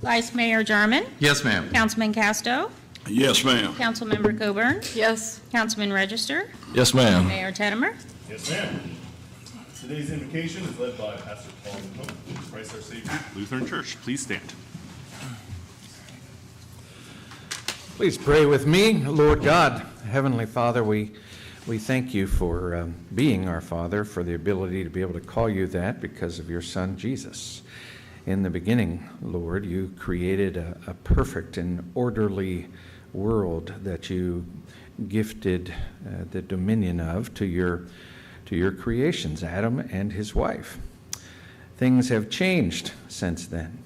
Vice Mayor Jarman. Yes, ma'am. Councilman Casto. Yes, ma'am. Councilmember Coburn. Yes. Councilman Register. Yes, ma'am. Mayor Teddemer. Yes, ma'am. Today's invocation is led by Pastor Paul McCombs, Christ our Savior, Lutheran Church. Please stand. Please pray with me. Lord God, Heavenly Father, we thank you for being our Father, for the ability to be able to call you that because of your Son, Jesus. In the beginning, Lord, you created a perfect and orderly world that you gifted the dominion of to your creations, Adam and his wife. Things have changed since then.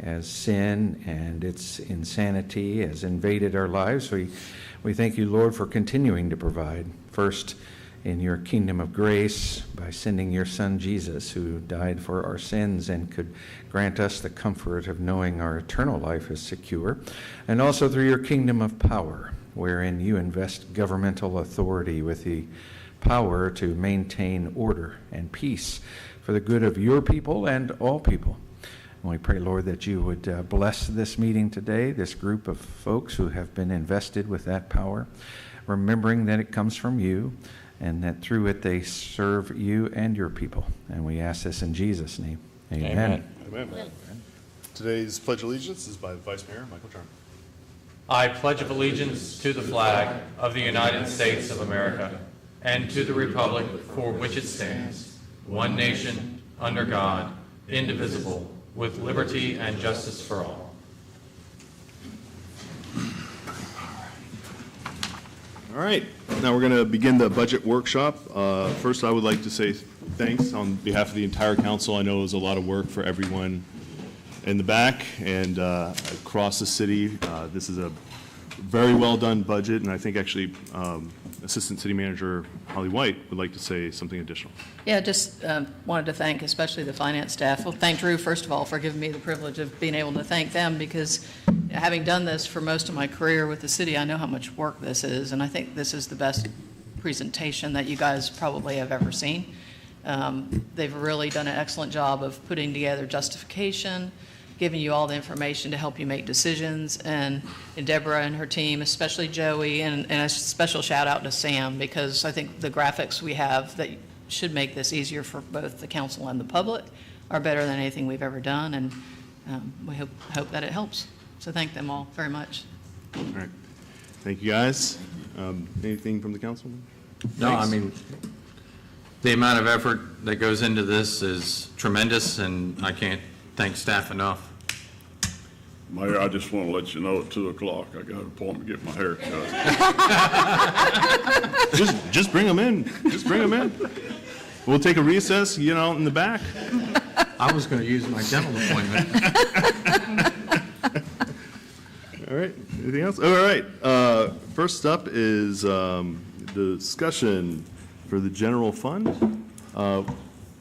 As sin and its insanity has invaded our lives, we thank you, Lord, for continuing to provide. First, in your kingdom of grace, by sending your Son, Jesus, who died for our sins and could grant us the comfort of knowing our eternal life is secure. And also through your kingdom of power, wherein you invest governmental authority with the power to maintain order and peace for the good of your people and all people. And we pray, Lord, that you would bless this meeting today, this group of folks who have been invested with that power, remembering that it comes from you and that through it they serve you and your people. And we ask this in Jesus' name. Amen. Amen. Today's Pledge of Allegiance is by Vice Mayor Michael Jarman. I pledge allegiance to the flag of the United States of America and to the republic for which it stands, one nation, under God, indivisible, with liberty and justice for all. All right, now we're going to begin the budget workshop. First, I would like to say thanks on behalf of the entire council. I know it was a lot of work for everyone in the back and across the city. This is a very well done budget, and I think actually Assistant City Manager Holly White would like to say something additional. Yeah, just wanted to thank especially the finance staff. Well, thank Drew, first of all, for giving me the privilege of being able to thank them, because having done this for most of my career with the city, I know how much work this is, and I think this is the best presentation that you guys probably have ever seen. They've really done an excellent job of putting together justification, giving you all the information to help you make decisions, and Deborah and her team, especially Joey, and a special shout out to Sam, because I think the graphics we have that should make this easier for both the council and the public are better than anything we've ever done, and we hope that it helps. So thank them all very much. All right, thank you guys. Anything from the council? No, Thanks. I mean, the amount of effort that goes into this is tremendous, and I can't thank staff enough. Mayor, I just want to let you know at 2 o'clock, I got an appointment to get my hair cut. Just bring them in. Just bring them in. We'll take a recess, out in the back. I was going to use my dental appointment. All right, anything else? All right, first up is the discussion for the general fund. We're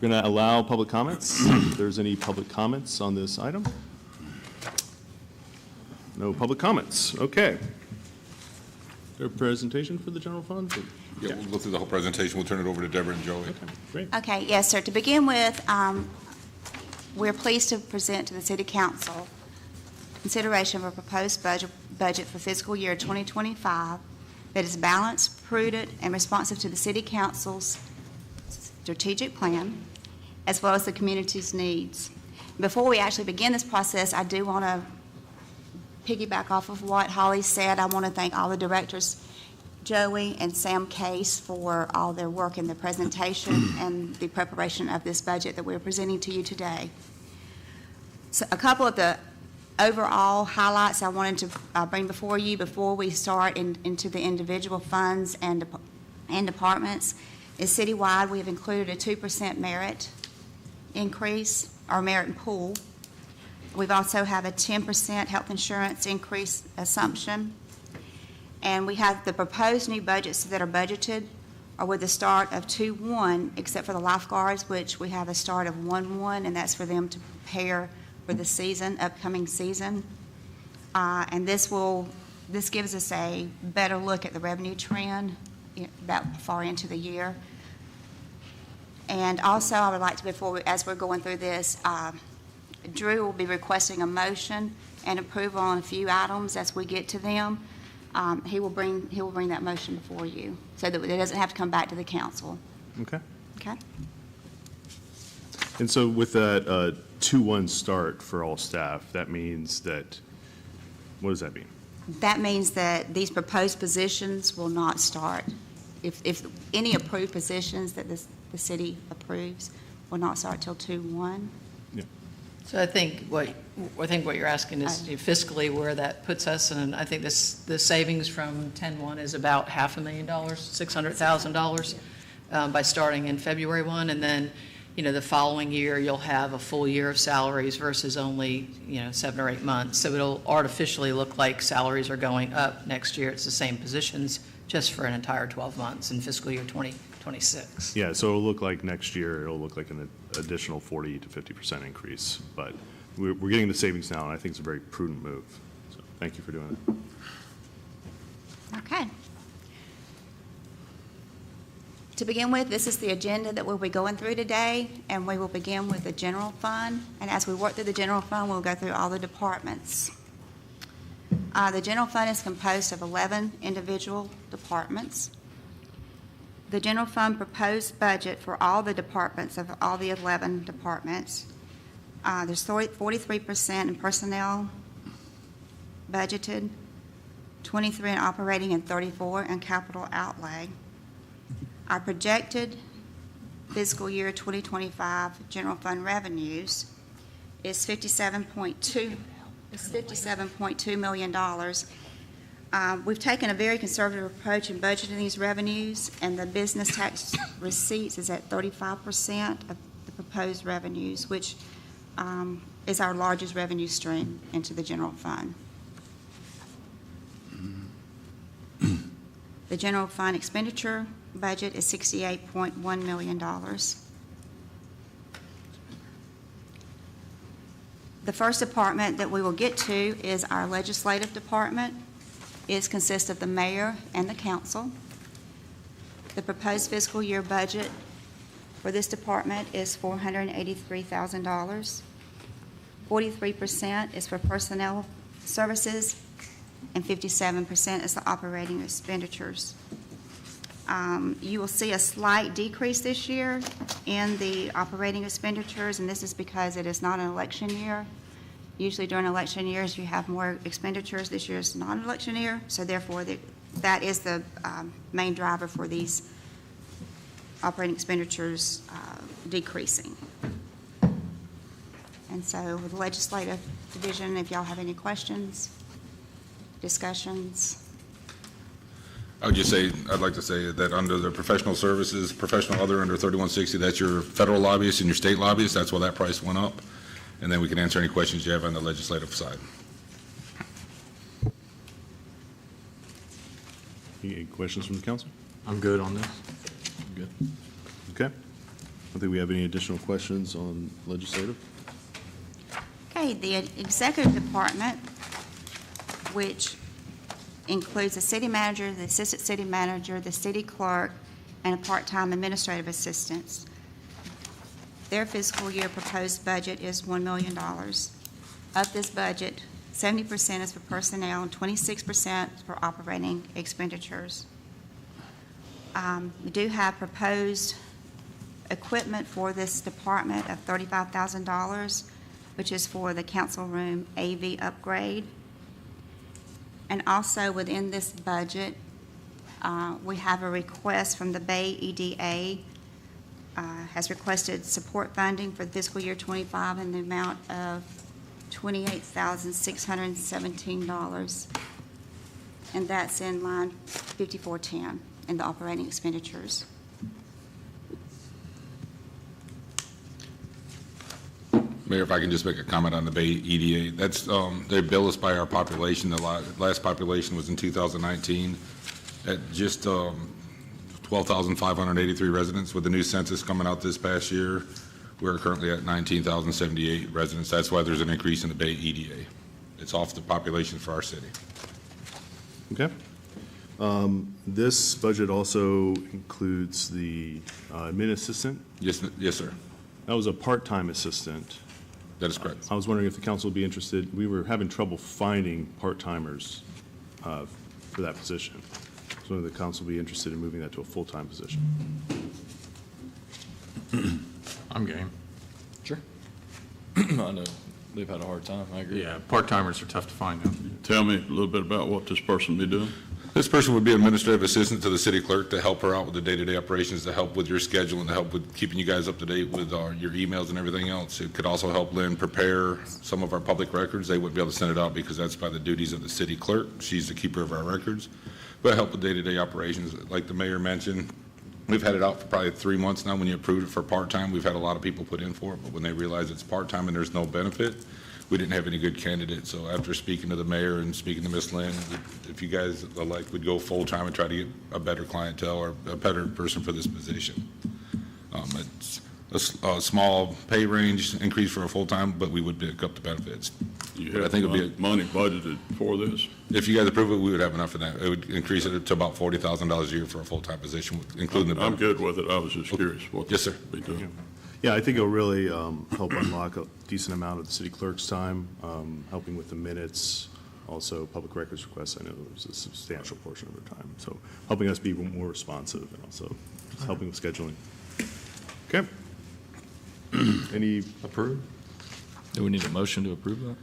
going to allow public comments. If there's any public comments on this item. No public comments. Okay. Is there a presentation for the general fund? Yeah, we'll go through the whole presentation. We'll turn it over to Deborah and Joey. Okay, great. Okay, yes, sir. To begin with, we're pleased to present to the City Council consideration of a proposed budget for fiscal year 2025 that is balanced, prudent, and responsive to the City Council's strategic plan, as well as the community's needs. Before we actually begin this process, I do want to piggyback off of what Holly said. I want to thank all the directors, Joey and Sam Case, for all their work in the presentation and the preparation of this budget that we're presenting to you today. So a couple of the overall highlights I wanted to bring before you before we start into the individual funds and departments is citywide. We have included a 2% merit increase, or merit pool. We've also have a 10% health insurance increase assumption. And we have the proposed new budgets that are budgeted are with a start of 2-1, except for the lifeguards, which we have a start of 1-1, and that's for them to prepare for the season, upcoming season. And this gives us a better look at the revenue trend that far into the year. And also, I would like to, as we're going through this, Drew will be requesting a motion and approval on a few items as we get to them. He will bring that motion before you, so that it doesn't have to come back to the council. Okay. Okay? And so with that 2-1 start for all staff, that means that, what does that mean? That means that these proposed positions will not start. If any approved positions that the city approves will not start till 2/1. Yeah. So I think what you're asking is fiscally where that puts us, and I think the savings from 10/1 is about $500,000, $600,000 by starting in February 1, and then, the following year, you'll have a full year of salaries versus only, 7 or 8 months. So it'll artificially look like salaries are going up next year. It's the same positions, just for an entire 12 months in fiscal year 2026. Yeah, so it'll look like next year, it'll look like an additional 40 to 50% increase. But we're getting the savings now, and I think it's a very prudent move. So thank you for doing it. Okay. To begin with, this is the agenda that we'll be going through today, and we will begin with the general fund. And as we work through the general fund, we'll go through all the departments. The general fund is composed of 11 individual departments. The general fund proposed budget for all the departments of all the 11 departments. There's 43% in personnel budgeted, 23 in operating, and 34 in capital outlay. Our projected fiscal year 2025 general fund revenues is $57.2 million. We've taken a very conservative approach in budgeting these revenues, and the business tax receipts is at 35% of the proposed revenues, which is our largest revenue stream into the general fund. The general fund expenditure budget is $68.1 million. The first department that we will get to is our legislative department. It consists of the mayor and the council. The proposed fiscal year budget for this department is $483,000. 43% is for personnel services, and 57% is the operating expenditures. You will see a slight decrease this year in the operating expenditures, and this is because it is not an election year. Usually during election years, you have more expenditures. This year is not an election year, so therefore that is the main driver for these operating expenditures decreasing. And so with the legislative division, if y'all have any questions, discussions. I'd like to say that under the professional services, professional other under 3160, that's your federal lobbyists and your state lobbyists. That's why that price went up. And then we can answer any questions you have on the legislative side. Any questions from the council? I'm good on this. Good. Okay. I don't think we have any additional questions on legislative. Okay, the executive department, which includes the city manager, the assistant city manager, the city clerk, and a part-time administrative assistant. Their fiscal year proposed budget is $1 million. Of this budget, 70% is for personnel and 26% for operating expenditures. We do have proposed equipment for this department of $35,000, which is for the council room AV upgrade. And also within this budget, we have a request from the Bay EDA, has requested support funding for fiscal year 25 in the amount of $28,617. And that's in line 5410 in the operating expenditures. Mayor, if I can just make a comment on the Bay EDA. That's, they bill us by our population. The last population was in 2019 at just 12,583 residents. With the new census coming out this past year, we're currently at 19,078 residents. That's why there's an increase in the Bay EDA. It's off the population for our city. Okay. This budget also includes the admin assistant. Yes, sir. That was a part-time assistant. That is correct. I was wondering if the council would be interested, we were having trouble finding part-timers for that position. So whether the council would be interested in moving that to a full-time position. I'm game. Sure. I know they've had a hard time, I agree. Yeah, part-timers are tough to find now. Tell me a little bit about what this person be doing. This person would be administrative assistant to the city clerk to help her out with the day-to-day operations, to help with your schedule, and to help with keeping you guys up to date with your emails and everything else. It could also help Lynn prepare some of our public records. They wouldn't be able to send it out because that's by the duties of the city clerk. She's the keeper of our records. But help with day-to-day operations. Like the mayor mentioned, we've had it out for probably 3 months now. When you approved it for part-time, we've had a lot of people put in for it, but when they realize it's part-time and there's no benefit, we didn't have any good candidates. So after speaking to the mayor and speaking to Ms. Lynn, if you guys would go full-time and try to get a better clientele or a better person for this position. It's a small pay range increase for a full-time, but we would pick up the benefits. You But I have think it'd be money budgeted for this? If you guys approve it, we would have enough of that. It would increase it to about $40,000 a year for a full-time position, including the I'm benefits. good with it. I was just curious what. Yes, sir. Be doing. Yeah, I think it'll really help unlock a decent amount of the city clerk's time, helping with the minutes, also public records requests. I know it was a substantial portion of their time. So helping us be more responsive and also just helping with scheduling. Okay. Any Approved? Do we need a motion to approve that?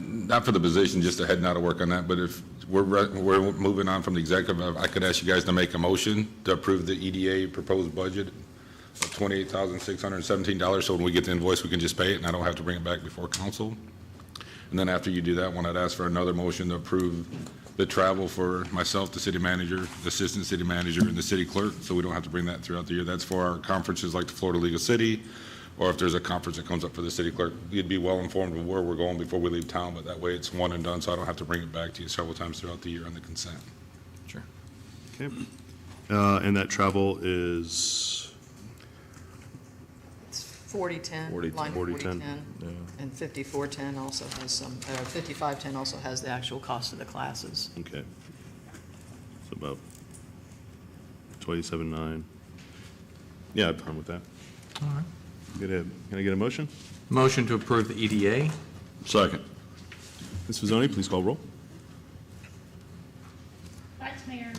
Not for the position, just a head nod of work on that, but if we're moving on from the executive, I could ask you guys to make a motion to approve the EDA proposed budget of $28,617, so when we get the invoice, we can just pay it, and I don't have to bring it back before council. And then after you do that one, I'd ask for another motion to approve the travel for myself, the city manager, the assistant city manager, and the city clerk, so we don't have to bring that throughout the year. That's for our conferences like the Florida League of City, or if there's a conference that comes up for the city clerk, you'd be well informed of where we're going before we leave town, but that way it's one and done, so I don't have to bring it back to you several times throughout the year on the consent. Sure. Okay. And that travel is, 4010, 40 line 4010. 4010, and 5410 also has some, 5510 also has the actual cost of the classes. okay. So about 27.9. Yeah, I'm fine with that. All right. Can I get a motion? Motion to approve the EDA? Second. Ms. Fazzoni, please call roll. Vice Mayor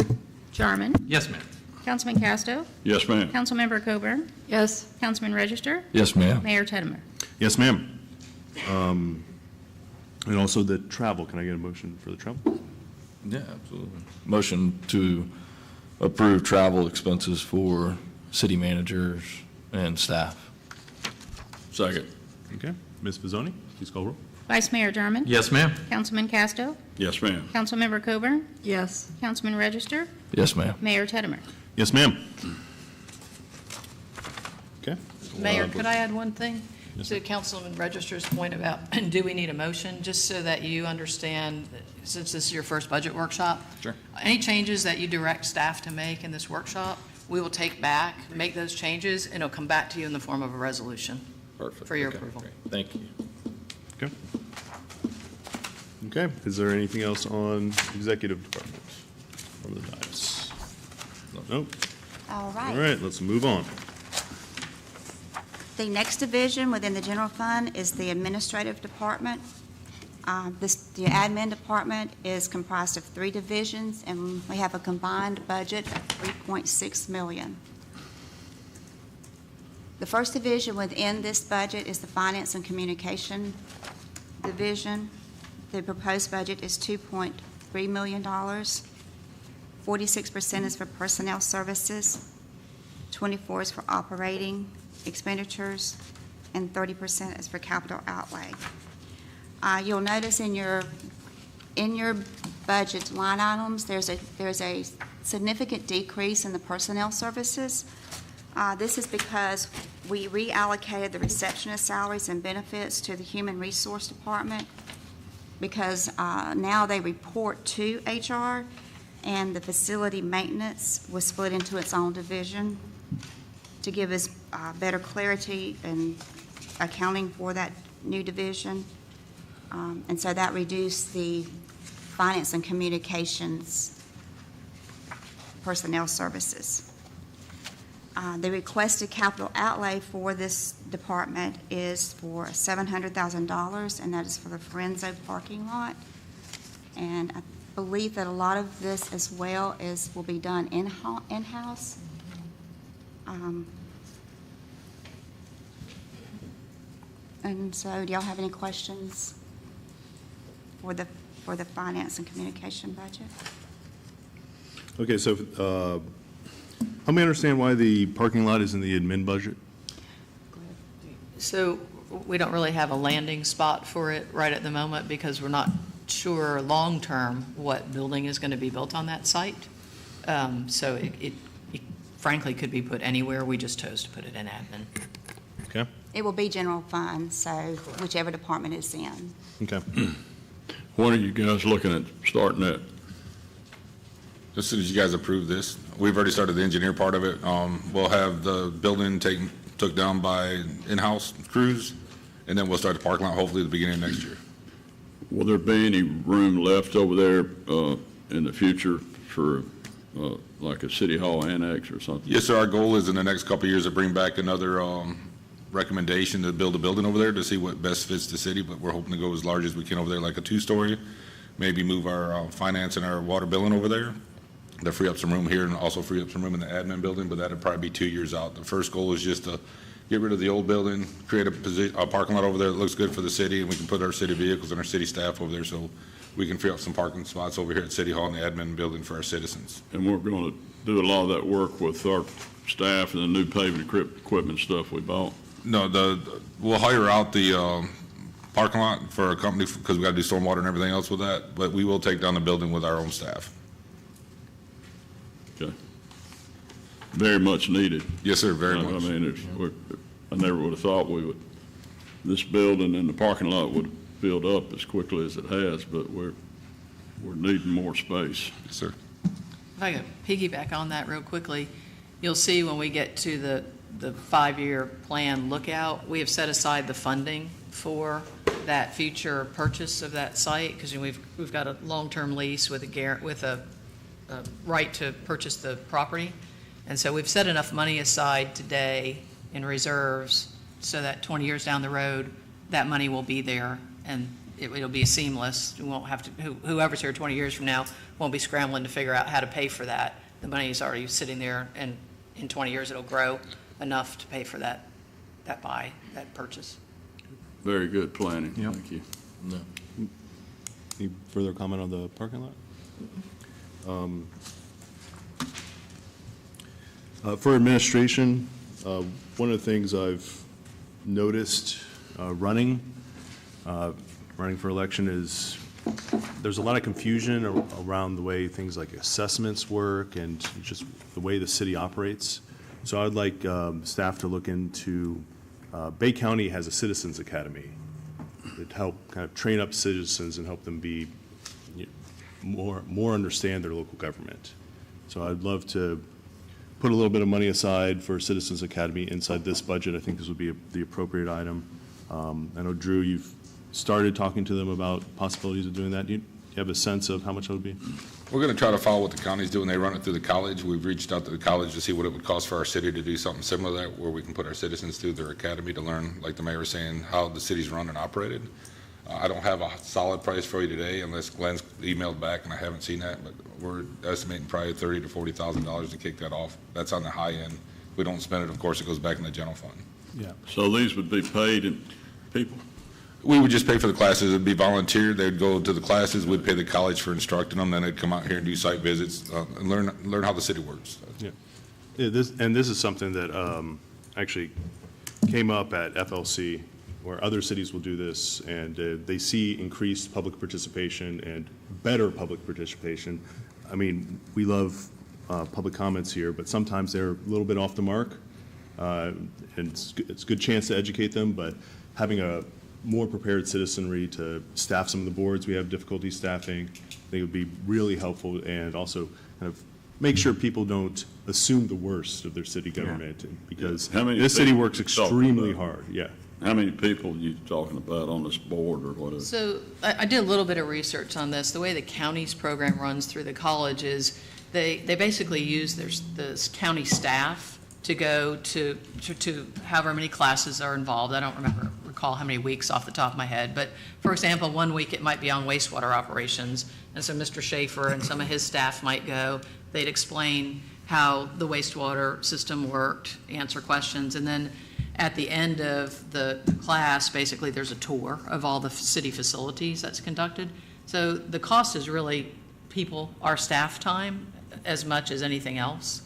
Jarman. Yes, ma'am. Councilman Casto. Yes, ma'am. Councilmember Coburn. Yes. Councilman Register. Yes, ma'am. Mayor Teddemer. Yes, ma'am. And also the travel, can I get a motion for the travel? Yeah, absolutely. Motion to approve travel expenses for city managers and staff. Second. Okay. Ms. Fazzoni, please call roll. Vice Mayor Jarman. Yes, ma'am. Councilman Casto. Yes, ma'am. Councilmember Coburn. Yes. Councilman Register. Yes, ma'am. Mayor Teddemer. Yes, ma'am. Okay. Mayor, could I add one thing? To Councilman Register's point about, do we need a motion, just so that you understand, since this is your first budget workshop? Sure. Any changes that you direct staff to make in this workshop, we will take back, make those changes, and it'll come back to you in the form of a resolution. Perfect. For your Okay, approval. great. Thank you. Okay. Okay. Is there anything else on executive department from the dais? Nope. All right. All right, let's move on. The next division within the general fund is the administrative department. The admin department is comprised of 3 divisions, and we have a combined budget of $3.6 million. The first division within this budget is the Finance and Communication Division. The proposed budget is $2.3 million. 46% is for personnel services, 24% is for operating expenditures, and 30% is for capital outlay. You'll notice in your budget line items, there's a significant decrease in the personnel services. This is because we reallocated the receptionist salaries and benefits to the Human Resource Department because now they report to HR, and the facility maintenance was split into its own division to give us better clarity and accounting for that new division. And so that reduced the Finance and Communications personnel services. The requested capital outlay for this department is for $700,000, and that is for the Forenzo parking lot. And I believe that a lot of this as well will be done in-house. And so, do y'all have any questions for the finance and communication budget? Okay, so help me understand why the parking lot is in the admin budget? So we don't really have a landing spot for it right at the moment because we're not sure long-term what building is going to be built on that site. So it frankly could be put anywhere. We just chose to put it in admin. Okay, It will be general fund, so whichever department it's in. okay. When are you guys looking at starting that? As soon as you guys approve this, we've already started the engineer part of it. We'll have the building took down by in-house crews, and then we'll start the parking lot hopefully at the beginning of next year. Will there be any room left over there in the future for like a city hall annex or something? Yes, sir. Our goal is in the next couple of years to bring back another recommendation to build a building over there to see what best fits the city, but we're hoping to go as large as we can over there, like a 2-story. Maybe move our finance and our water billing over there. To free up some room here and also free up some room in the admin building, but that'd probably be 2 years out. The first goal is just to get rid of the old building, create a parking lot over there that looks good for the city, and we can put our city vehicles and our city staff over there so we can free up some parking spots over here at City Hall and the admin building for our citizens. And we're going to do a lot of that work with our staff and the new paving equipment stuff we bought. No, we'll hire out the parking lot for a company because we got to do stormwater and everything else with that, but we will take down the building with our own staff. Okay. Very much needed. Yes, sir, very much. I mean, I never would have thought this building and the parking lot would build up as quickly as it has, but we're needing more space. Yes, sir. If I could piggyback on that real quickly, you'll see when we get to the 5-year plan lookout, we have set aside the funding for that future purchase of that site because we've got a long-term lease with a right to purchase the property. And so we've set enough money aside today in reserves so that 20 years down the road, that money will be there and it'll be seamless. We won't have to, whoever's here 20 years from now won't be scrambling to figure out how to pay for that. The money is already sitting there and in 20 years it'll grow enough to pay for that purchase. Very good planning. Yep. Thank you. No. Any further comment on the parking lot? For administration, one of the things I've noticed running for election is there's a lot of confusion around the way things like assessments work and just the way the city operates. So I'd like staff to look into, Bay County has a Citizens Academy that help kind of train up citizens and help them be more understand their local government. So I'd love to put a little bit of money aside for Citizens Academy inside this budget. I think this would be the appropriate item. I know, Drew, you've started talking to them about possibilities of doing that. Do you have a sense of how much it would be? We're going to try to follow what the county's doing. They run it through the college. We've reached out to the college to see what it would cost for our city to do something similar to that, where we can put our citizens through their academy to learn, like the mayor was saying, how the city's run and operated. I don't have a solid price for you today unless Glenn's emailed back, and I haven't seen that, but we're estimating probably $30,000 to $40,000 to kick that off. That's on the high end. If we don't spend it, of course, it goes back in the general fund. Yeah. So these would be paid people? We would just pay for the classes. It'd be volunteer. They'd go to the classes. We'd pay the college for instructing them. Then they'd come out here and do site visits and learn how the city works. Yeah. This is something that actually came up at FLC, where other cities will do this, and they see increased public participation and better public participation. I mean, we love public comments here, but sometimes they're a little bit off the mark, and it's a good chance to educate them, but having a more prepared citizenry to staff some of the boards we have difficulty staffing, I think it would be really helpful, and also kind of make sure people don't assume the worst of their city government, because How many this city people works you talking extremely about? hard, yeah. How many people are you talking about on this board or whatever? So I did a little bit of research on this. The way the county's program runs through the college is they basically use the county staff to go to however many classes are involved. I don't recall how many weeks off the top of my head, but for example, one week it might be on wastewater operations, and so Mr. Schaefer and some of his staff might go. They'd explain how the wastewater system worked, answer questions, and then at the end of the class, basically there's a tour of all the city facilities that's conducted. So the cost is really our staff time as much as anything else.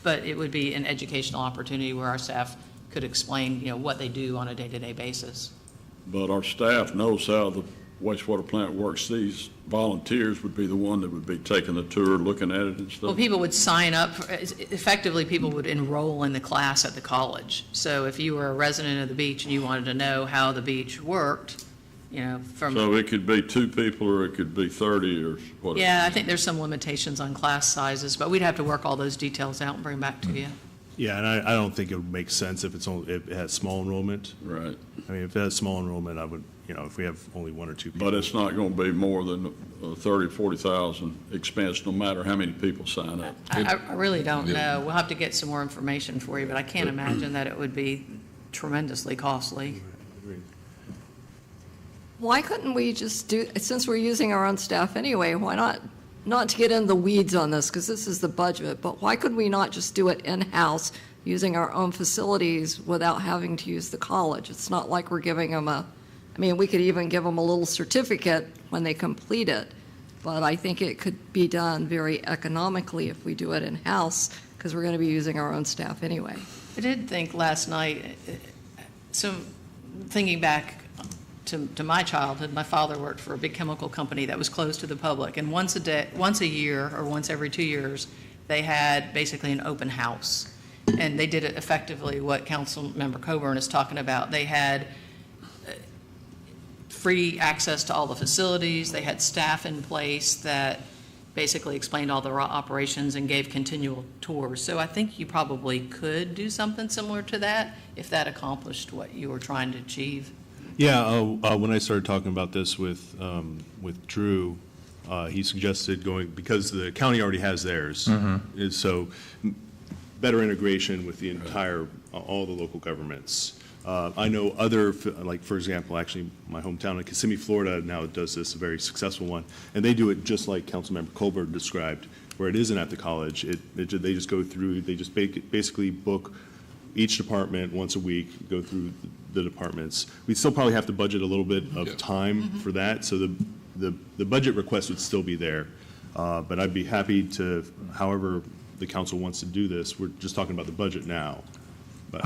But it would be an educational opportunity where our staff could explain, what they do on a day-to-day basis. But our staff knows how the wastewater plant works. These volunteers would be the one that would be taking the tour, looking at it and stuff. Well, people would sign up, effectively people would enroll in the class at the college. So if you were a resident of the beach and you wanted to know how the beach worked, So it could be 2 people or it could be 30 or whatever. Yeah, I think there's some limitations on class sizes, but we'd have to work all those details out and bring back to you. Yeah, and I don't think it would make sense if if it has small enrollment. Right. I mean, if it has small enrollment, I would, if we have only 1 or 2 people. But it's not going to be more than 30, 40,000 expense, no matter how many people sign up. I really don't know. We'll have to get some more information for you, but I can't imagine that it would be tremendously costly. Why couldn't we just since we're using our own staff anyway, why not to get in the weeds on this, because this is the budget, but why could we not just do it in-house using our own facilities without having to use the college? It's not like we're giving them we could even give them a little certificate when they complete it, but I think it could be done very economically if we do it in-house, because we're going to be using our own staff anyway. I did think last night, so thinking back to my childhood, my father worked for a big chemical company that was closed to the public, and once a year or once every 2 years, they had basically an open house, and they did it effectively what Councilmember Coburn is talking about. They had free access to all the facilities. They had staff in place that basically explained all the operations and gave continual tours. So I think you probably could do something similar to that if that accomplished what you were trying to achieve. Yeah, when I started talking about this with Drew, he suggested going, because the county already has theirs, is so better integration with the entire, all the local governments. I know other, like, for example, actually, my hometown of Kissimmee, Florida, now does this, a very successful one, and they do it just like Councilmember Colbert described, where it isn't at the college. They just go through, they just basically book each department once a week, go through the departments. We'd still probably have to budget a little bit of time for that, so the budget request would still be there. But I'd be happy to, however the council wants to do this, we're just talking about the budget now. But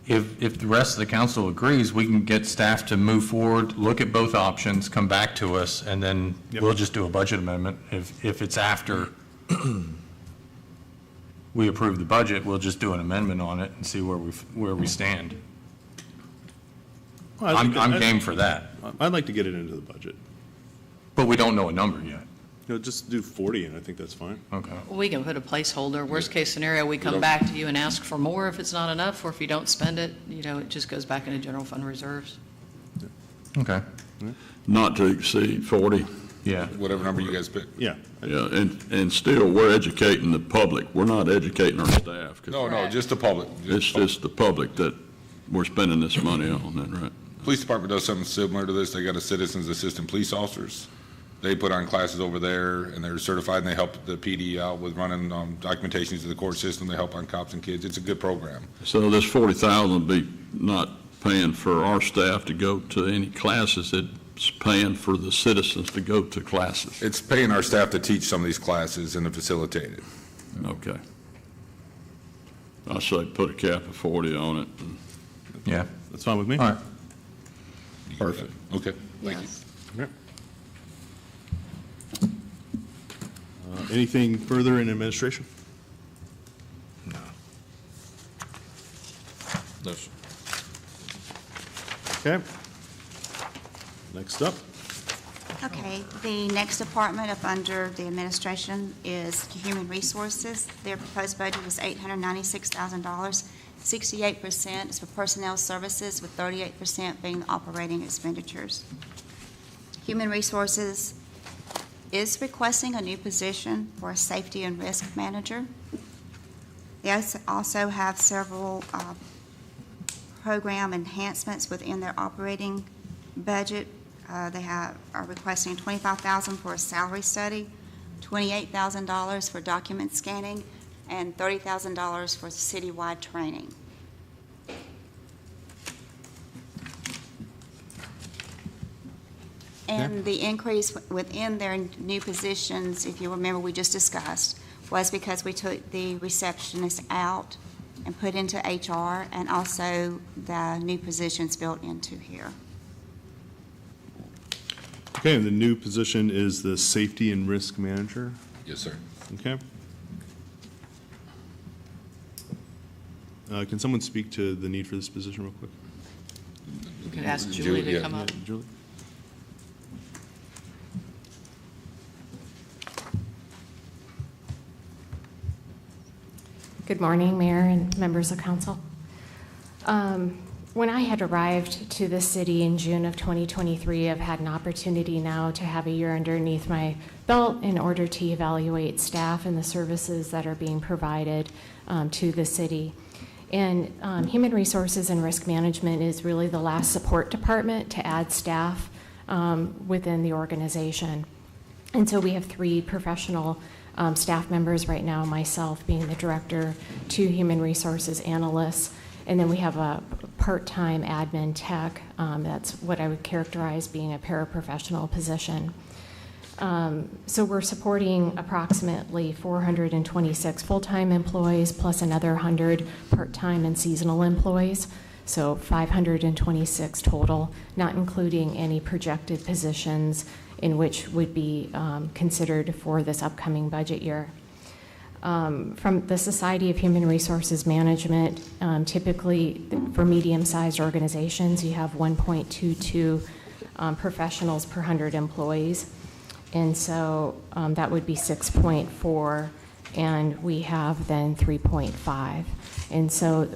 If the rest of the council agrees, we can get staff to move forward, look at both options, come back to us, and then we'll just do a budget amendment. If it's after we approve the budget, we'll just do an amendment on it and see where we stand. Well, I'm game for that, I'd like to get it into the budget. but we don't know a number yet. Just do 40, and I think that's fine. Okay. We can put a placeholder. Worst case scenario, we come back to you and ask for more if it's not enough, or if you don't spend it, it just goes back into general fund reserves. Okay. Not to exceed 40. Yeah. Whatever number you guys pick. Yeah. Yeah, and still, we're educating the public. We're not educating our staff. 'Cause No, just the public. It's just the public that we're spending this money on, that right? Police department does something similar to this. They got a citizens assistant police officers. They put on classes over there, and they're certified, and they help the PD out with running documentations to the court system. They help on cops and kids. It's a good program. So this 40,000 would be not paying for our staff to go to any classes. It's paying for the citizens to go to classes. It's paying our staff to teach some of these classes and to facilitate it. Okay. I say put a cap of 40 on it. Yeah. That's fine with me. All right. Perfect. Okay, thank you. Okay. Anything further in administration? No, sir. Okay. Next up. Okay, the next department up under the administration is Human Resources. Their proposed budget is $896,000. 68% is for personnel services, with 38% being operating expenditures. Human Resources is requesting a new position for a safety and risk manager. They also have several program enhancements within their operating budget. They are requesting $25,000 for a salary study, $28,000 for document scanning, and $30,000 for citywide training. And the increase within their new positions, if you remember, we just discussed, was because we took the receptionist out and put into HR, and also the new positions built into here. Okay, and the new position is the safety and risk manager. Yes, sir. Okay. Can someone speak to the need for this position real quick? You could ask Julie to yeah. come up. Julie? Good morning, Mayor and members of council. When I had arrived to the city in June of 2023, I've had an opportunity now to have a year underneath my belt in order to evaluate staff and the services that are being provided to the city. And Human Resources and Risk Management is really the last support department to add staff within the organization. And so we have 3 professional staff members right now, myself being the director, 2 human resources analysts, and then we have a part-time admin tech. That's what I would characterize being a paraprofessional position. So we're supporting approximately 426 full-time employees plus another 100 part-time and seasonal employees. So 526 total, not including any projected positions in which would be considered for this upcoming budget year. From the Society of Human Resources Management, typically for medium-sized organizations, you have 1.22 professionals per 100 employees. And so that would be 6.4, and we have then 3.5. And so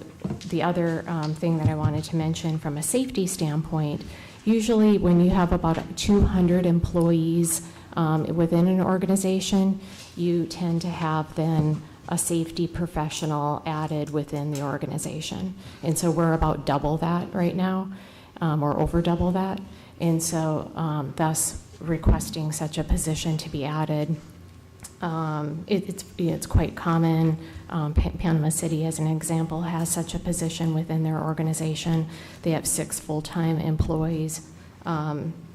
the other thing that I wanted to mention from a safety standpoint, usually when you have about 200 employees within an organization, you tend to have then a safety professional added within the organization. And so we're about double that right now, or over double that. And so thus requesting such a position to be added. It's quite common. Panama City, as an example, has such a position within their organization. They have 6 full-time employees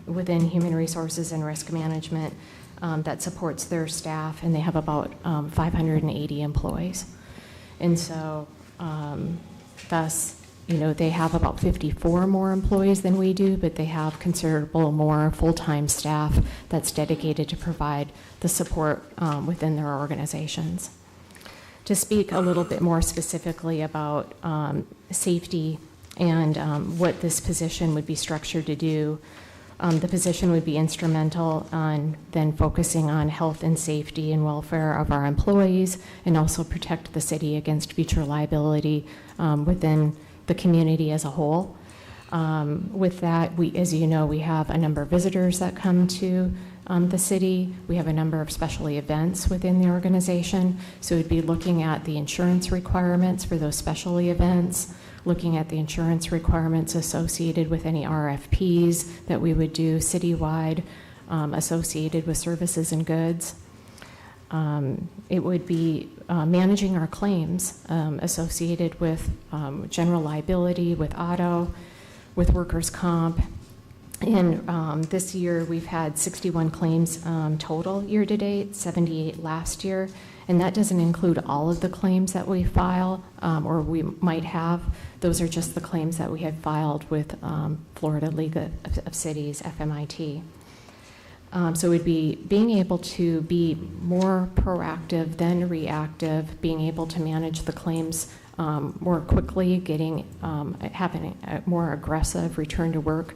within Human Resources and Risk Management that supports their staff, and they have about 580 employees. And so thus, they have about 54 more employees than we do, but they have considerable more full-time staff that's dedicated to provide the support within their organizations. To speak a little bit more specifically about safety and what this position would be structured to do, the position would be instrumental on then focusing on health and safety and welfare of our employees, and also protect the city against future liability within the community as a whole. With that, as you know, we have a number of visitors that come to the city. We have a number of specialty events within the organization. So we'd be looking at the insurance requirements for those specialty events, looking at the insurance requirements associated with any RFPs that we would do citywide associated with services and goods. It would be managing our claims associated with general liability, with auto, with workers' comp. And this year we've had 61 claims total year to date, 78 last year. And that doesn't include all of the claims that we file or we might have. Those are just the claims that we had filed with Florida League of Cities, FMIT. So it would be being able to be more proactive than reactive, being able to manage the claims more quickly, having a more aggressive return to work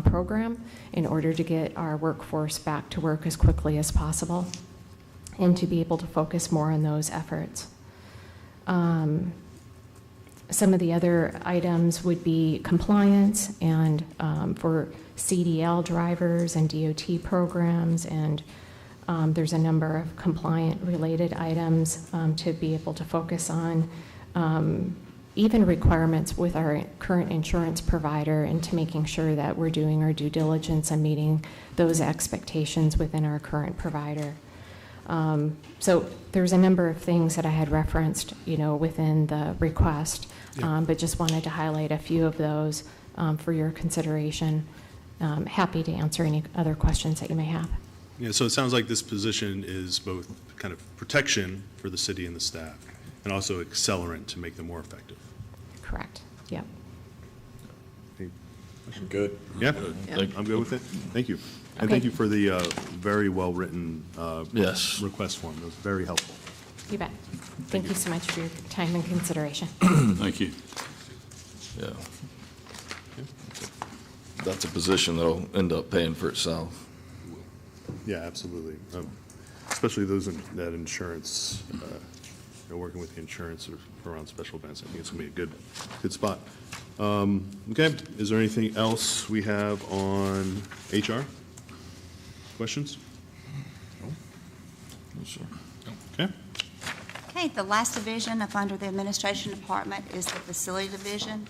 program in order to get our workforce back to work as quickly as possible, and to be able to focus more on those efforts. Some of the other items would be compliance and for CDL drivers and DOT programs and There's a number of compliant-related items to be able to focus on, even requirements with our current insurance provider, and to making sure that we're doing our due diligence and meeting those expectations within our current provider. So there's a number of things that I had referenced, within the request, but just wanted to highlight a few of those for your consideration. Happy to answer any other questions that you may have. Yeah, so it sounds like this position is both kind of protection for the city and the staff, and also accelerant to make them more effective. Correct. Yep. I'm good. Yeah, Yeah. I'm good with it. Thank you. And Okay. thank you for the very well-written Yes. request form. It was very helpful. You bet. Thank you so much for your time and consideration. Thank you. Yeah. That's a position that'll end up paying for itself. Yeah, absolutely. Especially those that insurance, working with the insurance or around special events. I think it's going to be a good spot. Okay, is there anything else we have on HR? Questions? Okay. Okay, the last division up under the Administration Department is the Facility Division.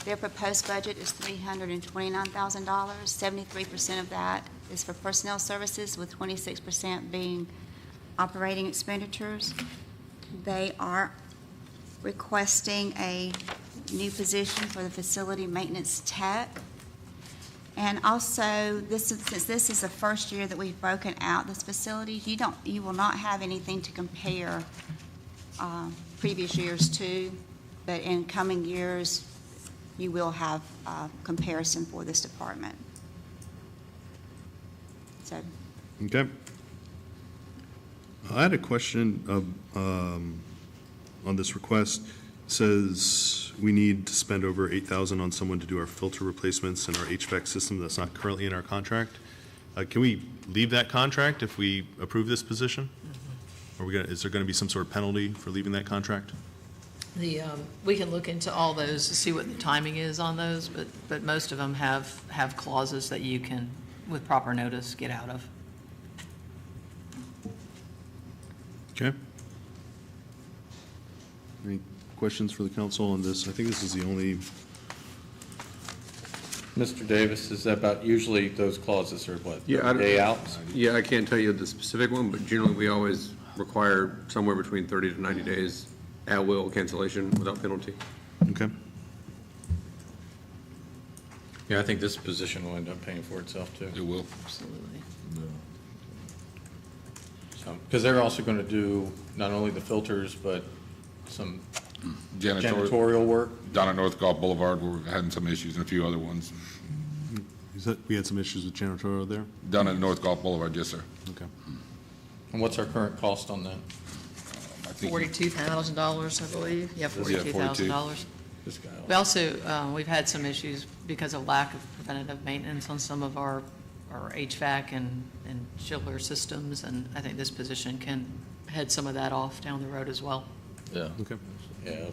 Their proposed budget is $329,000. 73% of that is for personnel services, with 26% being operating expenditures. They are requesting a new position for the facility maintenance tech. And also, since this is the first year that we've broken out this facility, you will not have anything to compare previous years to, but in coming years, you will have comparison for this department. So, Okay. I had a question on this request. It says we need to spend over $8,000 on someone to do our filter replacements in our HVAC system that's not currently in our contract. Can we leave that contract if we approve this position? Or is there going to be some sort of penalty for leaving that contract? We can look into all those to see what the timing is on those, but most of them have clauses that you can, with proper notice, get out of. Okay. Any questions for the council on this? I think this is the only, Mr. Davis, is that about, usually those clauses are what? Yeah, Day out? Yeah, I can't tell you the specific one, but generally, we always require somewhere between 30 to 90 days at-will cancellation without penalty. okay. Yeah, I think this position will end up paying for itself, too. It will. Absolutely. Because they're also going to do not only the filters, but some janitorial work. Down at North Gulf Boulevard, where we're having some issues, and a few other ones. We had some issues with janitorial there? Down at North Gulf Boulevard, yes, sir. Okay. And what's our current cost on that? I think $42,000, I believe. Yeah, $42,000. This guy. We also, we've had some issues because of lack of preventative maintenance on some of our HVAC and chiller systems, and I think this position can head some of that off down the road as well. Yeah. Okay. Yeah,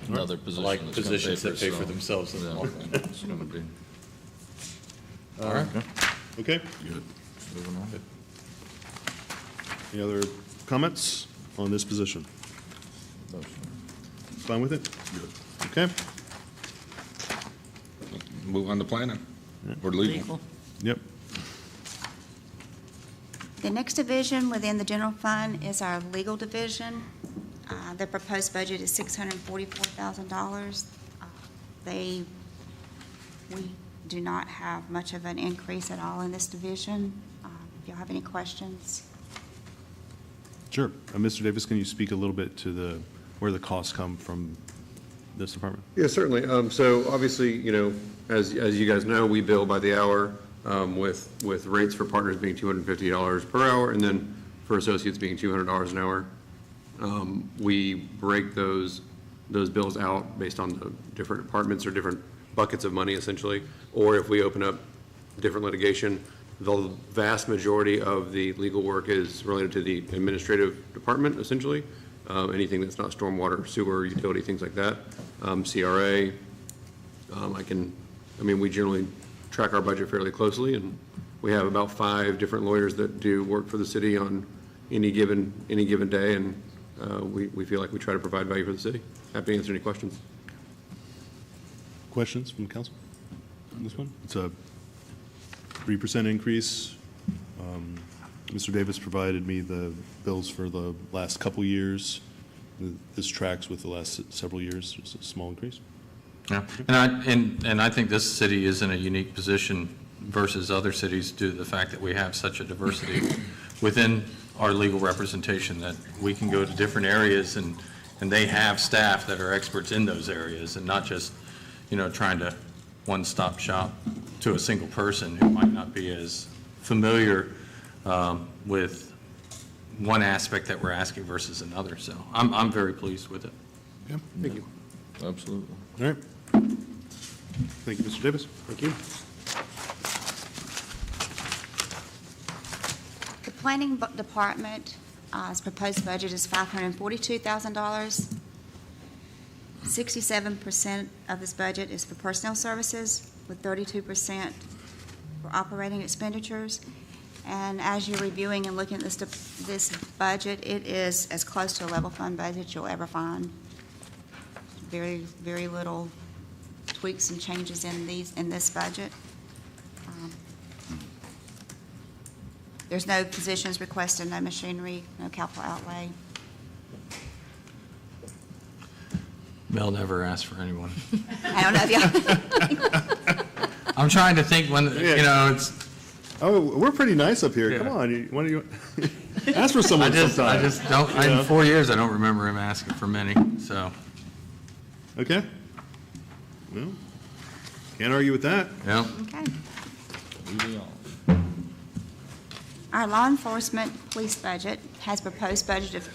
Another position. like that's gonna positions that pay for itself. themselves in the Yeah. long run. It's gonna be. All right. Okay. Good. Moving on. Any other comments on this position? Fine with it? Okay. Move on to planning, or legal. Legal. Yep. the next division within the general fund is our legal division. The proposed budget is $644,000. We do not have much of an increase at all in this division. If y'all have any questions. Sure. Mr. Davis, can you speak a little bit to where the costs come from this department? Yeah, certainly. So obviously, as you guys know, we bill by the hour, with rates for partners being $250 per hour, and then for associates being $200 an hour. We break those bills out based on the different departments or different buckets of money, essentially. Or if we open up different litigation, the vast majority of the legal work is related to the administrative department, essentially. Anything that's not stormwater, sewer, utility, things like that. CRA. We generally track our budget fairly closely, and We have about 5 different lawyers that do work for the city on any given day, and we feel like we try to provide value for the city. Happy to answer any questions. Questions from the council on this one? It's a 3% increase. Mr. Davis provided me the bills for the last couple years. This tracks with the last several years. Just a small increase. Yeah, and I think this city is in a unique position versus other cities due to the fact that we have such a diversity within our legal representation, that we can go to different areas and they have staff that are experts in those areas, and not just, trying to one-stop shop to a single person who might not be as familiar with one aspect that we're asking versus another. So I'm very pleased with it. Yeah. Thank you. Absolutely. All right. Thank you, Mr. Davis. Thank you. The planning department's proposed budget is $542,000. 67% of this budget is for personnel services, with 32% for operating expenditures. And as you're reviewing and looking at this budget, it is as close to a level fund budget you'll ever find. Very, very little tweaks and changes in this budget. There's no positions requested, no machinery, no capital outlay. Mel never asked for anyone. I don't know if y'all. I'm trying to think when, it's. Oh, we're pretty nice up here. Yeah. Come on. Why do you ask for someone I sometime? just don't, in 4 years, I don't remember him asking for many, so. Okay. Well, can't argue with that. Yeah. Okay. Our law enforcement police budget has proposed budget of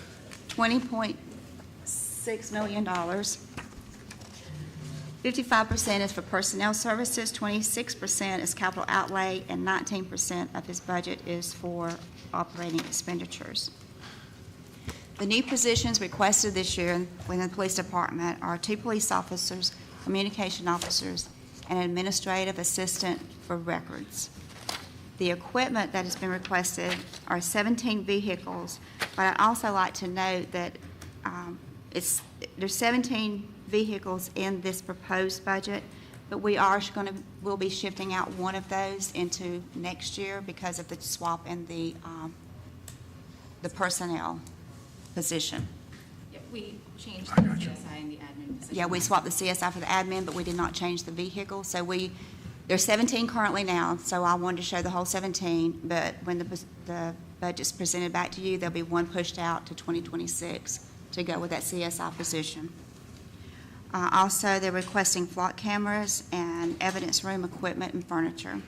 $20.6 million. 55% is for personnel services, 26% is capital outlay, and 19% of his budget is for operating expenditures. The new positions requested this year within the police department are 2 police officers, communication officers, and an administrative assistant for records. The equipment that has been requested are 17 vehicles, but I'd also like to note that there's 17 vehicles in this proposed budget, but we'll be shifting out one of those into next year because of the swap in the personnel position. Yeah, we changed the CSI and the admin position. Yeah, we swapped the CSI for the admin, but we did not change the vehicle. So there's 17 currently now, so I wanted to show the whole 17, but when the budget's presented back to you, there'll be one pushed out to 2026 to go with that CSI position. Also, they're requesting flock cameras and evidence room equipment and furniture.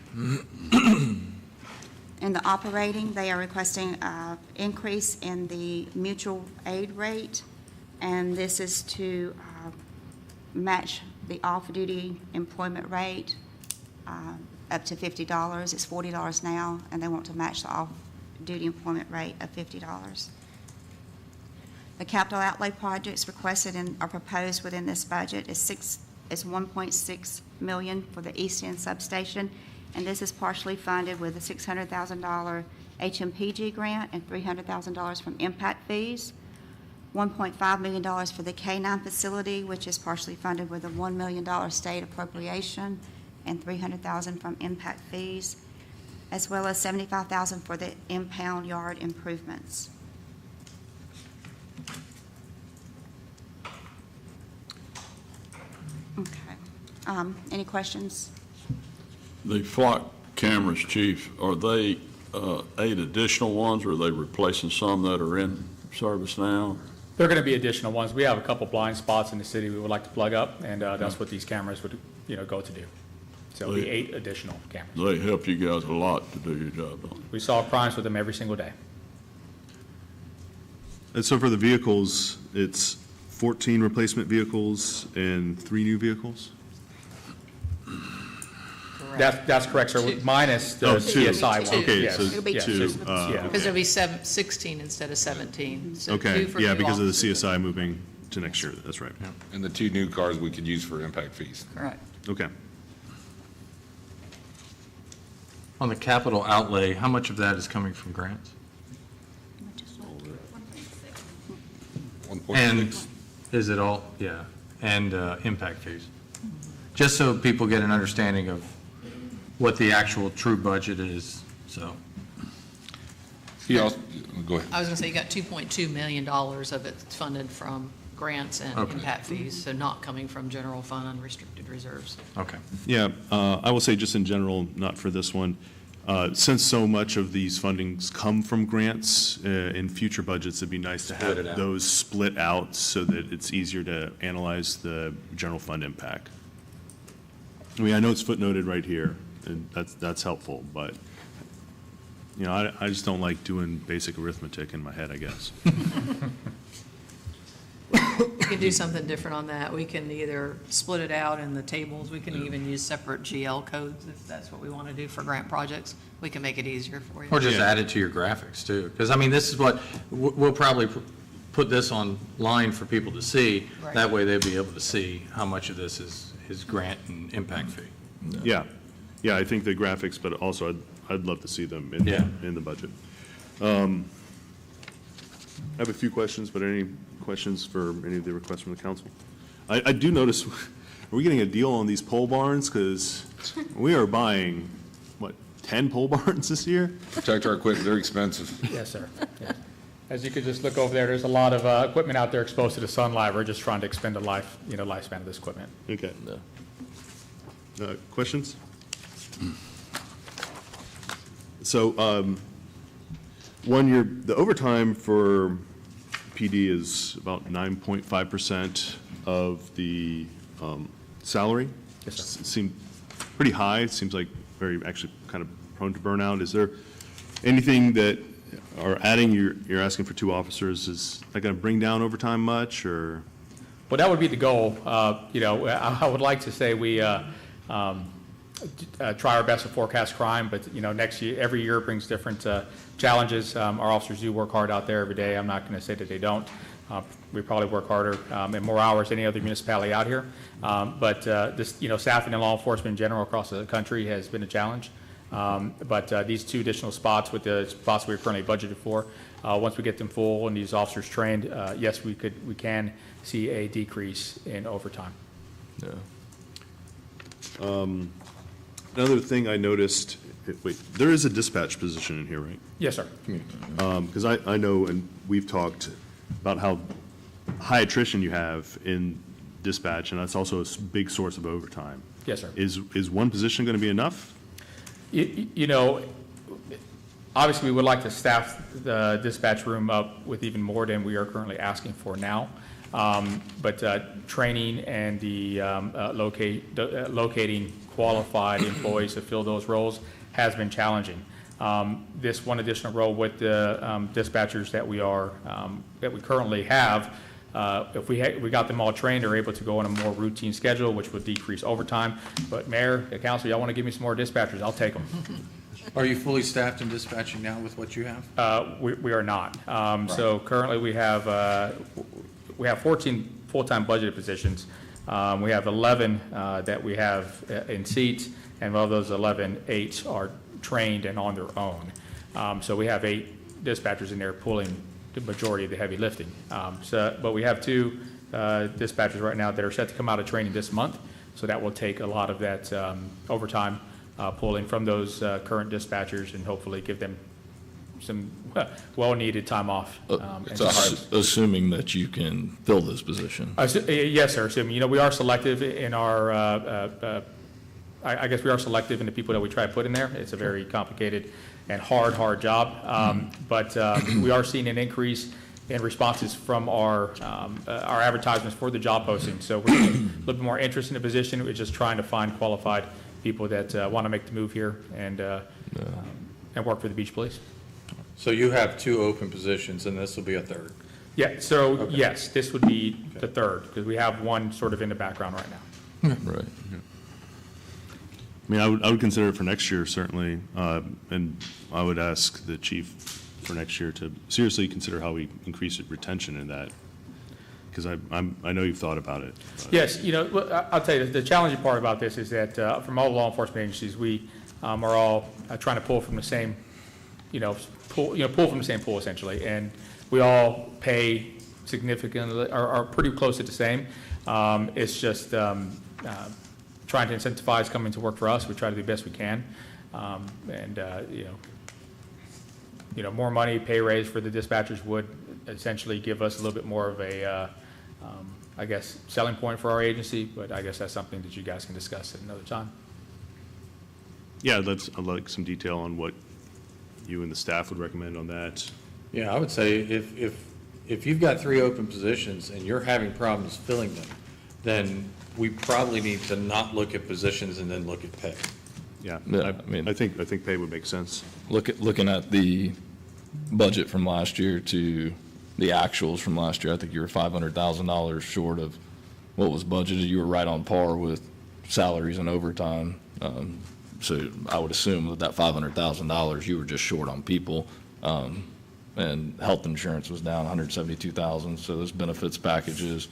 In the operating, they are requesting an increase in the mutual aid rate, and this is to match the off-duty employment rate up to $50. It's $40 now, and they want to match the off-duty employment rate of $50. The capital outlay projects requested and are proposed within this budget is $1.6 million for the East End substation, and this is partially funded with a $600,000 HMPG grant and $300,000 from impact fees. $1.5 million for the K-9 facility, which is partially funded with a $1 million state appropriation and $300,000 from impact fees, as well as $75,000 for the impound yard improvements. Okay. Any questions? The flock cameras, Chief, are they 8 additional ones, or are they replacing some that are in service now? There are going to be additional ones. We have a couple blind spots in the city we would like to plug up, and that's what these cameras would, go to do. So it'll be 8 additional cameras. They help you guys a lot to do your job, don't they? We solve crimes with them every single day. And so for the vehicles, it's 14 replacement vehicles and 3 new vehicles? That's correct, sir, minus the 2. CSI one. Okay, Yes. so It'll be 2. Yeah. Because there'll be 16 instead of 17. So Okay, 2 for yeah, new because of the officers. CSI moving to next year, that's right. And the 2 new cars we could use for impact fees. Correct. Okay. On the capital outlay, how much of that is coming from grants? And is it all? Yeah. And impact fees. Just so people get an understanding of what the actual true budget is, so. Go ahead. I was going to say, you got $2.2 million of it funded from grants and Okay. impact fees, so not coming from general fund unrestricted reserves. Okay. Yeah, I will say just in general, not for this one, since so much of these fundings come from grants, in future budgets, it'd be nice to Split it have out. those split out so that it's easier to analyze the general fund impact. I mean, I know it's footnoted right here, and that's helpful, but, you know, I just don't like doing basic arithmetic in my head, I guess. We can do something different on that. We can either split it out in the tables, we can even use separate GL codes if that's what we want to do for grant projects. We can make it easier for you. Or just Yeah. add it to your graphics too. Because I mean, this is what, we'll probably put this online for people to see. Right. That way they'll be able to see how much of this is grant and impact fee. Yeah, yeah, I think the graphics, but also I'd love to see them Yeah. in the budget. I have a few questions, but any questions for any of the requests from the council? I do notice, are we getting a deal on these pole barns? Because we are buying, what, 10 pole barns this year? Protect our equipment, they're expensive. Yes, sir. Yeah. As you could just look over there, there's a lot of equipment out there exposed to the sunlight. We're just trying to extend the lifespan of this equipment. Okay. Questions? So, the overtime for PD is about 9.5% of the salary. Yes, sir. It seemed pretty high. It seems like actually kind of prone to burnout. Is there anything that, or adding, you're asking for 2 officers, is that going to bring down overtime much, or? Well, that would be the goal. I would like to say we try our best to forecast crime, but, next year, every year brings different challenges. Our officers do work hard out there every day. I'm not going to say that they don't. We probably work harder and more hours than any other municipality out here. But staffing and law enforcement in general across the country has been a challenge. But these 2 additional spots with the spots we're currently budgeted for, once we get them full and these officers trained, yes, we can see a decrease in overtime. Yeah. Another thing I noticed, wait, there is a dispatch position in here, right? Yes, sir. Because I know, and we've talked about how high attrition you have in dispatch, and that's also a big source of overtime. Yes, sir. Is one position going to be enough? Obviously, we would like to staff the dispatch room up with even more than we are currently asking for now. But training and the locating qualified employees to fill those roles has been challenging. This one additional role with the dispatchers that we currently have, if we got them all trained, they're able to go on a more routine schedule, which would decrease overtime. But Mayor, the council, y'all want to give me some more dispatchers, I'll take them. Are you fully staffed in dispatching now with what you have? We are not. So currently, we have 14 full-time budgeted positions. We have 11 that we have in seats, and of those 11, 8 are trained and on their own. So we have 8 dispatchers in there pulling the majority of the heavy lifting. But we have 2 dispatchers right now that are set to come out of training this month, so that will take a lot of that overtime pulling from those current dispatchers and hopefully give them some well-needed time off. Assuming that you can fill this position. Yes, sir. Assuming, we are selective in our, I guess we are selective in the people that we try to put in there. It's a very complicated and hard job. But we are seeing an increase in responses from our advertisements for the job posting. So we're getting a little bit more interest in the position. We're just trying to find qualified people that want to make the move here and work for the Beach Police. So you have 2 open positions, and this will be a third? Yeah, so Okay. yes, this would be the third, because we have one sort of in the background right now. Right. I mean, I would consider it for next year, certainly, and I would ask the chief for next year to seriously consider how we increase retention in that, because I know you've thought about it. But- Yes, I'll tell you, the challenging part about this is that from all law enforcement agencies, we are all trying to pull from the same, pull from the same pool essentially. And we all pay significantly, are pretty close to the same. It's just trying to incentivize coming to work for us. We try to do the best we can. More money, pay raise for the dispatchers would essentially give us a little bit more of a, I guess, selling point for our agency, but I guess that's something that you guys can discuss at another time. Yeah, I'd like some detail on what you and the staff would recommend on that. Yeah, I would say if you've got 3 open positions and you're having problems filling them, then we probably need to not look at positions and then look at pay. Yeah, Yeah, I think pay would make sense. Looking at the budget from last year to the actuals from last year, I think you were $500,000 short of what was budgeted. You were right on par with salaries and overtime. So I would assume that $500,000, you were just short on people. And health insurance was down $172,000, so those benefits packages.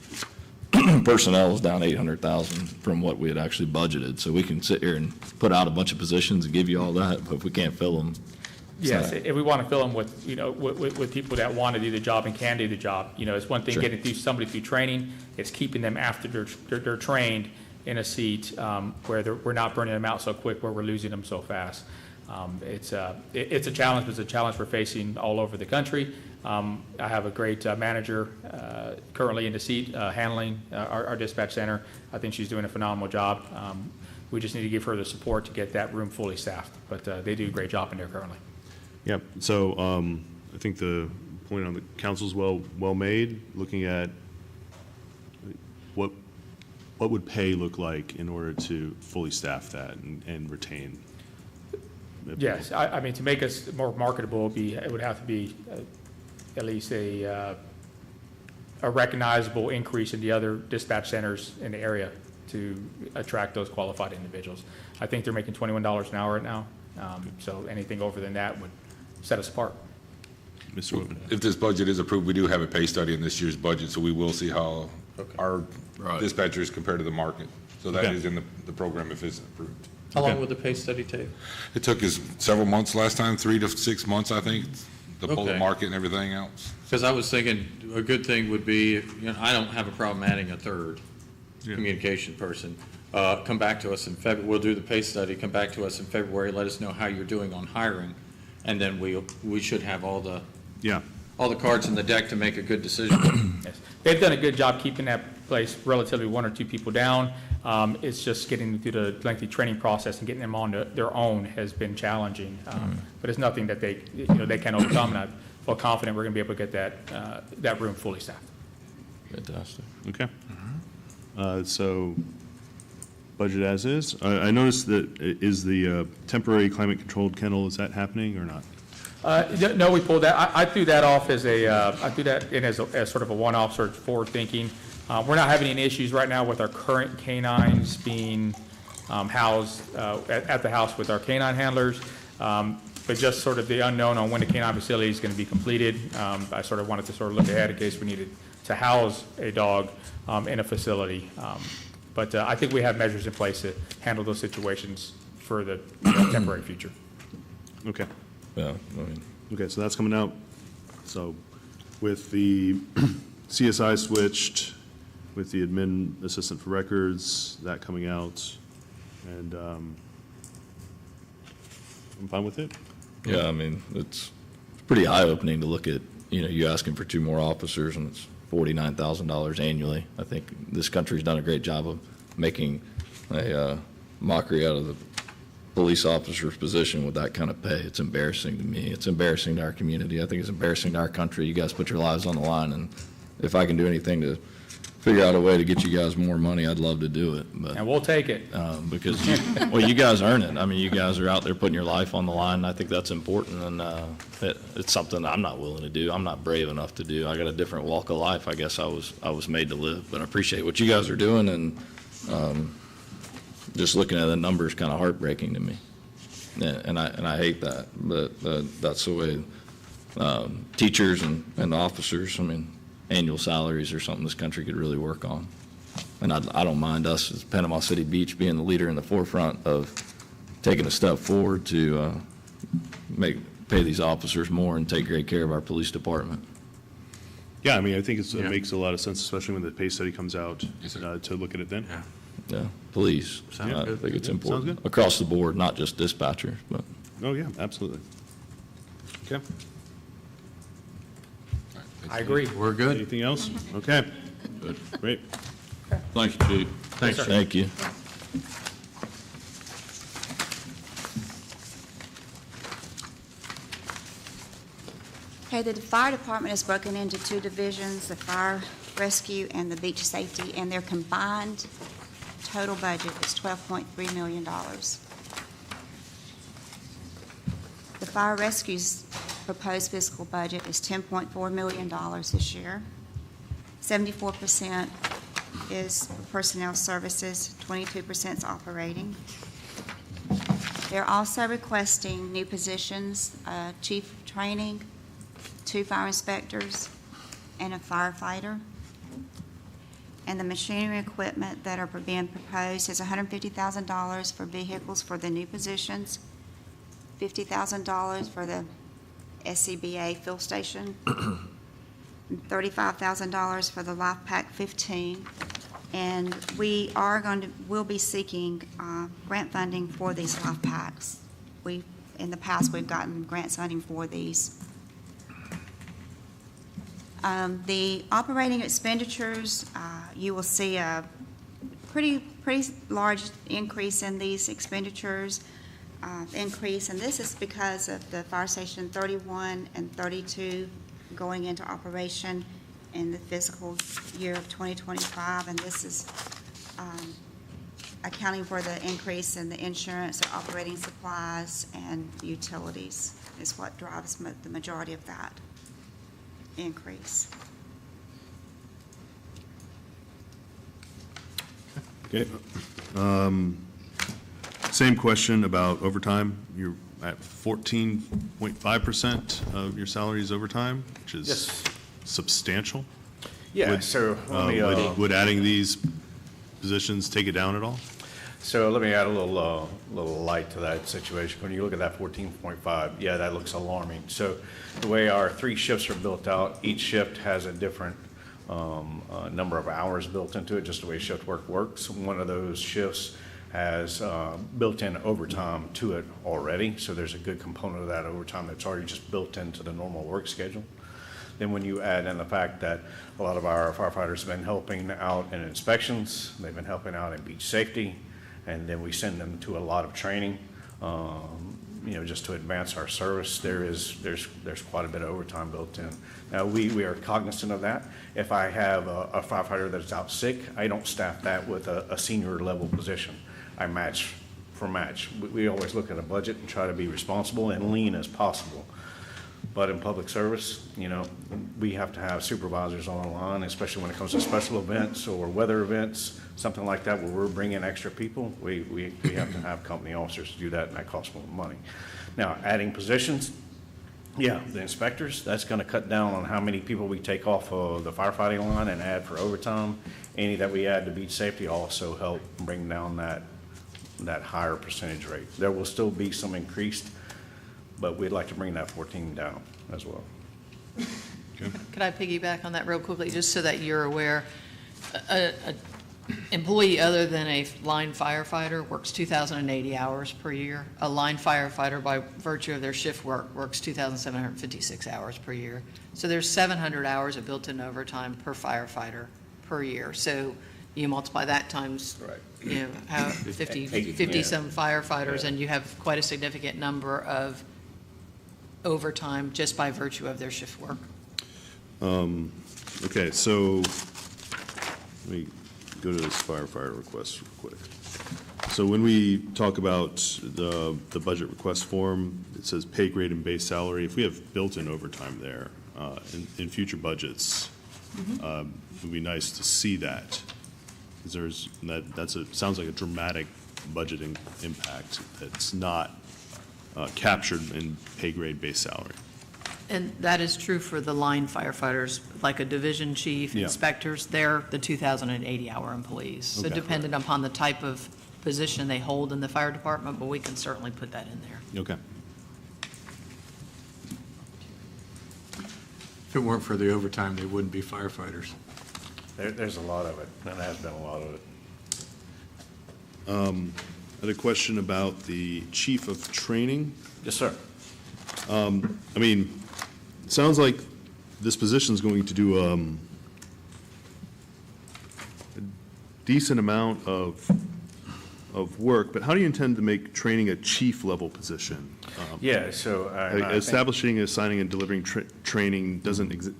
Personnel is down $800,000 from what we had actually budgeted. So we can sit here and put out a bunch of positions and give you all that, but if we can't fill them. Yes, if we want to fill them with, with people that want to do the job and can do the job. It's one thing Sure. getting somebody through training, it's keeping them after they're trained in a seat where we're not burning them out so quick, where we're losing them so fast. It's a challenge, but it's a challenge we're facing all over the country. I have a great manager currently in the seat handling our dispatch center. I think she's doing a phenomenal job. We just need to give her the support to get that room fully staffed, but they do a great job in there currently. Yep, so I think the point on the council's well made, looking at what would pay look like in order to fully staff that and retain. Yes, I mean, to make us more marketable, it would have to be at least a recognizable increase in the other dispatch centers in the area to attract those qualified individuals. I think they're making $21 an hour right now, so anything over than that would set us apart. Mr. Whitman. If this budget is approved, we do have a pay study in this year's budget, so we will see how our dispatchers compare to the market. So that is in the program if it's approved. How long would the pay study take? It took us several months last time, 3 to 6 months, I think, to pull the Okay. market and everything else. Because I was thinking a good thing would be, I don't have a problem adding a third communication person. Come back to us in February, we'll do the pay study, come back to us in February, let us know how you're doing on hiring, and then we should have all the cards in the deck to make a good decision. Yes. They've done a good job keeping that place relatively 1 or 2 people down. It's just getting through the lengthy training process and getting them on their own has been challenging. But it's nothing that they can overcome, and I feel confident we're going to be able to get that room fully staffed. Fantastic. Okay. So budget as is. I noticed that is the temporary climate-controlled kennel, is that happening or not? No, we pulled that. I threw that off as as sort of a one-off, sort of forward-thinking. We're not having any issues right now with our current canines being housed at the house with our canine handlers, but just sort of the unknown on when the canine facility is going to be completed. I sort of wanted to sort of look ahead in case we needed to house a dog in a facility. But I think we have measures in place to handle those situations for the temporary future. Okay. Yeah, Okay, so that's coming out. So with the CSI switched, with the admin assistant for records, that coming out, and I'm fine with it. Yeah, I mean, it's pretty eye-opening to look at, you asking for 2 more officers, and it's $49,000 annually. I think this country's done a great job of making a mockery out of the police officer's position with that kind of pay. It's embarrassing to me. It's embarrassing to our community. I think it's embarrassing to our country. You guys put your lives on the line, and if I can do anything to figure out a way to get you guys more money, I'd love to do it. But And we'll take it. because you guys earn it. I mean, you guys are out there putting your life on the line, and I think that's important, and it's something I'm not willing to do. I'm not brave enough to do. I got a different walk of life. I guess I was made to live, but I appreciate what you guys are doing, and just looking at the numbers kind of heartbreaking to me, and I hate that, but that's the way teachers and officers. I mean, annual salaries are something this country could really work on. And I don't mind us as Panama City Beach being the leader in the forefront of taking a step forward to pay these officers more and take great care of our police department. Yeah, I mean, I think it makes a lot of sense, especially when the pay study comes out, Yes, sir. to look at it then. Yeah, police. Sounds I good. think it's Yeah, sounds important good. across the board, not just dispatchers, but. Oh, yeah, absolutely. Okay. I agree, we're good. Anything else? Okay, Good. great. Thank you, Chief. Thank you. Okay, the fire department is broken into two divisions, the fire rescue and the beach safety, and their combined total budget is $12.3 million. The fire rescue's proposed fiscal budget is $10.4 million this year. 74% is for personnel services, 22% is operating. They're also requesting new positions, chief of training, 2 fire inspectors, and a firefighter. And the machinery equipment that are being proposed is $150,000 for vehicles for the new positions, $50,000 for the SCBA fuel station, $35,000 for the Life Pack 15, and we'll be seeking grant funding for these Life Packs. In the past, we've gotten grant funding for these. The operating expenditures, you will see a pretty large increase in these expenditures. And this is because of the Fire Station 31 and 32 going into operation in the fiscal year of 2025, and this is accounting for the increase in the insurance, the operating supplies, and utilities is what drives the majority of that increase. Okay. Same question about overtime. You're at 14.5% of your salary is overtime, which is Yes. substantial. Yeah, Would- so let me, Would adding these positions take it down at all? So let me add a little light to that situation. When you look at that 14.5, yeah, that looks alarming. So the way our 3 shifts are built out, each shift has a different number of hours built into it, just the way shift work works. One of those shifts has built-in overtime to it already, so there's a good component of that overtime that's already just built into the normal work schedule. Then when you add in the fact that a lot of our firefighters have been helping out in inspections, they've been helping out in beach safety, and then we send them to a lot of training, just to advance our service. There's quite a bit of overtime built in. Now, we are cognizant of that. If I have a firefighter that's out sick, I don't staff that with a senior level position. I match for match. We always look at a budget and try to be responsible and lean as possible. But in public service, we have to have supervisors on the line, especially when it comes to special events or weather events, something like that, where we're bringing extra people. We have to have company officers to do that, and that costs more money. Now, adding positions, yeah, the inspectors, that's going to cut down on how many people we take off of the firefighting line and add for overtime. Any that we add to beach safety also help bring down that higher percentage rate. There will still be some increased, but we'd like to bring that 14 down as well. Could I piggyback on that real quickly, just so that you're aware? An employee other than a line firefighter works 2,080 hours per year. A line firefighter, by virtue of their shift work, works 2,756 hours per year. So there's 700 hours of built-in overtime per firefighter per year. So you multiply that times, how 50-some firefighters, and you have quite a significant number of overtime just by virtue of their shift work. Okay, so let me go to this firefighter request real quick. So when we talk about the budget request form, it says pay grade and base salary. If we have built-in overtime there in future budgets, it would be nice to see that. Because sounds like a dramatic budgeting impact that's not captured in pay grade base salary. And that is true for the line firefighters, like a division chief, Yeah. inspectors, they're the 2,080-hour employees. So Okay. dependent upon the type of position they hold in the fire department, but we can certainly put that in there. Okay. If it weren't for the overtime, they wouldn't be firefighters. There's a lot of it, and there has been a lot of it. I had a question about the chief of training. Yes, sir. I mean, it sounds like this position is going to do a decent amount of work, but how do you intend to make training a chief level position? Yeah, so I think- Establishing, assigning, and delivering training doesn't,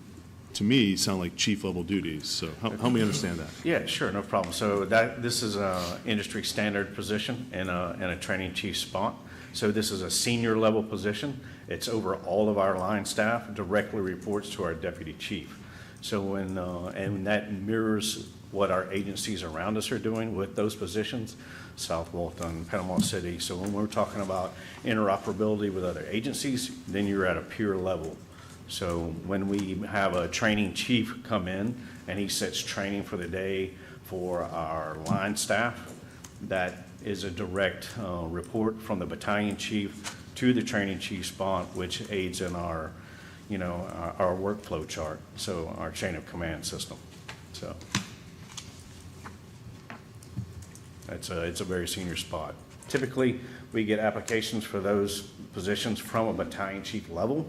to me, sound like chief level duties, so help me understand that. Yeah, sure, no problem. So this is a industry standard position in a training chief spot. So this is a senior level position. It's over all of our line staff, directly reports to our deputy chief. So and that mirrors what our agencies around us are doing with those positions, South Walton, Panama City. So when we're talking about interoperability with other agencies, then you're at a peer level. So when we have a training chief come in and he sets training for the day for our line staff, that is a direct report from the battalion chief to the training chief spot, which aids in our, our workflow chart, so our chain of command system. So it's a very senior spot. Typically, we get applications for those positions from a battalion chief level,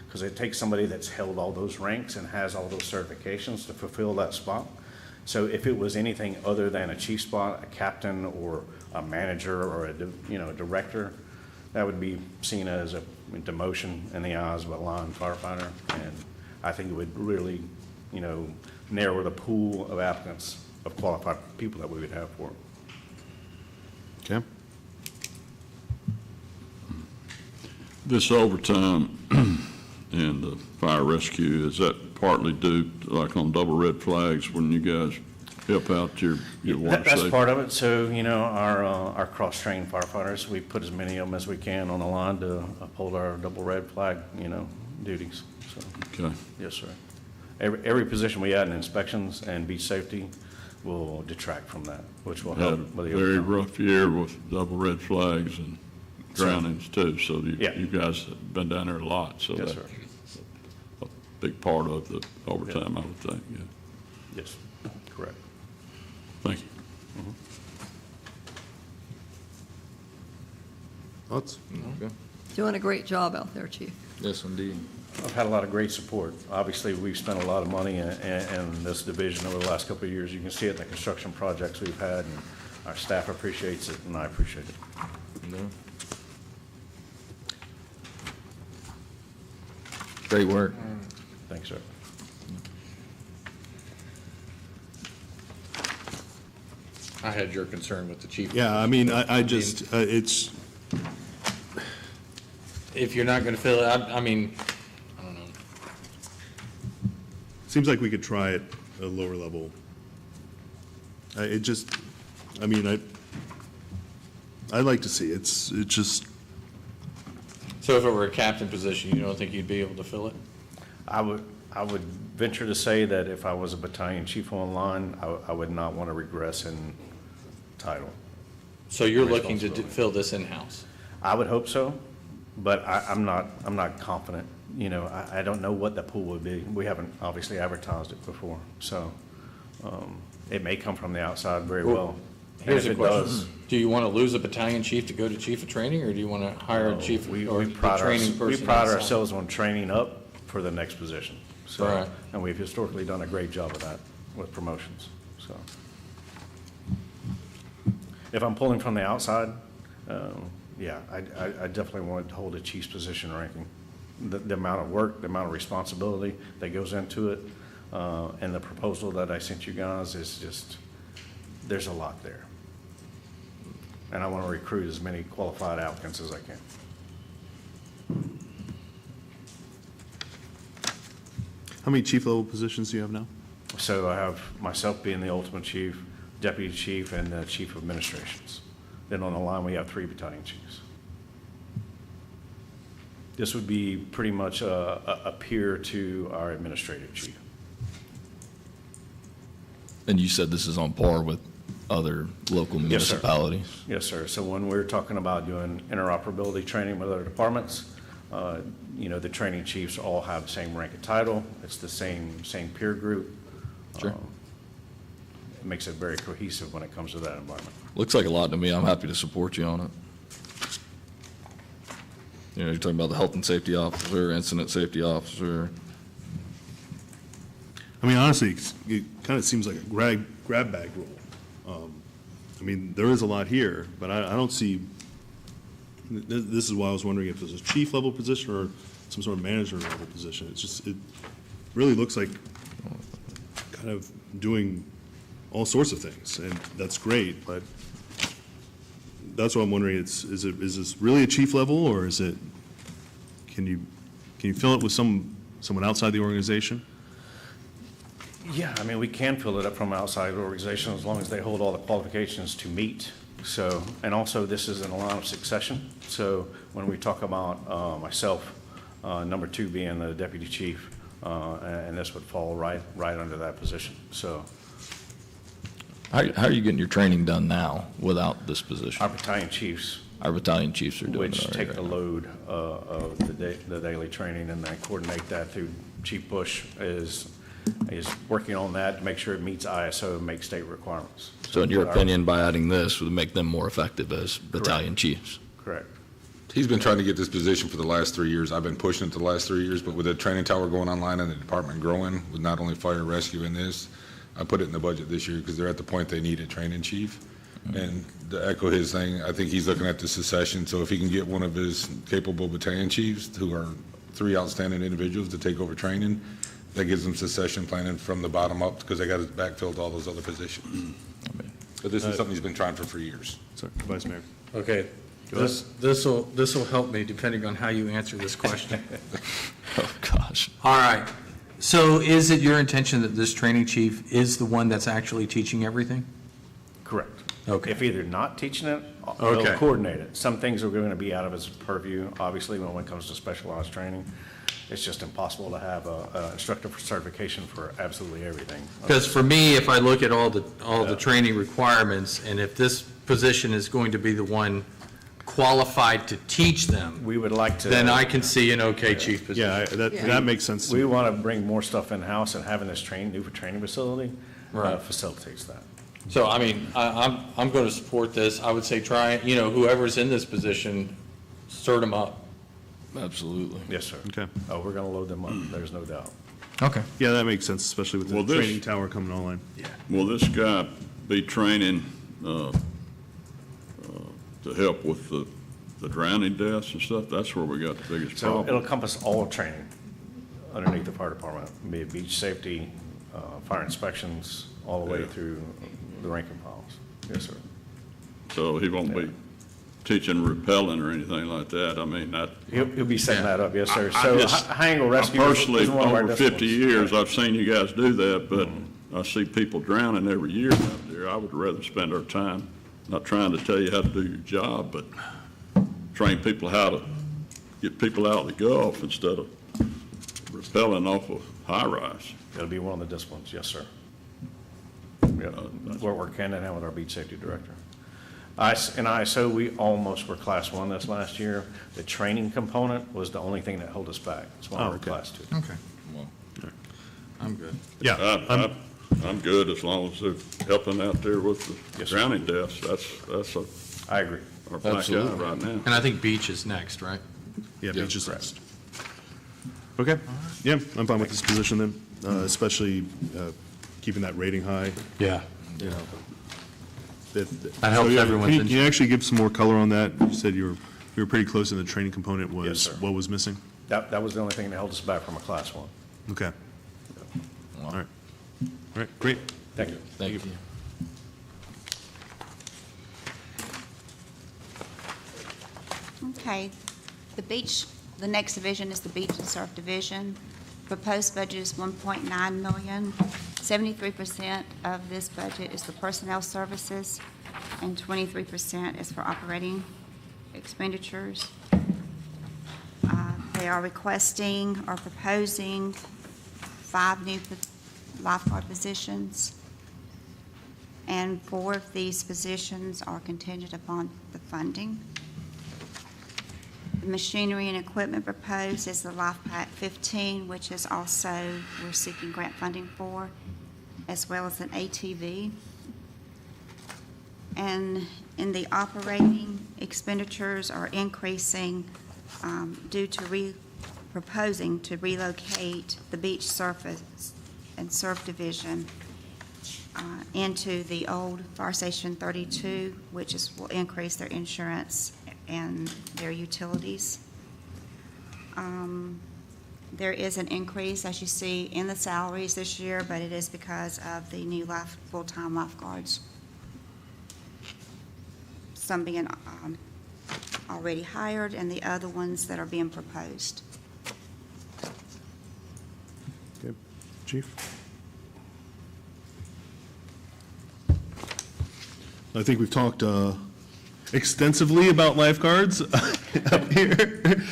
because it takes somebody that's held all those ranks and has all those certifications to fulfill that spot. So if it was anything other than a chief spot, a captain or a manager or a director, that would be seen as a demotion in the eyes of a line firefighter. And I think it would really, narrow the pool of applicants, of qualified people that we would have for it. Okay. This overtime and the fire rescue, is that partly due, like on double red flags, when you guys help out your water That's safety? part of it. So, our cross-trained firefighters, we put as many of them as we can on the line to uphold our double red flag, duties. So, Okay. yes, sir. Every position we add in inspections and beach safety will detract from that, which will Had a help with the very overtime. rough year with double red flags and drownings too, so Yeah. you guys have been down there a lot, so Yes, that's sir. a big part of the overtime, I would think, yeah. Yes, correct. Thank you. Thoughts? Doing a great job out there, Chief. Yes, indeed. I've had a lot of great support. Obviously, we've spent a lot of money in this division over the last couple of years. You can see it in the construction projects we've had, and our staff appreciates it, and I appreciate it. Great work. Thanks, sir. I had your concern with the chief. Yeah, I mean, I just, it's, If you're not gonna fill it, I mean, I don't know. seems like we could try it at a lower level. It just, I mean, I'd like to see, it's just, So if it were a captain position, you don't think you'd be able to fill it? I would venture to say that if I was a battalion chief on line, I would not want to regress in title. So you're looking to Responsibility. fill this in-house? I would hope so, but I'm not confident. I don't know what the pool would be. We haven't obviously advertised it before, so it may come from the outside very well. And Here's if a it question. does, Do you want to lose a battalion chief to go to chief of training, or do you want to hire a chief we or a pride training person? we pride inside? ourselves on training up for the next position. So, Right. and we've historically done a great job of that with promotions, so. If I'm pulling from the outside, yeah, I definitely want to hold a chief's position ranking. The amount of work, the amount of responsibility that goes into it, and the proposal that I sent you guys is just, there's a lot there. And I want to recruit as many qualified applicants as I can. how many chief level positions do you have now? So I have myself being the ultimate chief, deputy chief, and the chief of administrations. Then on the line, we have 3 battalion chiefs. This would be pretty much a peer to our administrative chief. And you said this is on par with other local Yes, sir. municipalities? Yes, sir. So when we're talking about doing interoperability training with other departments, the training chiefs all have the same rank and title. It's the same peer group. Sure. It makes it very cohesive when it comes to that environment. Looks like a lot to me. I'm happy to support you on it. You're talking about the health and safety officer, incident safety officer. I mean, honestly, it kind of seems like a grab bag rule. There is a lot here, but I don't see, this is why I was wondering if this is a chief level position or some sort of manager level position. It really looks like kind of doing all sorts of things, and that's great, but that's what I'm wondering, is this really a chief level, or is it, can you fill it with someone outside the organization? Yeah, we can fill it up from outside the organization as long as they hold all the qualifications to meet. So, and also this is in a line of succession. So when we talk about myself, number 2 being the deputy chief, and this would fall right under that position. So How are you getting your training done now without this position? our battalion chiefs, Our battalion chiefs are doing it which already, take the right? load of the daily training and then coordinate that through Chief Bush is working on that to make sure it meets ISO and makes state requirements. So in your our- opinion, by adding this, would make them more effective as battalion chiefs? Correct. He's been trying to get this position for the last 3 years. I've been pushing it the last 3 years, but with the training tower going online and the department growing, with not only fire rescue and this, I put it in the budget this year because they're at the point they need a training chief. And to echo his thing, I think he's looking at the succession, so if he can get one of his capable battalion chiefs, who are 3 outstanding individuals to take over training, that gives them succession planning from the bottom up, because they got to backfill all those other positions. But this is something he's been trying for years. Sorry, Vice Mayor. Okay, this will help me depending on how you answer this question. Oh, gosh. All right, so is it your intention that this training chief is the one that's actually teaching everything? Correct. Okay. If either not teaching it, Okay. they'll coordinate it. Some things are going to be out of his purview, obviously, when it comes to specialized training. It's just impossible to have a instructor for certification for absolutely everything. Because for me, if I look at all the training requirements, and if this position is going to be the one qualified to teach them, We would like to. then I can see an okay chief position. Yeah, that makes sense. We want to bring more stuff in-house, and having this new training facility Right. facilitates that. So, I'm going to support this. I would say try, whoever's in this position, start them up. Absolutely. Yes, sir. Okay. Oh, we're going to load them up, there's no doubt. Okay. Yeah, that makes sense, especially with the Well, this- training tower coming online. Will this guy be training to help with the drowning deaths and stuff? That's where we got the biggest So it'll problem. encompass all training underneath the fire department, be it beach safety, fire inspections, all the way Yeah. through the rank and files. Yes, sir. So he won't be teaching rappelling or anything like that. He'll be setting that up, yes, sir. I So just- high angle I rescue is personally, one of our over 50 disciplines. years, I've seen you guys do that, but I see people drowning every year out there. I would rather spend our time, not trying to tell you how to do your job, but train people how to get people out of the Gulf instead of rappelling off a high-rise. It'll be one of the disciplines, yes, sir. Yeah, we're working hand in hand with our beach safety director. In ISO, we almost were Class 1 this last year. The training component was the only thing that held us back. That's why we're okay. Class 2. Okay. I'm good. Yeah, I'm good as long as they're helping out there with the Yes, sir. drowning deaths. That's I agree. our black eye Absolutely. right now. And I think beach is next, right? yeah, beach is next. Okay, yeah, I'm fine with this position then, especially keeping that rating high. Yeah. You know, That helps everyone's Can you actually give some more color on that? You said you were pretty close, and the training component Yes, was, sir. what was missing? That was the only thing that held us back from a Class 1. Okay. All right. All right, great. Thank you. Thank you. Okay, the next division is the Beach and Surf Division. Proposed budget is $1.9 million. 73% of this budget is for personnel services, and 23% is for operating expenditures. They are requesting or proposing 5 new lifeguard positions. and 4 of these positions are contingent upon the funding. The machinery and equipment proposed is the Life Pack 15, which is also, we're seeking grant funding for, as well as an ATV. And in the operating expenditures are increasing due to proposing to relocate the beach surface and surf division into the old Fire Station 32, which will increase their insurance and their utilities. There is an increase, as you see, in the salaries this year, but it is because of the new full-time lifeguards. Some being already hired and the other ones that are being proposed. Okay, Chief? I think we've talked extensively about lifeguards up here.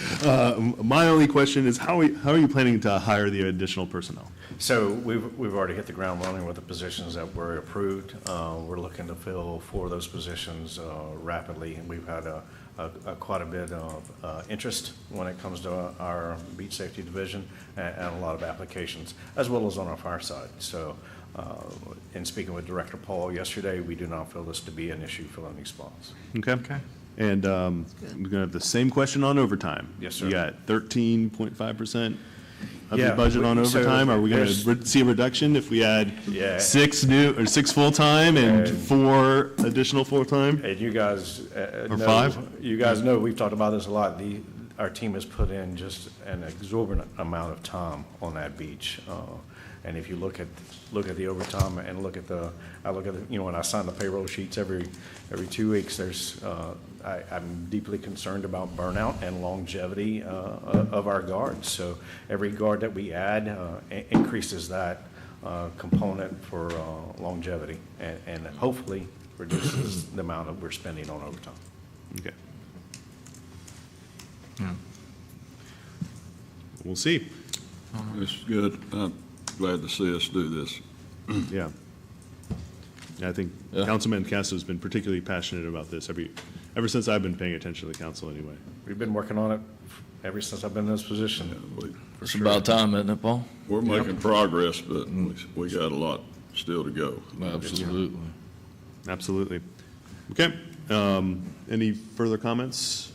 My only question is, how are you planning to hire the additional personnel? So we've already hit the ground running with the positions that were approved. We're looking to fill 4 of those positions rapidly, and we've had quite a bit of interest when it comes to our beach safety division and a lot of applications, as well as on our fire side. So in speaking with Director Paul yesterday, we do not feel this to be an issue filling these spots. Okay. And we're going to have the same question on overtime. Yes, sir. You got 13.5% of Yeah, your budget on so overtime. Are we going there's- to see a reduction if we add Yeah. 6 full-time and 4 additional full-time? And you guys Or know, 5? You guys know, we've talked about this a lot. Our team has put in just an exorbitant amount of time on that beach. And if you look at the overtime and look at when I sign the payroll sheets every 2 weeks, I'm deeply concerned about burnout and longevity of our guards. So every guard that we add increases that component for longevity and hopefully reduces the amount that we're spending on overtime. Okay. We'll see. It's good. I'm glad to see us do this. Yeah. Yeah, I think Councilman Castro's been particularly passionate about this ever since I've been paying attention to the council anyway. We've been working on it ever since I've been in this position. For It's sure. about time, isn't it, Paul? We're making progress, but we got a lot still to go. Absolutely. Absolutely. Okay. Any further comments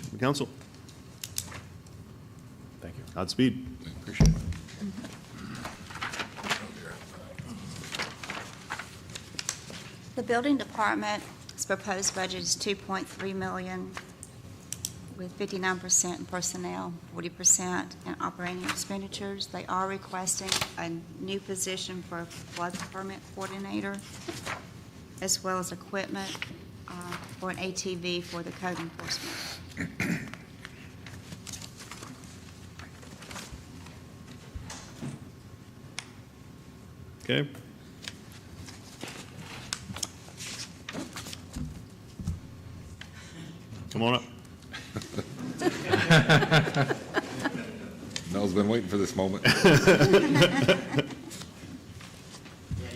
from the council? Thank you. Godspeed. Appreciate it. The building department's proposed budget is $2.3 million, with 59% in personnel, 40% in operating expenditures. They are requesting a new position for a flood permit coordinator, as well as equipment for an ATV for the code enforcement. Okay. Come on up. Mel's been waiting for this moment. Yeah,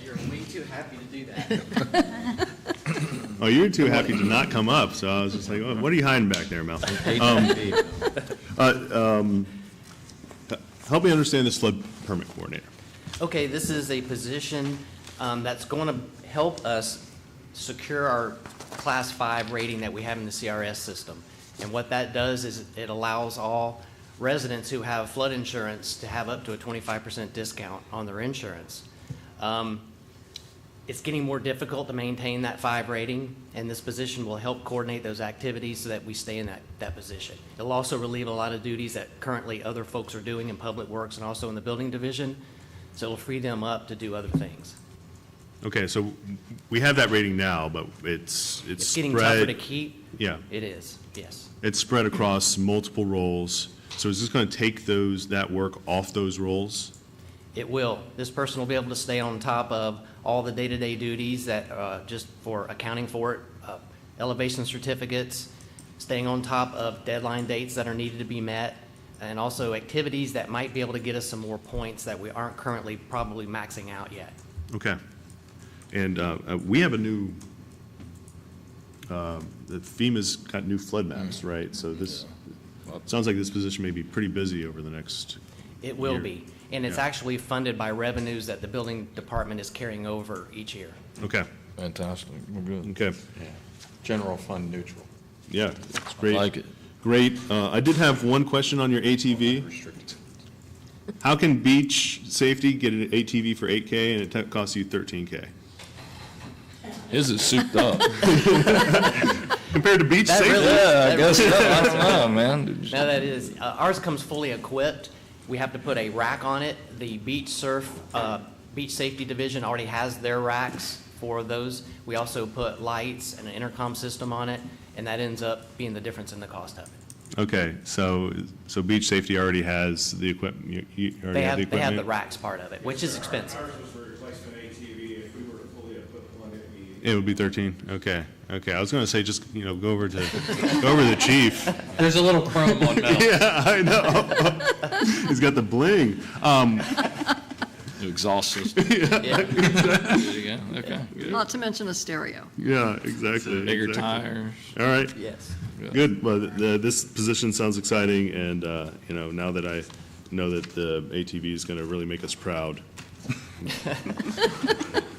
you're way too happy to do that. Oh, you're too happy to not come up, so I was just like, oh, what are you hiding back there, Mel? Help me understand this flood permit coordinator. Okay, this is a position that's going to help us secure our Class 5 rating that we have in the CRS system. And what that does is it allows all residents who have flood insurance to have up to a 25% discount on their insurance. It's getting more difficult to maintain that 5 rating, and this position will help coordinate those activities so that we stay in that position. It'll also relieve a lot of duties that currently other folks are doing in Public Works and also in the building division, so it'll free them up to do other things. Okay, so we have that rating now, but it's Getting spread. tougher to keep? Yeah. It is, yes. It's spread across multiple roles. So is this going to take that work off those roles? It will. This person will be able to stay on top of all the day-to-day duties that, just for accounting for it, elevation certificates, staying on top of deadline dates that are needed to be met, and also activities that might be able to get us some more points that we aren't currently probably maxing out yet. Okay. And we have a new, the FEMA's got new flood maps, right? So this, sounds like this position may be pretty busy over the next It will year. be, and it's Yeah. actually funded by revenues that the building department is carrying over each year. Okay, Fantastic, we're good. okay. General fund neutral. Yeah, it's great. like it. Great. I did have one question on your ATV. How can beach safety get an ATV for 8K and it costs you 13K? His is souped up. Compared to beach That safety? really- Yeah, I guess so. really- I don't know, man. No, that is, ours comes fully equipped. We have to put a rack on it. The beach safety division already has their racks for those. We also put lights and an intercom system on it, and that ends up being the difference in the cost of it. Okay, so beach safety already has the equipment, you already have the They have equipment? the racks part of it, which is expensive. Ours was for replacement ATV. If we were to fully equip one, it'd be. It would be 13, okay, okay. I was gonna say, just, go over to the chief. There's a little chrome on metal. Yeah, I know. He's got the bling. New exhaust system. Yeah. There you go, okay. Good. Not to mention a stereo. Yeah, exactly. Bigger exactly. tires. All right. Yes. Good. Well, this position sounds exciting, and, now that I know that the ATV is going to really make us proud.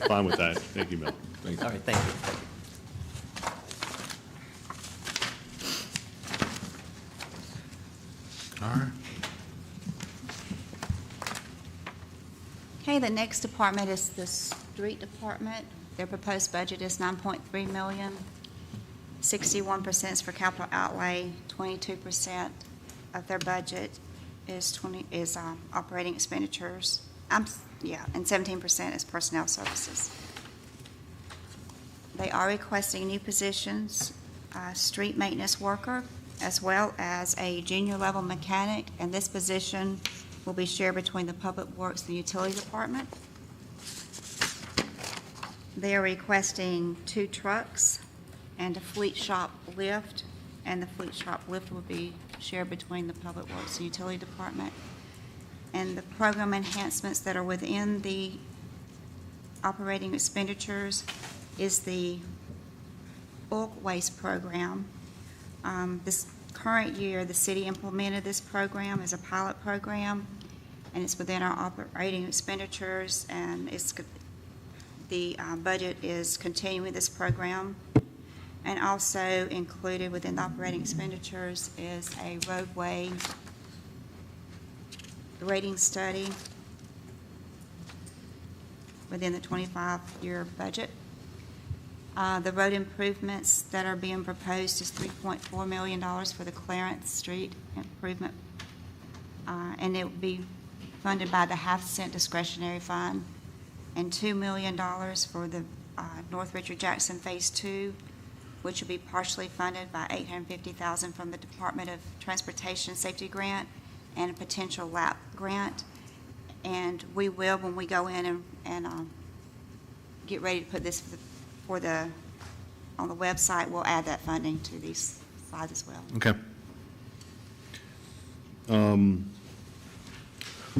Fine with that. Thank you, Mel. All right, thank you. All right. Okay, the next department is the street department. Their proposed budget is 9.3 million. 61% is for capital outlay, 22% of their budget is operating expenditures. And 17% is personnel services. They are requesting new positions, street maintenance worker, as well as a junior level mechanic, and this position will be shared between the Public Works and Utility Department. They are requesting 2 trucks and a fleet shop lift, and the fleet shop lift will be shared between the Public Works and Utility Department. And the program enhancements that are within the operating expenditures is the bulk waste program. This current year, the city implemented this program as a pilot program, and it's within our operating expenditures, and the budget is continuing this program. And also included within the operating expenditures is a roadway rating study within the 25-year budget. The road improvements that are being proposed is $3.4 million for the Clarence Street improvement, and it will be funded by the half-cent discretionary fund, and $2 million for the North Richard Jackson Phase 2, which will be partially funded by $850,000 from the Department of Transportation Safety Grant and a potential LAP grant. And we will, when we go in and get ready to put this on the website, we'll add that funding to these slides as well. Okay.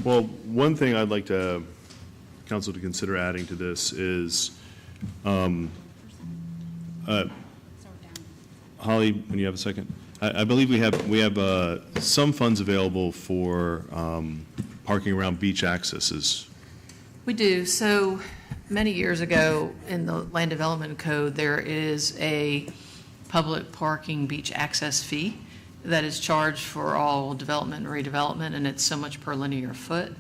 Well, one thing I'd like council to consider adding to this is, Holly, when you have a second, I believe we have some funds available for parking around beach accesses. We do. So many years ago, in the Land Development Code, there is a public parking beach access fee that is charged for all development and redevelopment, and it's so much per linear foot.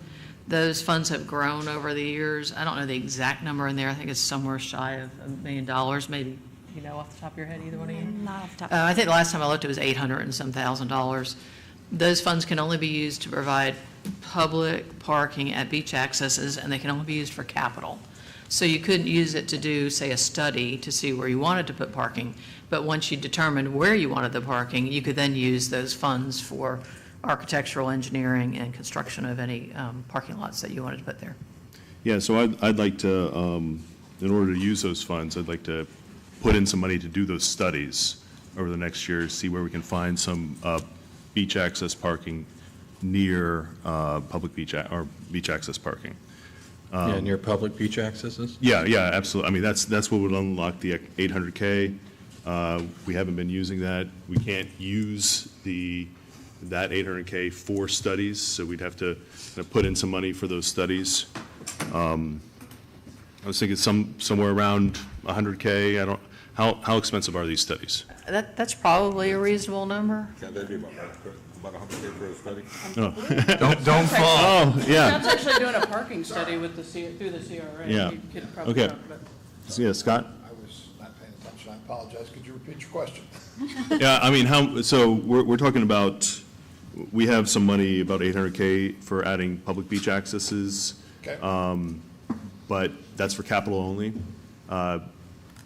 Those funds have grown over the years. I don't know the exact number in there. I think it's somewhere shy of $1 million, maybe. You know off the top of your head, either one of you? Not off the top. I think the last time I looked, it was $800 and some $1,000. Those funds can only be used to provide public parking at beach accesses, and they can only be used for capital. So you couldn't use it to do, say, a study to see where you wanted to put parking, but once you determined where you wanted the parking, you could then use those funds for architectural engineering and construction of any parking lots that you wanted to put there. Yeah, so I'd like to, in order to use those funds, I'd like to put in some money to do those studies over the next year, see where we can find some beach access parking near public beach, or beach access parking. Yeah, near public beach accesses? Yeah, absolutely. I mean, that's what would unlock the 800K. We haven't been using that. We can't use that 800K for studies, so we'd have to put in some money for those studies. I was thinking somewhere around 100K. How expensive are these studies? That's probably a reasonable number. Can that be about 100K for a study? Don't fall. Oh, yeah. That's actually doing a parking study with through the CRA. Yeah. You could probably Okay. talk about- Yeah, Scott? I was not paying attention, I apologize. Could you repeat your question? Yeah, I mean, so we're talking about, we have some money, about 800K for adding public beach accesses. Okay. But that's for capital only.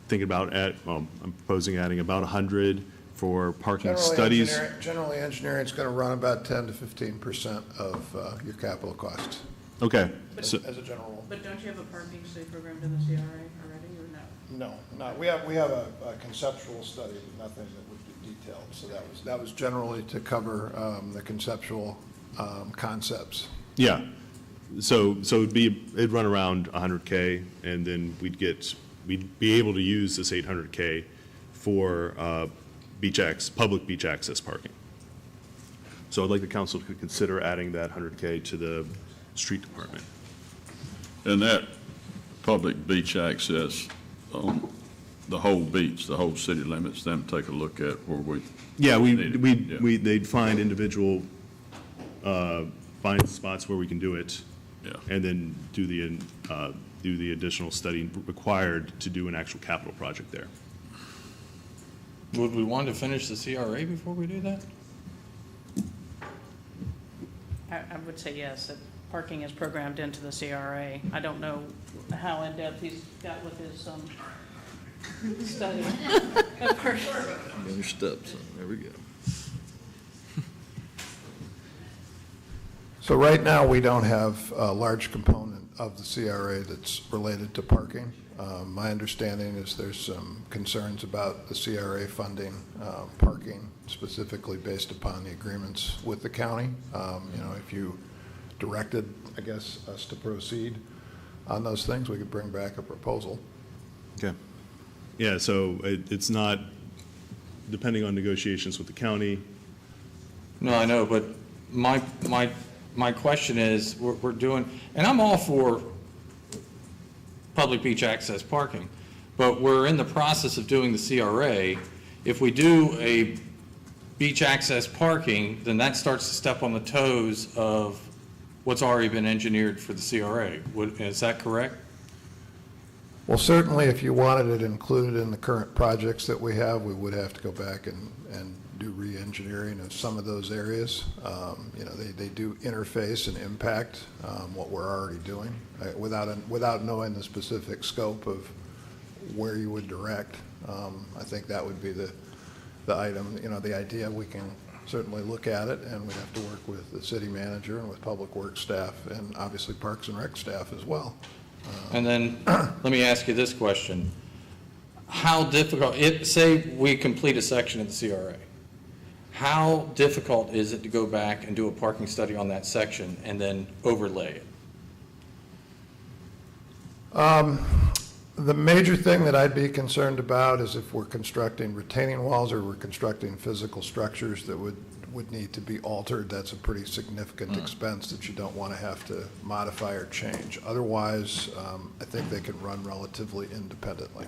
Thinking about I'm proposing adding about 100 for parking studies. Generally, engineering is going to run about 10 to 15% of your capital costs. Okay. As So, a general rule. But don't you have a parking study programmed in the CRA already, or no? No, we have a conceptual study, but nothing that would be detailed. So that was generally to cover the conceptual concepts. yeah. So it'd run around 100K, and then we'd be able to use this 800K for public beach access parking. So I'd like the council to consider adding that 100K to the street department. And that public beach access on the whole beach, the whole city limits, them take a look at where we. Yeah, need it. they'd find individual, find spots where we can do it. Yeah. And then do the additional study required to do an actual capital project there. Would we want to finish the CRA before we do that? I would say yes, that parking is programmed into the CRA. I don't know how in-depth he's got with his study. Your steps, there we go. So right now, we don't have a large component of the CRA that's related to parking. My understanding is there's some concerns about the CRA funding parking, specifically based upon the agreements with the county. If you directed, I guess, us to proceed on those things, we could bring back a proposal. Okay. Yeah, so it's not, depending on negotiations with the county. No, I know, but my question is, we're doing, and I'm all for public beach access parking, but we're in the process of doing the CRA. If we do a beach access parking, then that starts to step on the toes of what's already been engineered for the CRA. Is that correct? Well, certainly, if you wanted it included in the current projects that we have, we would have to go back and do re-engineering of some of those areas. They do interface and impact what we're already doing without knowing the specific scope of where you would direct. I think that would be the item, the idea. We can certainly look at it, and we have to work with the city manager and with public works staff, and obviously Parks and Rec staff as well. And then, let me ask you this question. How difficult, say we complete a section of the CRA, how difficult is it to go back and do a parking study on that section and then overlay it? The major thing that I'd be concerned about is if we're constructing retaining walls or we're constructing physical structures that would need to be altered. That's a pretty significant expense that you don't want to have to modify or change. Otherwise, I think they can run relatively independently.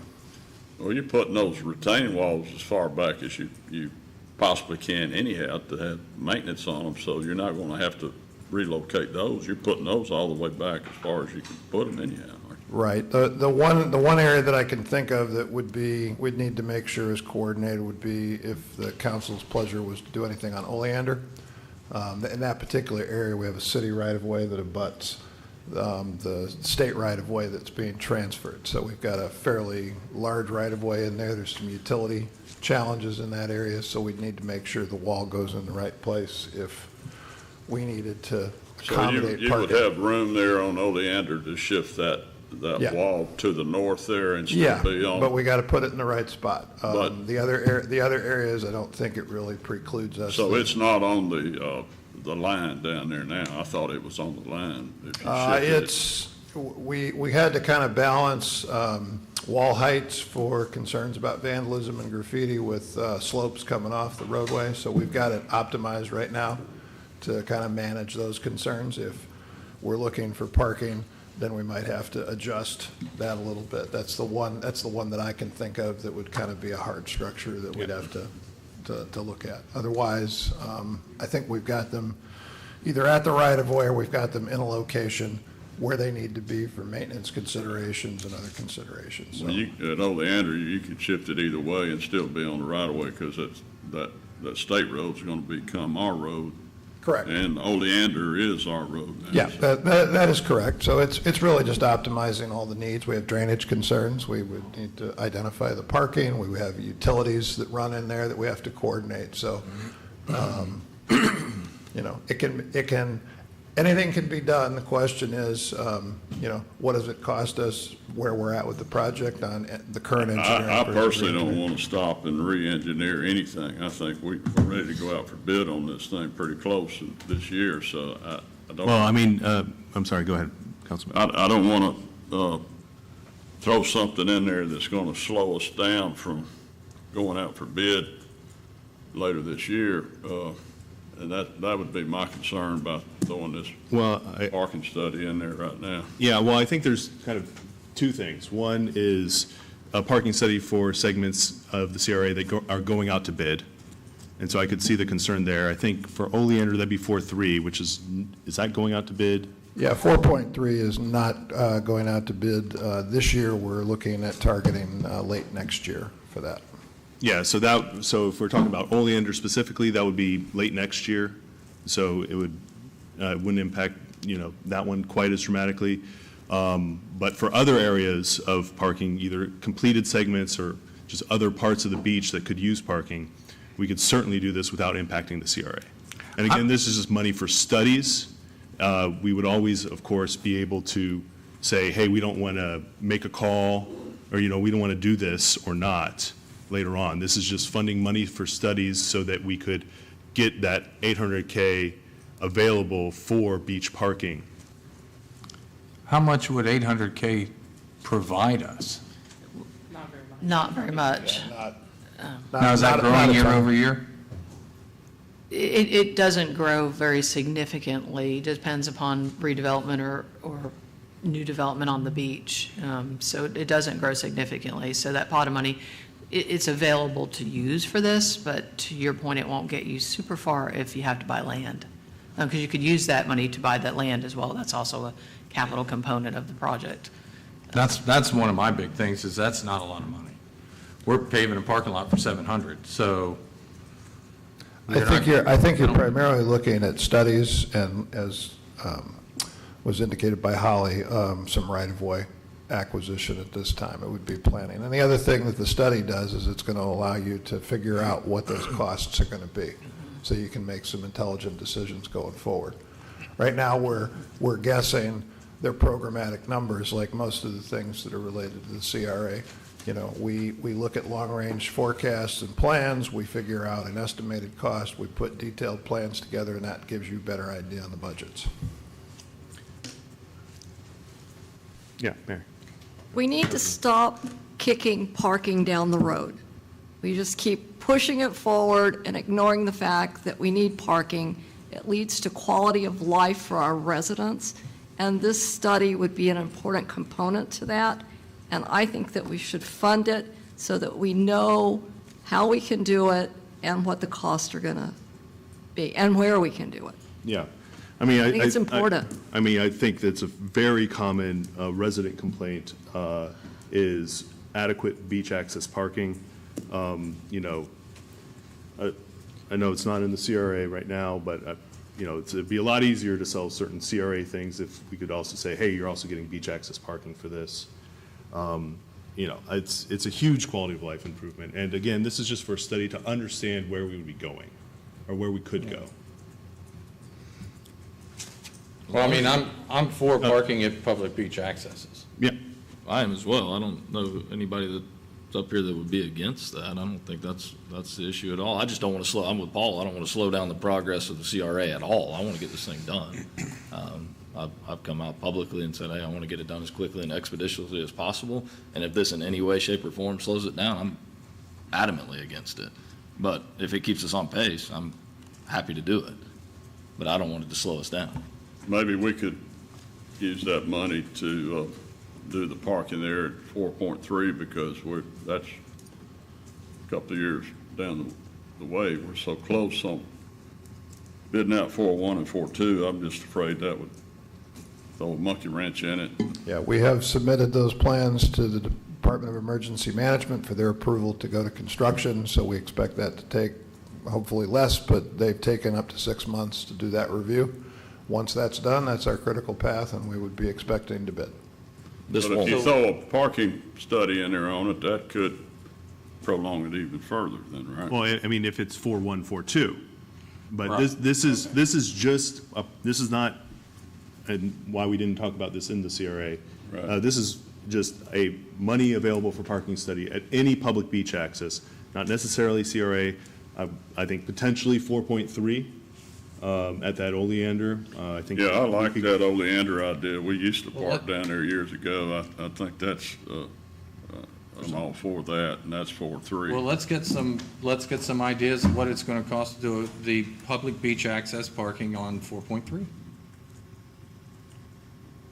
Well, you're putting those retaining walls as far back as you possibly can anyhow to have maintenance on them, so you're not going to have to relocate those. You're putting those all the way back as far as you can put them anyhow. Right. The one area that I can think of that we'd need to make sure is coordinated would be if the council's pleasure was to do anything on Oleander. In that particular area, we have a city right-of-way that abuts the state right-of-way that's being transferred. So we've got a fairly large right-of-way in there. There's some utility challenges in that area, so we'd need to make sure the wall goes in the right place if we needed to accommodate So you would parking. have room there on Oleander to shift that Yeah. wall to the north there and still Yeah, be on. but we got to put it in the right spot. But- The other areas, I don't think it really precludes us. So it's not on the line down there now. I thought it was on the line. If you shifted it. we had to kind of balance wall heights for concerns about vandalism and graffiti with slopes coming off the roadway. So we've got it optimized right now to kind of manage those concerns. If we're looking for parking, then we might have to adjust that a little bit. That's the one that I can think of that would kind of be a hard structure that we'd have to look at. Otherwise, I think we've got them either at the right of way or we've got them in a location where they need to be for maintenance considerations and other considerations. So, Well, at Oleander, you could shift it either way and still be on the right of way, because that state road's gonna become our road. correct. And Oleander is our road now. Yeah, that is correct. So it's really just optimizing all the needs. We have drainage concerns. We would need to identify the parking. We have utilities that run in there that we have to coordinate. So, you know, anything can be done. The question is, you know, what does it cost us, where we're at with the project on the current engineering? I personally don't want to stop and re-engineer anything. I think we're ready to go out for bid on this thing pretty close this year, so I don't. Well, I mean, I'm sorry, go ahead, Councilman. I don't want to throw something in there that's going to slow us down from going out for bid later this year. And that would be my concern about throwing this parking study in there right now. Yeah, well, I think there's kind of two things. One is a parking study for segments of the CRA that are going out to bid. And so I could see the concern there. I think for Oleander, that'd be 4.3, which is that going out to bid? Yeah, 4.3 is not going out to bid this year. We're looking at targeting late next year for that. Yeah, so if we're talking about Oleander specifically, that would be late next year. So it wouldn't impact, you know, that one quite as dramatically. But for other areas of parking, either completed segments or just other parts of the beach that could use parking, we could certainly do this without impacting the CRA. And again, this is just money for studies. We would always, of course, be able to say, hey, we don't want to make a call, or, you know, we don't want to do this or not later on. This is just funding money for studies so that we could get that $800K available for beach parking. How much would $800K provide us? Not very much. Now, is that growing year over year? It doesn't grow very significantly. It depends upon redevelopment or new development on the beach. So it doesn't grow significantly. So that pot of money, it's available to use for this, but to your point, it won't get you super far if you have to buy land. Because you could use that money to buy that land as well. That's also a capital component of the project. That's one of my big things, is that's not a lot of money. We're paving a parking lot for 700, so. I think you're primarily looking at studies and, as was indicated by Holly, some right-of-way acquisition at this time. It would be planning. And the other thing that the study does is it's going to allow you to figure out what those costs are going to be, so you can make some intelligent decisions going forward. Right now, we're guessing they're programmatic numbers, like most of the things that are related to the CRA. You know, we look at long-range forecasts and plans, we figure out an estimated cost, we put detailed plans together, and that gives you a better idea on the budgets. Yeah, Mary. We need to stop kicking parking down the road. We just keep pushing it forward and ignoring the fact that we need parking. It leads to quality of life for our residents, and this study would be an important component to that. And I think that we should fund it so that we know how we can do it and what the costs are going to be and where we can do it. Yeah. I mean, I think it's important. I think that's a very common resident complaint is adequate beach access parking. You know, I know it's not in the CRA right now, but you know, it'd be a lot easier to sell certain CRA things if we could also say, hey, you're also getting beach access parking for this. You know, it's a huge quality of life improvement. And again, this is just for a study to understand where we would be going or where we could go. Well, I mean, I'm for parking at public beach accesses. Yeah. I am as well. I don't know anybody that's up here that would be against that. I don't think that's the issue at all. I just don't want to I'm with Paul. I don't want to slow down the progress of the CRA at all. I want to get this thing done. I've come out publicly and said, hey, I want to get it done as quickly and expeditiously as possible. And if this in any way, shape, or form slows it down, I'm adamantly against it. But if it keeps us on pace, I'm happy to do it. But I don't want it to slow us down. Maybe we could use that money to do the parking there at 4.3 because that's a couple of years down the way. We're so close on bidding out 4.1 and 4.2. I'm just afraid that would throw a monkey wrench in it. Yeah, we have submitted those plans to the Department of Emergency Management for their approval to go to construction, so we expect that to take hopefully less, but they've taken up to 6 months to do that review. Once that's done, that's our critical path, and we would be expecting to bid. But if you throw a parking study in there on it, that could prolong it even further then, right? Well, I mean, if it's 4.1, 4.2. But Right. this is just, this is not, and why we didn't talk about this in the CRA. Right. This is just a money available for parking study at any public beach access, not necessarily CRA. I think potentially 4.3 at that Oleander. I think. Yeah, I like that Oleander idea. We used to park down there years ago. I think that's, I'm all for that, and that's 4.3. Well, let's get some ideas of what it's going to cost to do the public beach access parking on 4.3.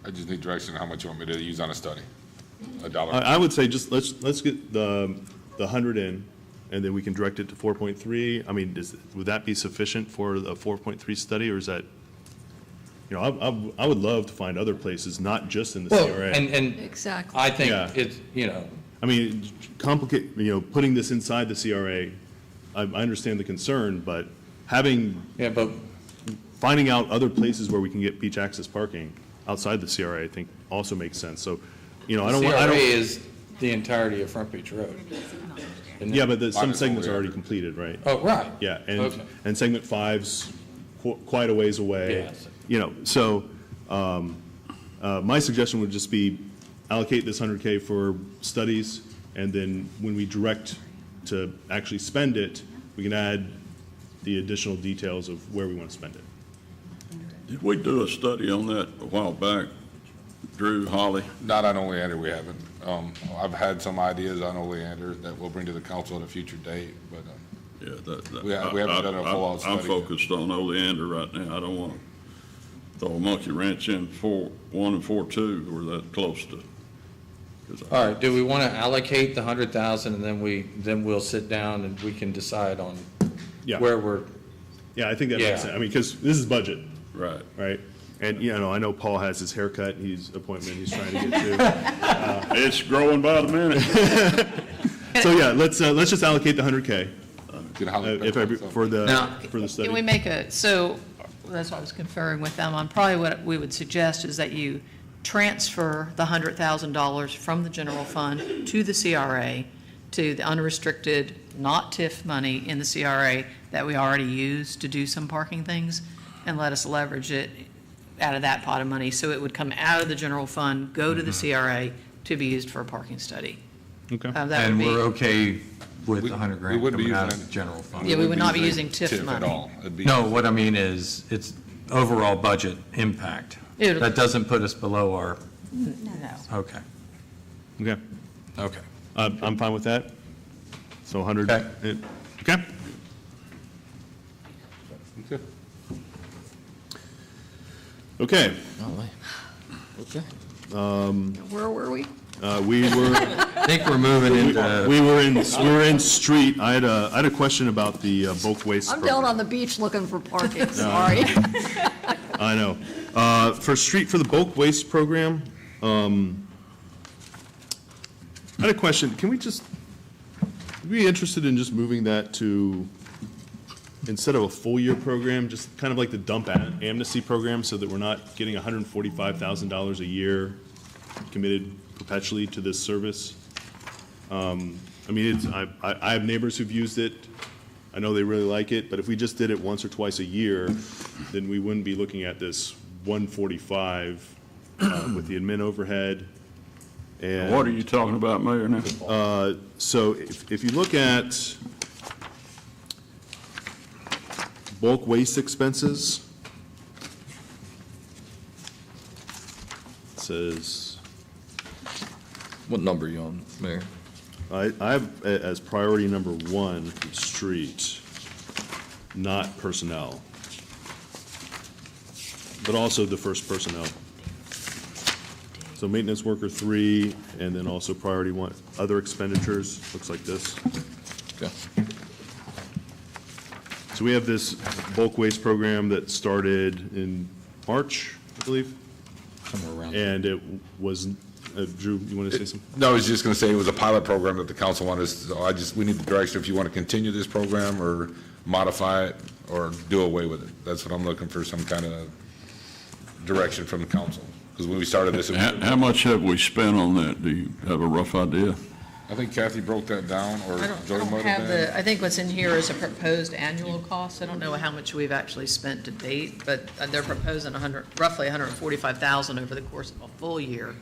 I just need direction on how much you want me to use on a study. $1. I would say just let's get the 100 in, and then we can direct it to 4.3. I mean, would that be sufficient for the 4.3 study, or is that, you know, I would love to find other places, not just in the CRA. And Exactly. I think Yeah. it's, you know, I mean, putting this inside the CRA, I understand the concern, but finding out other places where we can get beach access parking outside the CRA, I think also makes sense. So, you know, I don't. CRA is the entirety of Front Beach Road. Isn't it? Yeah, but some Minus segments are Oleander. already completed, right? Oh, right. Yeah, Okay. and segment 5's quite a ways away. Yes. You know, so my suggestion would just be allocate this 100K for studies, and then when we direct to actually spend it, we can add the additional details of where we want to spend it. Did we do a study on that a while back? Drew, Holly? Not on Oleander, we haven't. I've had some ideas on Oleander that we'll bring to the council at a future date, but Yeah, We haven't done a full-out I'm study. focused on Oleander right now. I don't want to throw a monkey wrench in 4.1 and 4.2. We're that close to. All right, do we want to allocate the 100,000 and then we'll sit down and we can decide on Yeah. where we're, Yeah, I think that Yeah. makes sense. I mean, because this is budget, Right. right? And, you know, I know Paul has his haircut, appointment he's trying to get to. It's growing by the minute. So, yeah, let's just allocate the 100K for Now, the study. Can we make so that's why I was conferring with them on, probably what we would suggest is that you transfer the $100,000 from the general fund to the CRA, to the unrestricted, not TIF money in the CRA that we already use to do some parking things, and let us leverage it out of that pot of money. So it would come out of the general fund, go to the CRA to be used for a parking study. Okay. That would And be- we're okay with We- the 100 we grand wouldn't be coming out using of the it. general fund? Yeah, we would not be wouldn't using TIF at money. all. It'd be- No, what I mean is, it's overall budget impact. It'll- That doesn't put us below our, No. okay, Okay. okay. I'm fine with that. So 100. Okay. Okay. Okay. Okay. Where were we? We were. I think we're moving into. We were in street. I had a question about the bulk waste. I'm program. down on the beach looking for parking, sorry. I know. For the bulk waste program, I had a question. Can we just, be interested in just moving that to, instead of a full year program, just kind of like the dump amnesty program, so that we're not getting $145,000 a year committed perpetually to this service? I mean, I have neighbors who've used it. I know they really like it, but if we just did it once or twice a year, then we wouldn't be looking at this 145 with the admin overhead. And What are you talking about, Mayor, now? so if you look at bulk waste expenses, says, What number are you on, Mayor? I have as priority number 1, street, not personnel, but also the first personnel. So maintenance worker 3, and then also priority 1, other expenditures, looks like this. Okay. So we have this bulk waste program that started in March, I believe. Somewhere around. And it was, Drew, you want to say something? No, I was just going to say it was a pilot program that the council wanted us, so we need the direction if you want to continue this program or modify it or do away with it. That's what I'm looking for, some kind of direction from the council. Because when we started this, How much have we spent on that? Do you have a rough idea? I think Kathy broke that down, or I don't Jody might have have been. I think what's in here is a proposed annual cost. I don't know how much we've actually spent to date, but they're proposing roughly $145,000 over the course of a full year.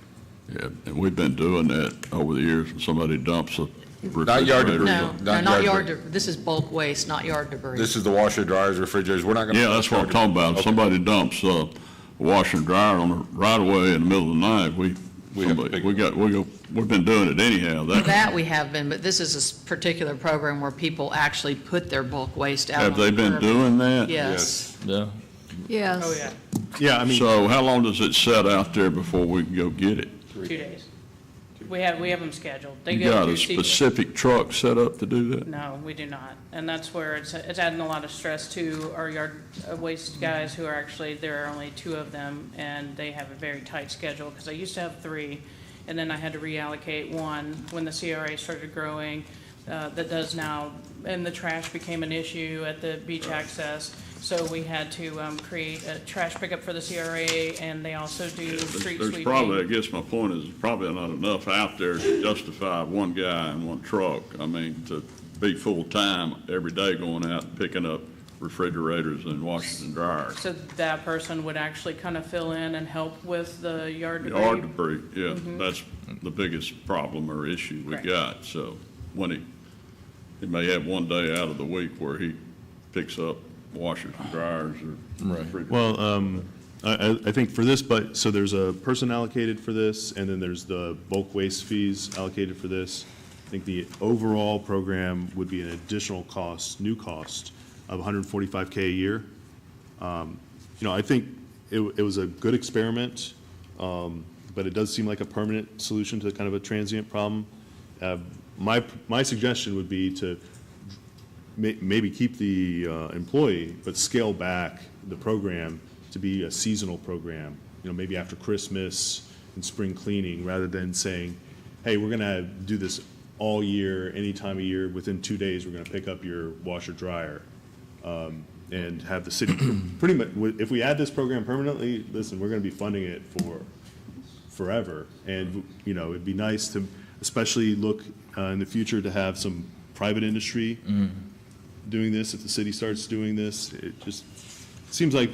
Yeah, and we've been doing that over the years when somebody dumps a Not yard debris. refrigerator. No, not yard, this is bulk waste, not yard debris. This is the washer, dryers, refrigerators, we're not going to. Yeah, that's what I'm talking about. If somebody dumps a washer and dryer on the right of way in the middle of the night, we've been doing it anyhow. That we have been, but this is a particular program where people actually put their bulk waste out. Have on they the been curb. doing that? Yes. Yeah. Yes. Oh, yeah. Yeah, I mean. So how long does it set out there before we can go get it? 2 days. We have them scheduled. They You go got through a sequence. specific truck set up to do that? No, we do not. And that's where it's adding a lot of stress to our yard waste guys who are actually, there are only 2 of them, and they have a very tight schedule, because I used to have 3, and then I had to reallocate 1 when the CRA started growing, that does now, and the trash became an issue at the beach access. So we had to create a trash pickup for the CRA, and they also do street There's sweeping. probably, I guess my point is, probably not enough out there to justify 1 guy and 1 truck. I mean, to be full-time every day going out and picking up refrigerators and washers and dryers. So that person would actually kind of fill in and help with the yard debris. Yard debris, yeah, Mhm. that's the biggest problem or issue we Right. got. So when he may have 1 day out of the week where he picks up washers and dryers or refrigerators. Well, I think for this, but, so there's a person allocated for this, and then there's the bulk waste fees allocated for this. I think the overall program would be an additional cost, new cost of $145K a year. I think it was a good experiment, but it does seem like a permanent solution to kind of a transient problem. My suggestion would be to maybe keep the employee, but scale back the program to be a seasonal program, maybe after Christmas and spring cleaning, rather than saying, hey, we're going to do this all year, any time of year, within 2 days, we're going to pick up your washer dryer. And have the city, pretty much, if we add this program permanently, listen, we're going to be funding it for forever. And, it'd be nice to, especially look in the future to have some private industry doing this. If the city starts doing this, it just seems like.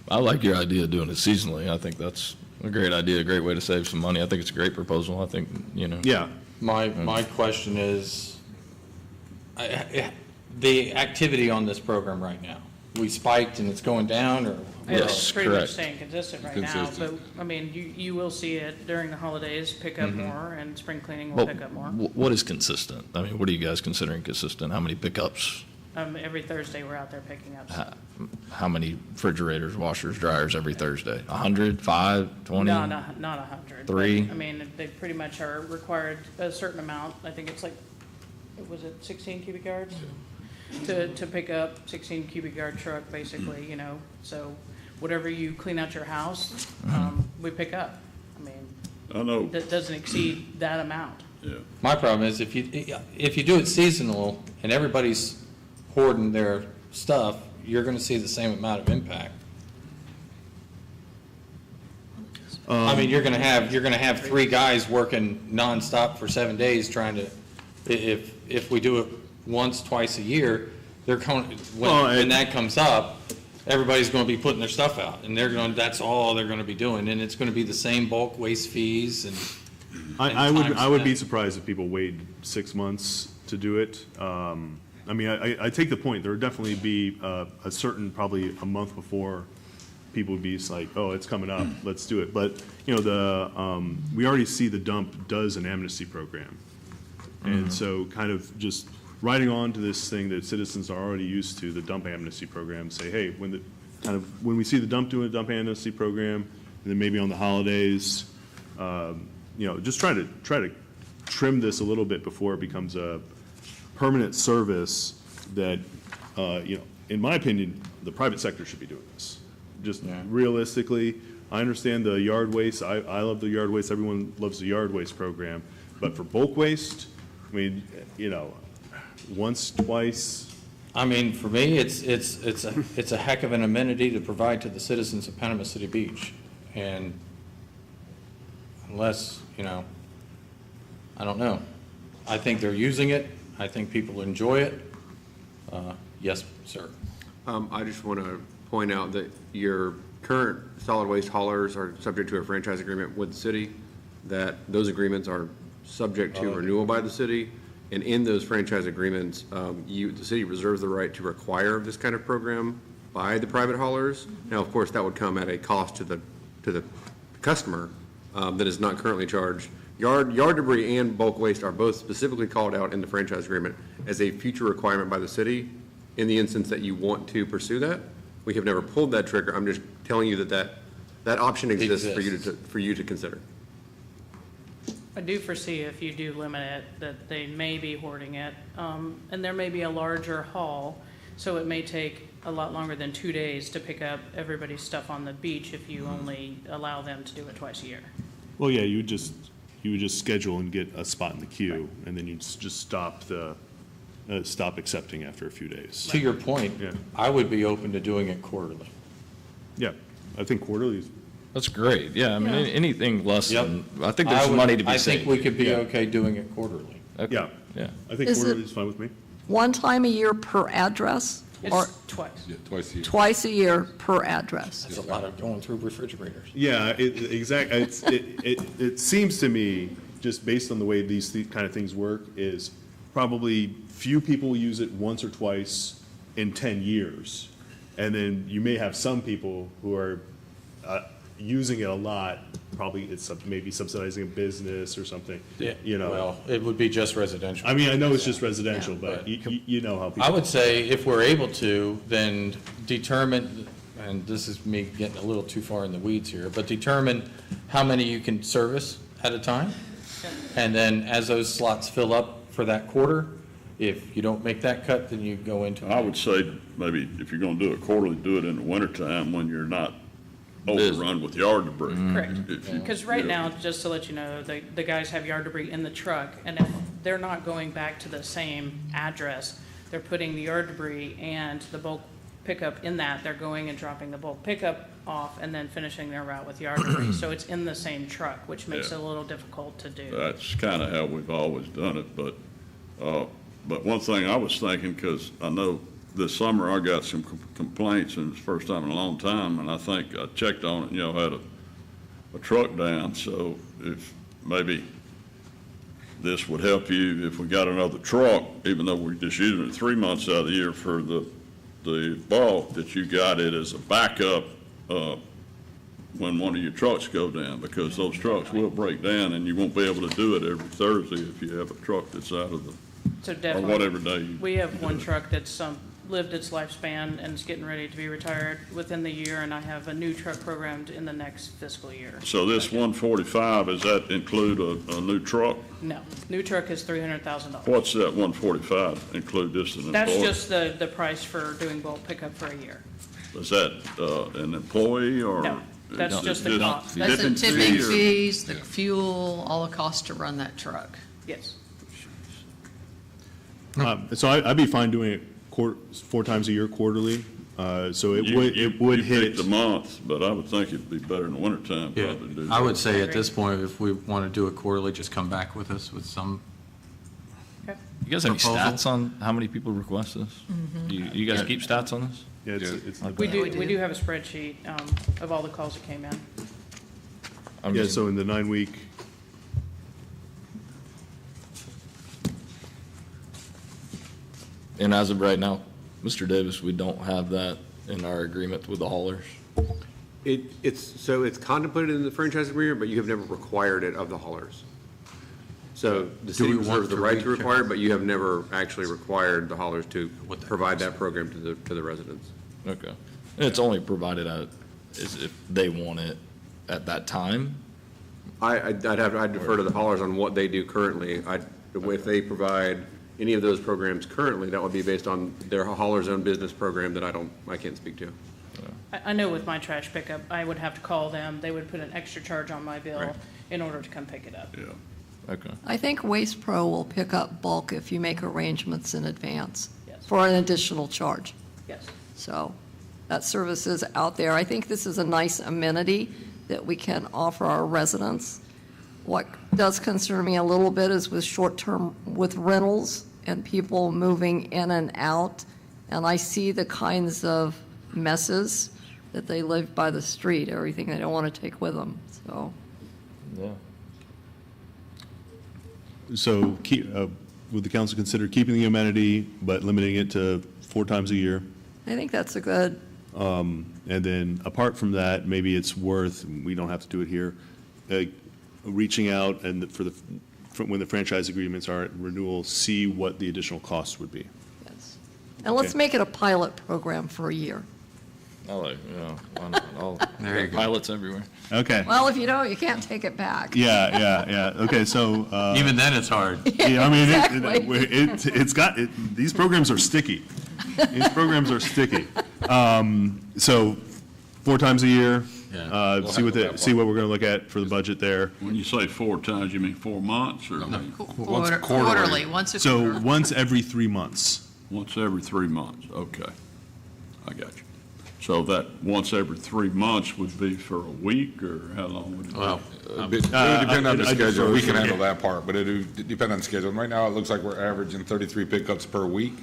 I like your idea of doing it seasonally. I think that's a great idea, a great way to save some money. I think it's a great proposal. I think, Yeah. My question is, the activity on this program right now, we spiked and it's going down, or? It's pretty much staying consistent right now, but, Consistent. I mean, you will see it during the holidays, pick up more, and spring cleaning will Well, pick up more. what is consistent? I mean, what are you guys considering consistent? How many pickups? Every Thursday, we're out there picking up. How many refrigerators, washers, dryers every Thursday? 100, 5, 20? No, not 100. but, 3? I mean, they pretty much are required a certain amount. I think it's like, was it 16 cubic yards? To pick up 16 cubic yard truck, basically, so whatever you clean out your house, we pick up. I mean, I know. that doesn't exceed that amount. Yeah. My problem is if you do it seasonal and everybody's hoarding their stuff, you're going to see the same amount of impact. I mean, you're going to have 3 guys working nonstop for 7 days trying to, if we do it once, twice a year, they're going, when that comes up, everybody's going to be putting their stuff out, and that's all they're going to be doing, and it's going to be the same bulk waste fees and. I would be surprised if people waited 6 months to do it. I mean, I take the point. There would definitely be a certain, probably a month before people would be like, oh, it's coming up, let's do it. But, you know, we already see the dump does an amnesty program. And so kind of just riding on to this thing that citizens are already used to, the dump amnesty program, say, hey, when we see the dump doing a dump amnesty program, and then maybe on the holidays, you know, just try to trim this a little bit before it becomes a permanent service that, you know, in my opinion, the private sector should be doing this. Just realistically, I understand the yard waste. I love the yard waste. Everyone loves the yard waste program. But for bulk waste, I mean, you know, once, twice. I mean, for me, it's a heck of an amenity to provide to the citizens of Panama City Beach. And unless, you know, I don't know. I think they're using it. I think people enjoy it. Yes, sir. I just want to point out that your current solid waste haulers are subject to a franchise agreement with the city, that those agreements are subject to renewal by the city. And in those franchise agreements, the city reserves the right to require this kind of program by the private haulers. Now, of course, that would come at a cost to the customer that is not currently charged. Yard debris and bulk waste are both specifically called out in the franchise agreement as a future requirement by the city in the instance that you want to pursue that. We have never pulled that trigger. I'm just telling you that option exists for you to consider. I do foresee if you do limit it, that they may be hoarding it, and there may be a larger haul, so it may take a lot longer than 2 days to pick up everybody's stuff on the beach if you only allow them to do it twice a year. Well, yeah, you would just schedule and get a spot in the queue, and then you just stop accepting after a few days. To your point, I would be open to doing it quarterly. Yeah, I think quarterly is. That's great. Yeah, I mean, anything less Yep. than, I think there's money to be I saved. think we could be okay doing it quarterly. Okay. Yeah. Yeah. I think Is quarterly it- is fine with me. One time a year per address? Or It's twice. Yeah, twice a year. twice a year per address? That's a lot of going through refrigerators. Yeah, exactly. It seems to me, just based on the way these kind of things work, is probably few people use it once or twice in 10 years. And then you may have some people who are using it a lot, probably it's maybe subsidizing a business or something, you know. Well, it would be just residential. I mean, I know it's just residential, but you know how people. I would say if we're able to, then determine, and this is me getting a little too far in the weeds here, but determine how many you can service at a time. And then as those slots fill up for that quarter, if you don't make that cut, then you go into. I would say maybe if you're gonna do it quarterly, do it in the wintertime when you're not overrun with yard debris. Correct. If you- Because right yeah. now, just to let you know, the guys have yard debris in the truck, and if they're not going back to the same address, they're putting the yard debris and the bulk pickup in that, they're going and dropping the bulk pickup off and then finishing their route with yard debris. So it's in the same truck, which makes it Yeah. a little difficult to do. That's kind of how we've always done it, but one thing I was thinking, because I know this summer I got some complaints, and it's the first time in a long time, and I think I checked on it, and y'all had a truck down, so if maybe this would help you if we got another truck, even though we're just using it 3 months out of the year for the bulk, that you got it as a backup when one of your trucks go down, because those trucks will break down, and you won't be able to do it every Thursday if you have a truck that's out of the, So or definitely. whatever day. We have one truck that's lived its lifespan and is getting ready to be retired within the year, and I have a new truck programmed in the next fiscal year. So this 145, does that include a new truck? No, new truck is $300,000. What's that 145 include this as an That's employee? just the price for doing bulk pickup for a year. Is that an employee or? No, that's just the cost. That's the Dipping tipping fee or- fees, the fuel, all the costs to run that truck. Yes. So I'd be fine doing it 4 times a year quarterly. So it would You hit. picked the month, but I would think it'd be better in the wintertime Yeah, probably to do. I would that. say at this point, if we want to do it quarterly, just come back with us with some. You guys have any proposal. stats on how many people request this? Do you guys keep stats on this? Yeah, it's. We do have a spreadsheet of all the calls that came in. Yeah, so in the 9-week. And as of right now, Mr. Davis, we don't have that in our agreement with the haulers. It's contemplated in the franchise agreement, but you have never required it of the haulers. So the city reserves the right to require it, but you have never actually required the haulers to provide that program to the residents. Okay. And it's only provided is if they want it at that time? I'd defer to the haulers on what they do currently. If they provide any of those programs currently, that would be based on their hauler's own business program that I can't speak to. I know with my trash pickup, I would have to call them. They would put an extra charge on my bill in order to come pick it up. Yeah. Okay. I think Waste Pro will pick up bulk if you make arrangements in advance Yes. for an additional charge. Yes. So that service is out there. I think this is a nice amenity that we can offer our residents. What does concern me a little bit is with short-term, with rentals and people moving in and out, and I see the kinds of messes that they live by the street, everything they don't want to take with them, so. Yeah. So would the council consider keeping the amenity but limiting it to 4 times a year? I think that's a good, And then apart from that, maybe it's worth, we don't have to do it here, reaching out and when the franchise agreements are at renewal, see what the additional costs would be. yes. And let's make it a pilot program for a year. I like, why not? There you go. Pilots everywhere. Okay. Well, if you don't, you can't take it back. Yeah. Okay, so. Even then, it's hard. Yeah, I mean, Exactly. these programs are sticky. These programs are sticky. So 4 times a year, Yeah. see what we're going to look at for the budget there. When you say 4 times, you mean 4 months or Quarterly, once a quarter. So once every 3 months. once every 3 months? Okay, I got you. So that once every 3 months would be for a week, or how long would it be? Well, it would depend on the I schedule. defer We to can you. handle that part, but it would depend on the schedule. And right now, it looks like we're averaging 33 pickups per week.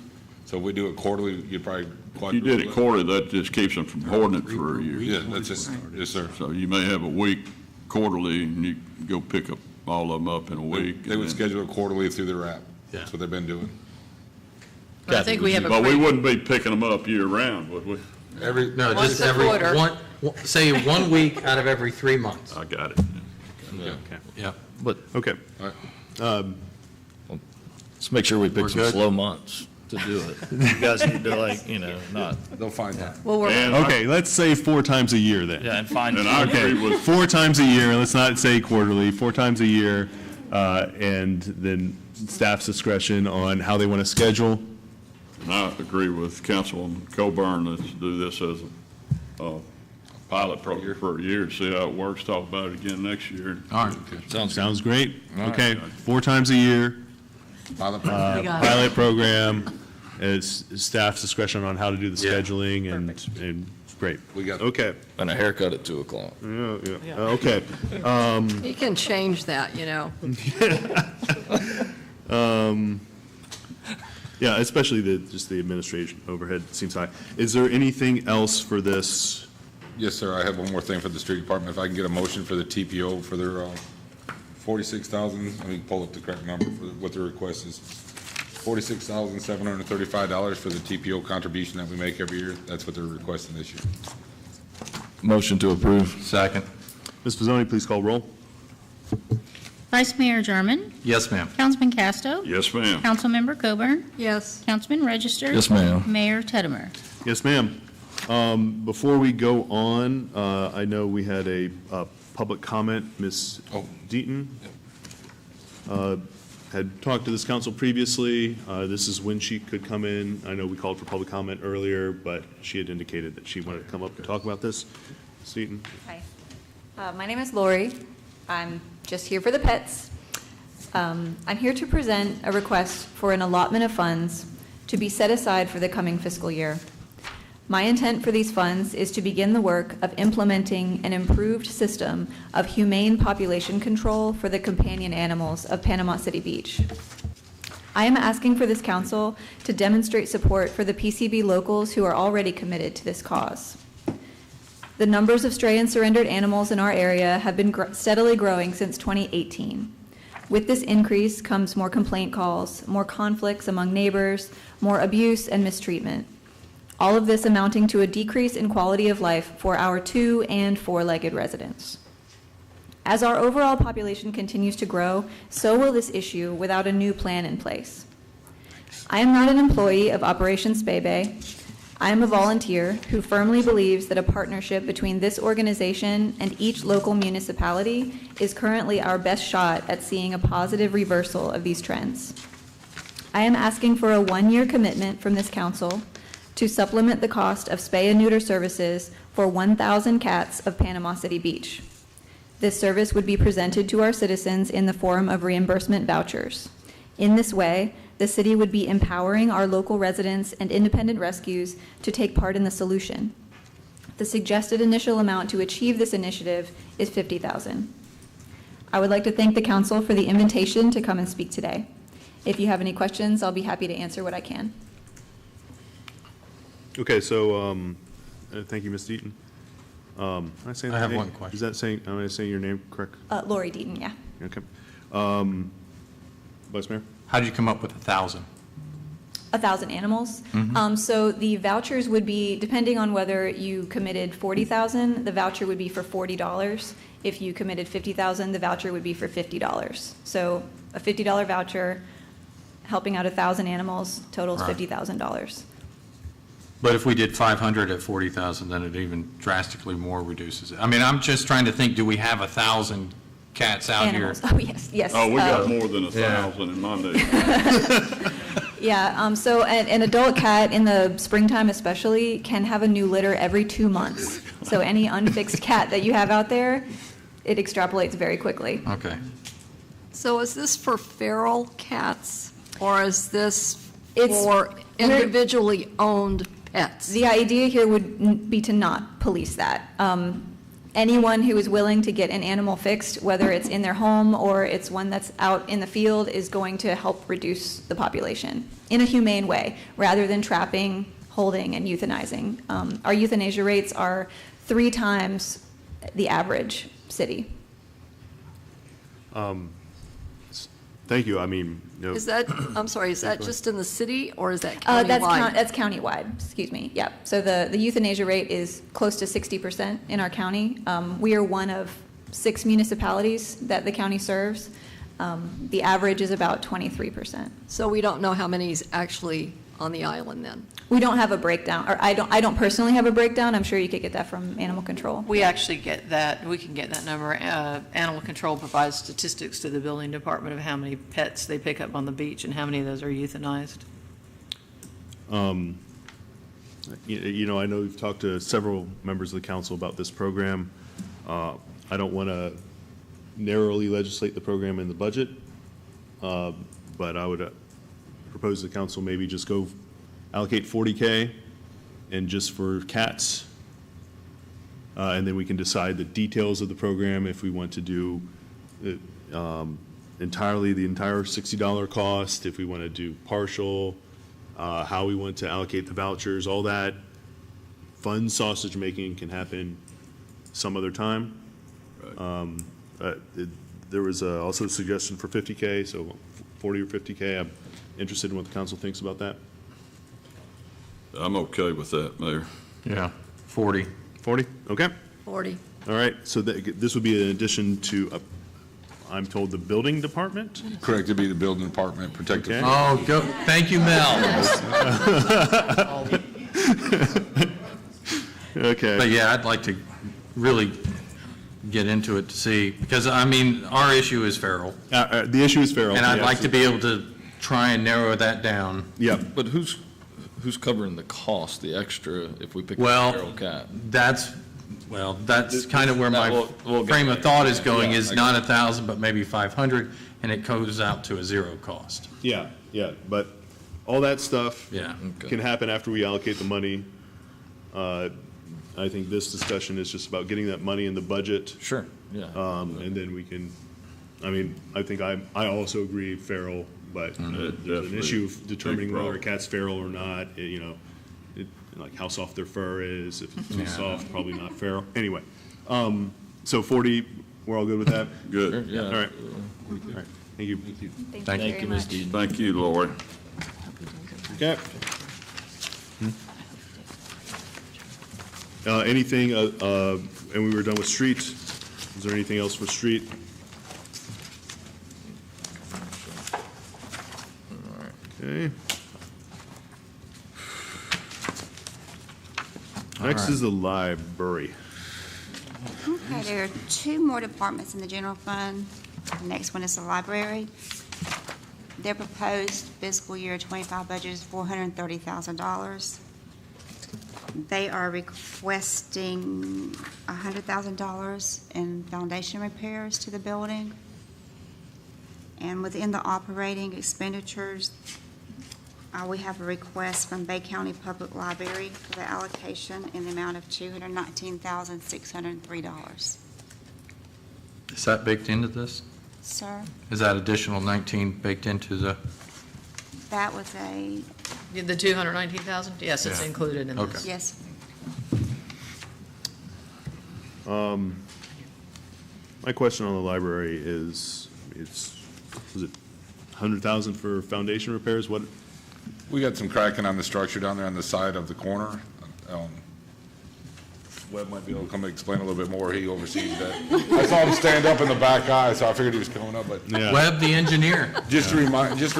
So if we do it quarterly, you'd probably If you did it quarterly, that just keeps them from hoarding it for a year. Yeah, that's it. Yes, sir. So you may have a week quarterly, and you go pick up all of them up in a week. They would and then- schedule it quarterly through their app. That's what they've been doing. But I think we have a But we pretty, wouldn't be picking them up year-round, would we? No, Once just a every, quarter. say 1 week out of every 3 months. I got it. Yeah. But Okay. let's make sure we pick We're some good? slow months to do it. You guys need to not. They'll find that. Well, we're, And Okay, let's say 4 times a year then. Yeah, and find. And I agree with, 4 times a year, let's not say quarterly, 4 times a year, and then staff's discretion on how they want to schedule. and I agree with Councilwoman Coburn, let's do this as a pilot program for a year, see how it works, talk about it again next year. All right. Sounds great. All right. Okay, 4 times a year, Pilot program. We got it. pilot program, it's staff's discretion on how to do the scheduling, and great. We got it. Okay. And a haircut at 2 o'clock. Yeah. Okay. you can change that, you know. Yeah, especially just the administration overhead seems high. Is there anything else for this? Yes, sir. I have one more thing for the street department. If I can get a motion for the TPO for their 46,000, let me pull up the correct number for what the request is. $46,735 for the TPO contribution that we make every year. That's what they're requesting this year. Motion to approve. Second. Ms. Pizzoni, please call roll. Vice Mayor German. Yes, ma'am. Councilman Casto. Yes, ma'am. Councilmember Coburn. Yes. Councilman Register. Yes, ma'am. Mayor Tettemer. Yes, ma'am. Before we go on, I know we had a public comment. Ms. Deaton had talked to this council previously. This is when she could come in. I know we called for public comment earlier, but she had indicated that she wanted to come up and talk about this. Ms. Deaton? Hi. My name is Lori. I'm just here for the pets. I'm here to present a request for an allotment of funds to be set aside for the coming fiscal year. My intent for these funds is to begin the work of implementing an improved system of humane population control for the companion animals of Panama City Beach. I am asking for this council to demonstrate support for the PCB locals who are already committed to this cause. The numbers of stray and surrendered animals in our area have been steadily growing since 2018. With this increase comes more complaint calls, more conflicts among neighbors, more abuse and mistreatment. All of this amounting to a decrease in quality of life for our 2- and 4-legged residents. As our overall population continues to grow, so will this issue without a new plan in place. I am not an employee of Operation Spay-Bay. I am a volunteer who firmly believes that a partnership between this organization and each local municipality is currently our best shot at seeing a positive reversal of these trends. I am asking for a 1-year commitment from this council to supplement the cost of spay and neuter services for 1,000 cats of Panama City Beach. This service would be presented to our citizens in the form of reimbursement vouchers. In this way, the city would be empowering our local residents and independent rescues to take part in the solution. The suggested initial amount to achieve this initiative is $50,000. I would like to thank the council for the invitation to come and speak today. If you have any questions, I'll be happy to answer what I can. Okay, so, thank you, Ms. Deaton. Am I saying I that have name? one question. Is that saying, am I saying your name correct? Lori Deaton, yeah. Okay. Vice Mayor? How did you come up with 1,000? 1,000 animals. Mhm. So the vouchers would be, depending on whether you committed 40,000, the voucher would be for $40. If you committed 50,000, the voucher would be for $50. So a $50 voucher, helping out 1,000 animals, totals Right. $50,000. But if we did 500 at 40,000, then it even drastically more reduces it. I mean, I'm just trying to think, do we have 1,000 cats out Animals. here? Oh, yes, yes. Oh, we got more than 1,000 in my neighborhood. Yeah, so an adult cat in the springtime especially can have a new litter every 2 months. So any unfixed cat that you have out there, it extrapolates very quickly. Okay. So is this for feral cats, or is this It's- for individually owned pets? The idea here would be to not police that. Anyone who is willing to get an animal fixed, whether it's in their home or it's one that's out in the field, is going to help reduce the population in a humane way, rather than trapping, holding, and euthanizing. Our euthanasia rates are 3 times the average city. Thank you. I mean, you know, Is that, I'm sorry, is that just in the city, or is that That's countywide? that's countywide, excuse me, yep. So the euthanasia rate is close to 60% in our county. We are one of 6 municipalities that the county serves. The average is about 23%. So we don't know how many's actually on the island then? We don't have a breakdown, or I don't personally have a breakdown. I'm sure you could get that from animal control. We actually get that, we can get that number. Animal Control provides statistics to the building department of how many pets they pick up on the beach and how many of those are euthanized. you know, I know you've talked to several members of the council about this program. I don't want to narrowly legislate the program in the budget, but I would propose the council maybe just go allocate 40K and just for cats. And then we can decide the details of the program, if we want to do it, entirely, the entire $60 cost, if we want to do partial, how we want to allocate the vouchers, all that fun sausage making can happen some other time. There was also a suggestion for 50K, so 40 or 50K. I'm interested in what the council thinks about that. I'm okay with that, Mayor. Yeah, 40. 40, okay. 40. All right, so this would be in addition to, I'm told, the building department? Correct, it'd be the building department, protective. Okay. Oh, go, thank you, Mel. Okay. But yeah, I'd like to really get into it to see, because I mean, our issue is feral. The issue is feral. And I'd yeah, like to be able to try and narrow that down. Yeah. But who's covering the cost, the extra, if we pick up Well, a feral cat? That's kind of where my we'll get frame of there. thought is going, Yeah, is I not 1,000, but maybe 500, and it goes out to a zero cost. Yeah, but all that stuff Yeah. can happen after we allocate the money. I think this discussion is just about getting that money in the budget. Sure, yeah. And then we can, I mean, I think I also agree feral, but there's an definitely issue of determining big whether a problem. cat's feral or not, like how soft their fur is. If it's too soft, probably not feral. Anyway, so 40, we're all good with that? Good. Yeah. All right. All right, thank you. Thank you, Ms. Dean. Thank you, Lori. Okay. Anything, and we were done with street. Is there anything else for street? Okay. Next is the library. Okay, there are two more departments in the general fund. The next one is the library. Their proposed fiscal year 25 budget is $430,000. They are requesting $100,000 in foundation repairs to the building. And within the operating expenditures, we have a request from Bay County Public Library for the allocation in the amount of $219,603. Is that baked into this? Sir, Is that additional 19 baked into the? that was a, The 219,000? Yes, it's Yeah. included in Okay. this. yes. My question on the library is it 100,000 for foundation repairs? What, We got some cracking on the structure down there on the side of the corner. Webb might be able to come and explain a little bit more. He oversees that. I saw him stand up in the back eye, so I figured he was coming up, but. Yeah. Webb, the engineer. Just a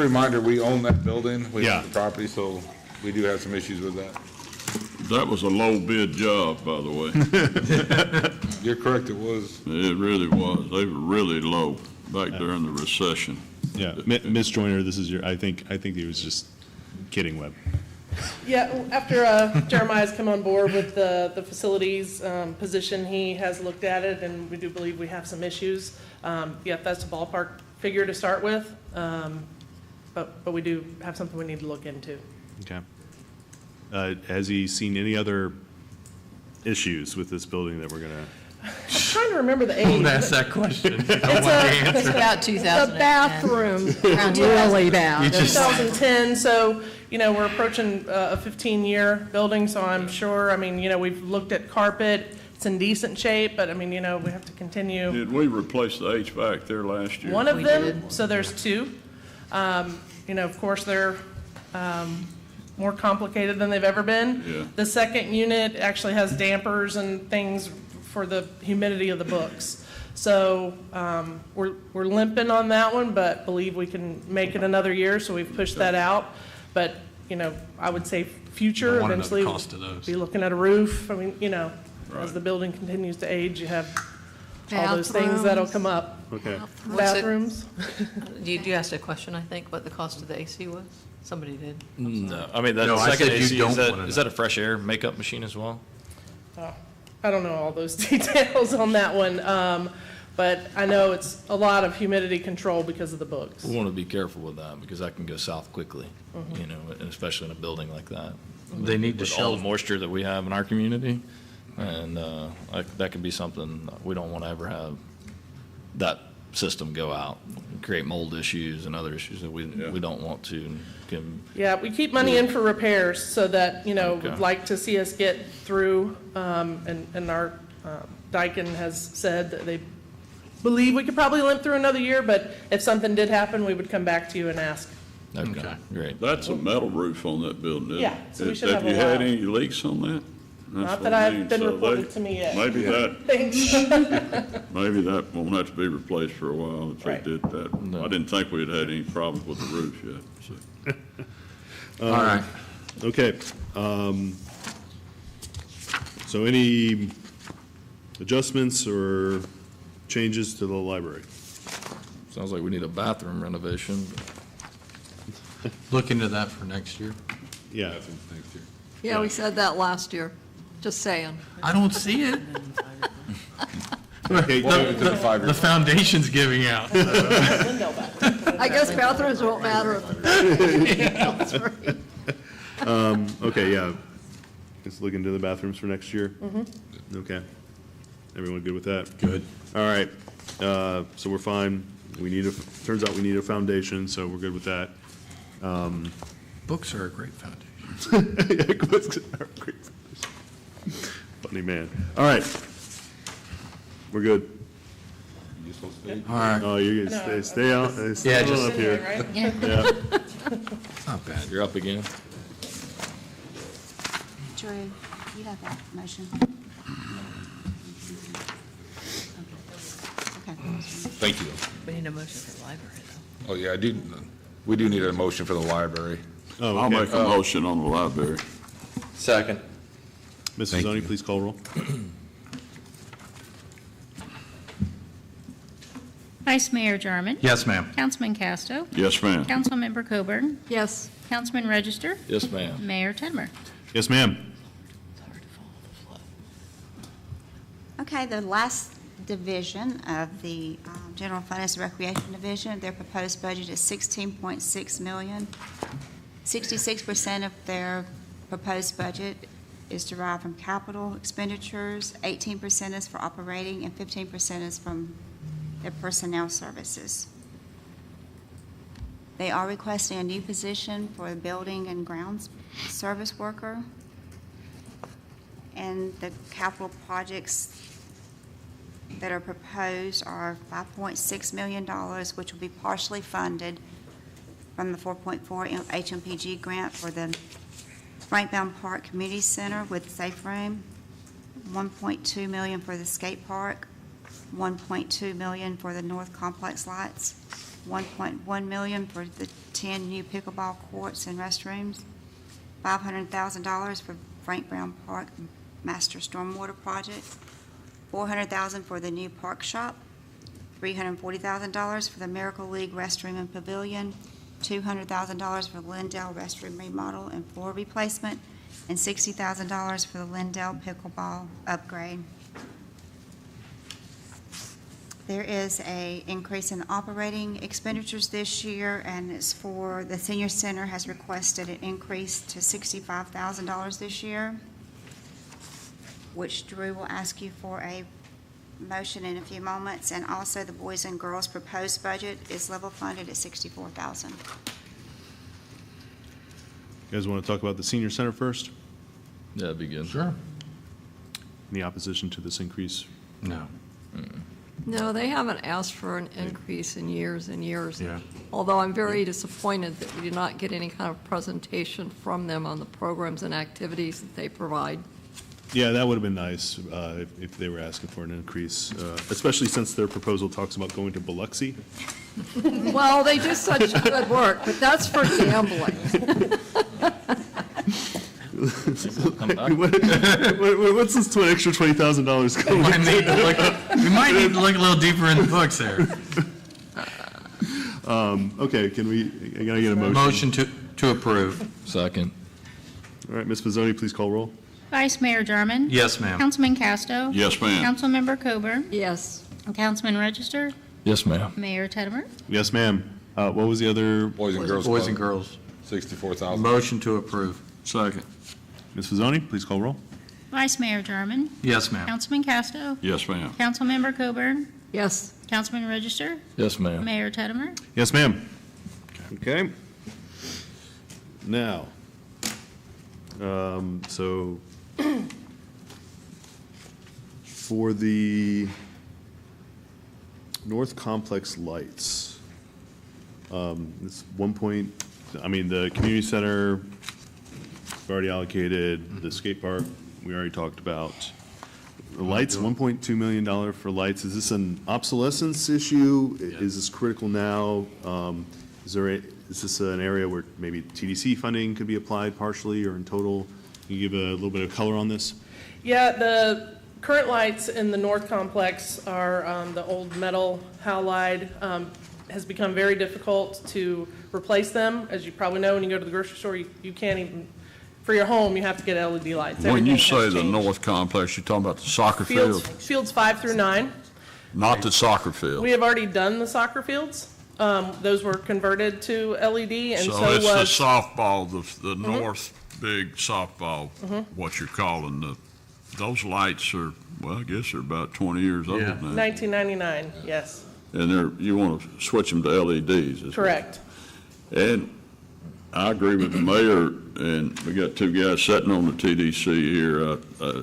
reminder, we own that building. We Yeah. own the property, so we do have some issues with that. That was a low bid job, by the way. You're correct, it was. It really was. They were really low back during the recession. yeah, Ms. Joyner, this is your, I think he was just kidding, Webb. Yeah, after Jeremiah's come on board with the facilities position, he has looked at it, and we do believe we have some issues. Yeah, that's a ballpark figure to start with, but we do have something we need to look into. Okay. Has he seen any other issues with this building that we're gonna? I'm trying to remember the age. Don't ask that question. You don't want the It's answer. about The 2010. bathroom, Really bad. You just- 2010, so, we're approaching a 15-year building, so I'm sure, we've looked at carpet, it's in decent shape, but, we have to continue. Did we replace the HVAC there last year? One of We them, did. so there's two. Of course, they're more complicated than they've ever been. Yeah. The second unit actually has dampers and things for the humidity of the books. So we're limping on that one, but believe we can make it another year, so we've pushed that out. But, I would say future, Don't wanna know the eventually, cost of those. be looking at a roof. As the building continues to age, you have all those things that'll come up. Okay. What's it- Bathrooms. You asked a question, I think, what the cost of the AC was? Somebody did. No, I mean, that No, I second said you AC, don't is that, wanna is know. that a fresh air makeup machine as well? I don't know all those details on that one, but I know it's a lot of humidity control because of the books. We want to be careful with that because that can go south quickly, and especially in a building like that. They need to With all shelve. the moisture that we have in our community, and that could be something, we don't want to ever have that system go out, create mold issues and other issues that we don't want to. And can, Yeah, we keep money in for repairs so that, Okay. would like to see us get through, and our Daikin has said that they believe we could probably limp through another year, but if something did happen, we would come back to you and ask. okay, great. That's a metal roof on that building, isn't it? Yeah, so we should have a you had while. any leaks on that? That's Not what that I I've mean. been So reported to me yet. Maybe that, Thanks. maybe that won't have to be replaced for a while if they Right. did that. I didn't think we'd had any problems with the roof yet, so. All right. Okay. So any adjustments or changes to the library? Sounds like we need a bathroom renovation. Look into that for next year. Yeah. Next year. Yeah, we said that last year. Just saying. I don't see it. Okay, The foundation's giving out. I guess bathrooms won't matter if the okay, yeah. Let's look into the bathrooms for next year. Okay. Everyone good with that? Good. All right. So we're fine. Turns out we need a foundation, so we're good with that. Books are a great foundation. Funny man. All right. We're good. All right. Oh, you guys stay out. Stay on just- up here. Right? Yeah. Not bad. You're up again. Drew, you have that motion. Thank you. We need a motion for the library, though. Oh, yeah, we do need a motion for the library. Oh, I'll okay. make a motion on the library. Second. Mrs. Zoni, please call roll. Vice Mayor Jarman. Yes, ma'am. Councilman Casto. Yes, ma'am. Councilmember Coburn. Yes. Councilman Register. Yes, ma'am. Mayor Tedmer. Yes, ma'am. Okay, the last division of the General Fund is the Recreation Division. Their proposed budget is $16.6 million. 66% of their proposed budget is derived from capital expenditures, 18% is for operating, and 15% is from their personnel services. They are requesting a new position for the building and grounds service worker. And the capital projects that are proposed are $5.6 million, which will be partially funded from the 4.4 HMPG grant for the Frank Bound Park Community Center with Safe Room, $1.2 million for the skate park, $1.2 million for the North Complex lights, $1.1 million for the 10 new pickleball courts and restrooms, $500,000 for Frank Brown Park Master Stormwater Project, $400,000 for the new park shop, $340,000 for the Miracle League restroom and pavilion, $200,000 for Lindell restroom remodel and floor replacement, and $60,000 for the Lindell pickleball upgrade. There is an increase in operating expenditures this year, and it's for the senior center has requested an increase to $65,000 this year, which Drew will ask you for a motion in a few moments. And also the boys and girls proposed budget is level funded at $64,000. You guys want to talk about the senior center first? Yeah, that'd be good. Sure. Any opposition to this increase? No. No, they haven't asked for an increase in years and years. Yeah. Although I'm very disappointed that we did not get any kind of presentation from them on the programs and activities that they provide. Yeah, that would have been nice if they were asking for an increase, especially since their proposal talks about going to Biloxi. Well, they do such good work, but that's for gambling. What's this extra $20,000 We might need to look a little deeper in the books there. Okay, I gotta get a motion. Motion to approve. Second. All right, Ms. Pizzoni, please call roll. Vice Mayor Jarman. Yes, ma'am. Councilman Casto. Yes, ma'am. Councilmember Coburn. Yes. Councilman Register. Yes, ma'am. Mayor Tedmer. Yes, ma'am. What was the other? Boys and Girls Boys and Club, girls. 64,000. Motion to approve. Second. Ms. Pizzoni, please call roll. Vice Mayor Jarman. Yes, ma'am. Councilman Casto. Yes, ma'am. Councilmember Coburn. Yes. Councilman Register. Yes, ma'am. Mayor Tedmer. Yes, ma'am. Okay. Now, so for the North Complex lights, it's the community center, we've already allocated, the skate park, we already talked about. The lights, $1.2 million for lights, is this an obsolescence issue? Is this critical now? Is this an area where maybe TDC funding could be applied partially or in total? Can you give a little bit of color on this? Yeah, the current lights in the North Complex are the old metal halide. Has become very difficult to replace them. As you probably know, when you go to the grocery store, you can't even, for your home, you have to get LED lights. When you Everything say has the changed. North Complex, you're talking about the soccer field, Fields 5 through 9. not the soccer field. We have already done the soccer fields. Those were converted to LED, and so it's the was. softball, the north big softball, what you're calling those lights are, well, I guess they're about 20 years old now. 1999, yes, And you want to switch them to LEDs. correct. And I agree with the mayor, and we got two guys sitting on the TDC here.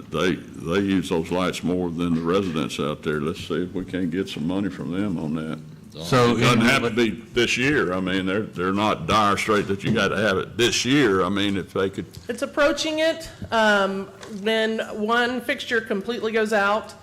They use those lights more than the residents out there. Let's see if we can't get some money from them on that. So It doesn't have to be this year. I mean, they're not dire straight that you got to have it this year. I mean, if they could, It's approaching it. When one fixture completely goes out,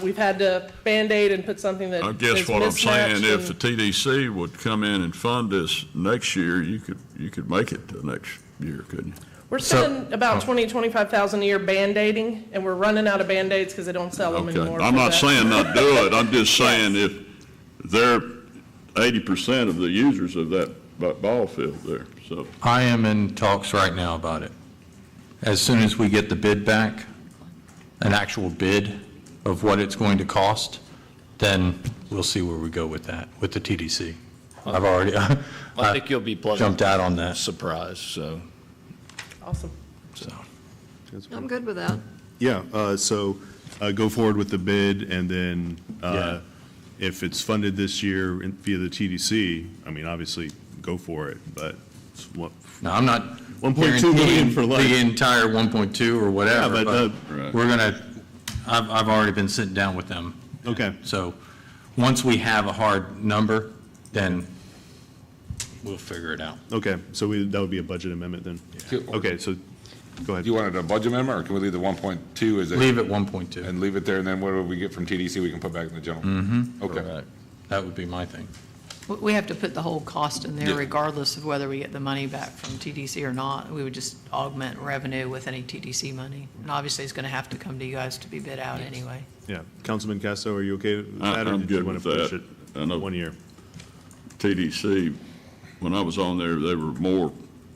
We've had to Band-Aid and put something that I is guess what I'm saying, mismatched if the TDC would come in and fund this next year, you could make it to next year, couldn't you? We're spending about 25,000 a year Band-Aiding, and we're running out of Band-Aids because they don't sell them Okay, anymore. I'm for not that. saying not do it, I'm just saying if they're 80% of the users of that ball field there, so. I am in talks right now about it. As soon as we get the bid back, an actual bid of what it's going to cost, then we'll see where we go with that, with the TDC. I've already, I think you'll be pleasantly jumped out on that. surprised, so. Awesome. So, I'm good with that. Yeah, so go forward with the bid, and then Yeah. if it's funded this year via the TDC, I mean, obviously, go for it, but it's what, no, I'm not 1.2 million for life. the entire 1.2 or whatever, Yeah, but, but we're gonna, I've already been sitting down with them. Okay. So, once we have a hard number, then we'll figure it out. Okay, so that would be a budget amendment then? Okay, so, go ahead. Do you want it a budget amendment, or can we leave the 1.2 as a? Leave it 1.2. And leave it there, and then what do we get from TDC we can put back in the general? Mm-hmm. Okay. That would be my thing. We have to put the whole cost in there Yeah. regardless of whether we get the money back from TDC or not. We would just augment revenue with any TDC money. And obviously, it's going to have to come to you guys to be bid out anyway. Yeah, Councilman Casto, are you okay with that? or I'm did you good wanna with push that. it I know 1 year? TDC, when I was on there, they were more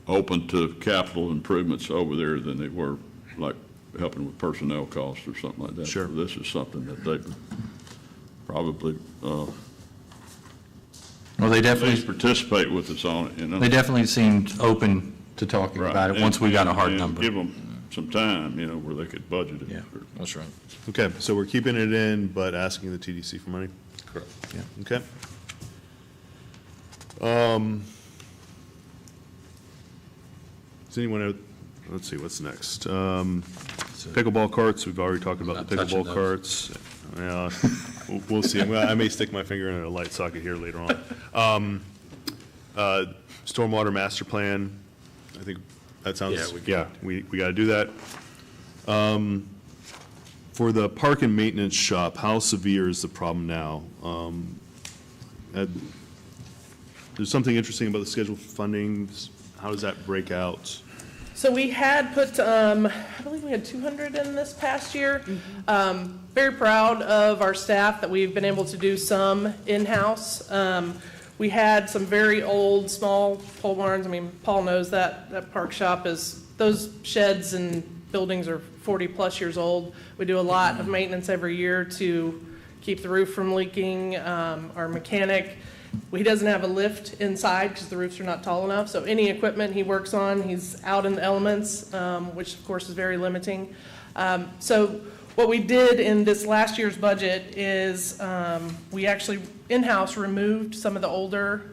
open to capital improvements over there than they were like helping with personnel costs or something like that. Sure. So this is something that they would probably, Well, they at definitely, least participate with us on it, you know? they definitely seemed open to talking Right. about it once we got a hard And number. give them some time, you know, where they could budget it. Yeah. for- That's right. Okay, so we're keeping it in, but asking the TDC for money? Correct. Okay. Does anyone, let's see, what's next? Pickleball carts, we've already talked about the Not touching pickleball those. carts. Yeah, we'll see. Well, I may stick my finger in a light socket here later on. Stormwater master plan, I think that sounds, we got to do that. For the park and maintenance shop, how severe is the problem now? There's something interesting about the schedule for funding. How does that break out? So we had put, I believe we had 200 in this past year. Very proud of our staff that we've been able to do some in-house. We had some very old, small pole barns. I mean, Paul knows that park shop is, those sheds and buildings are 40-plus years old. We do a lot of maintenance every year to keep the roof from leaking. Our mechanic, he doesn't have a lift inside because the roofs are not tall enough, so any equipment he works on, he's out in the elements, which of course is very limiting. So what we did in this last year's budget is we actually in-house removed some of the older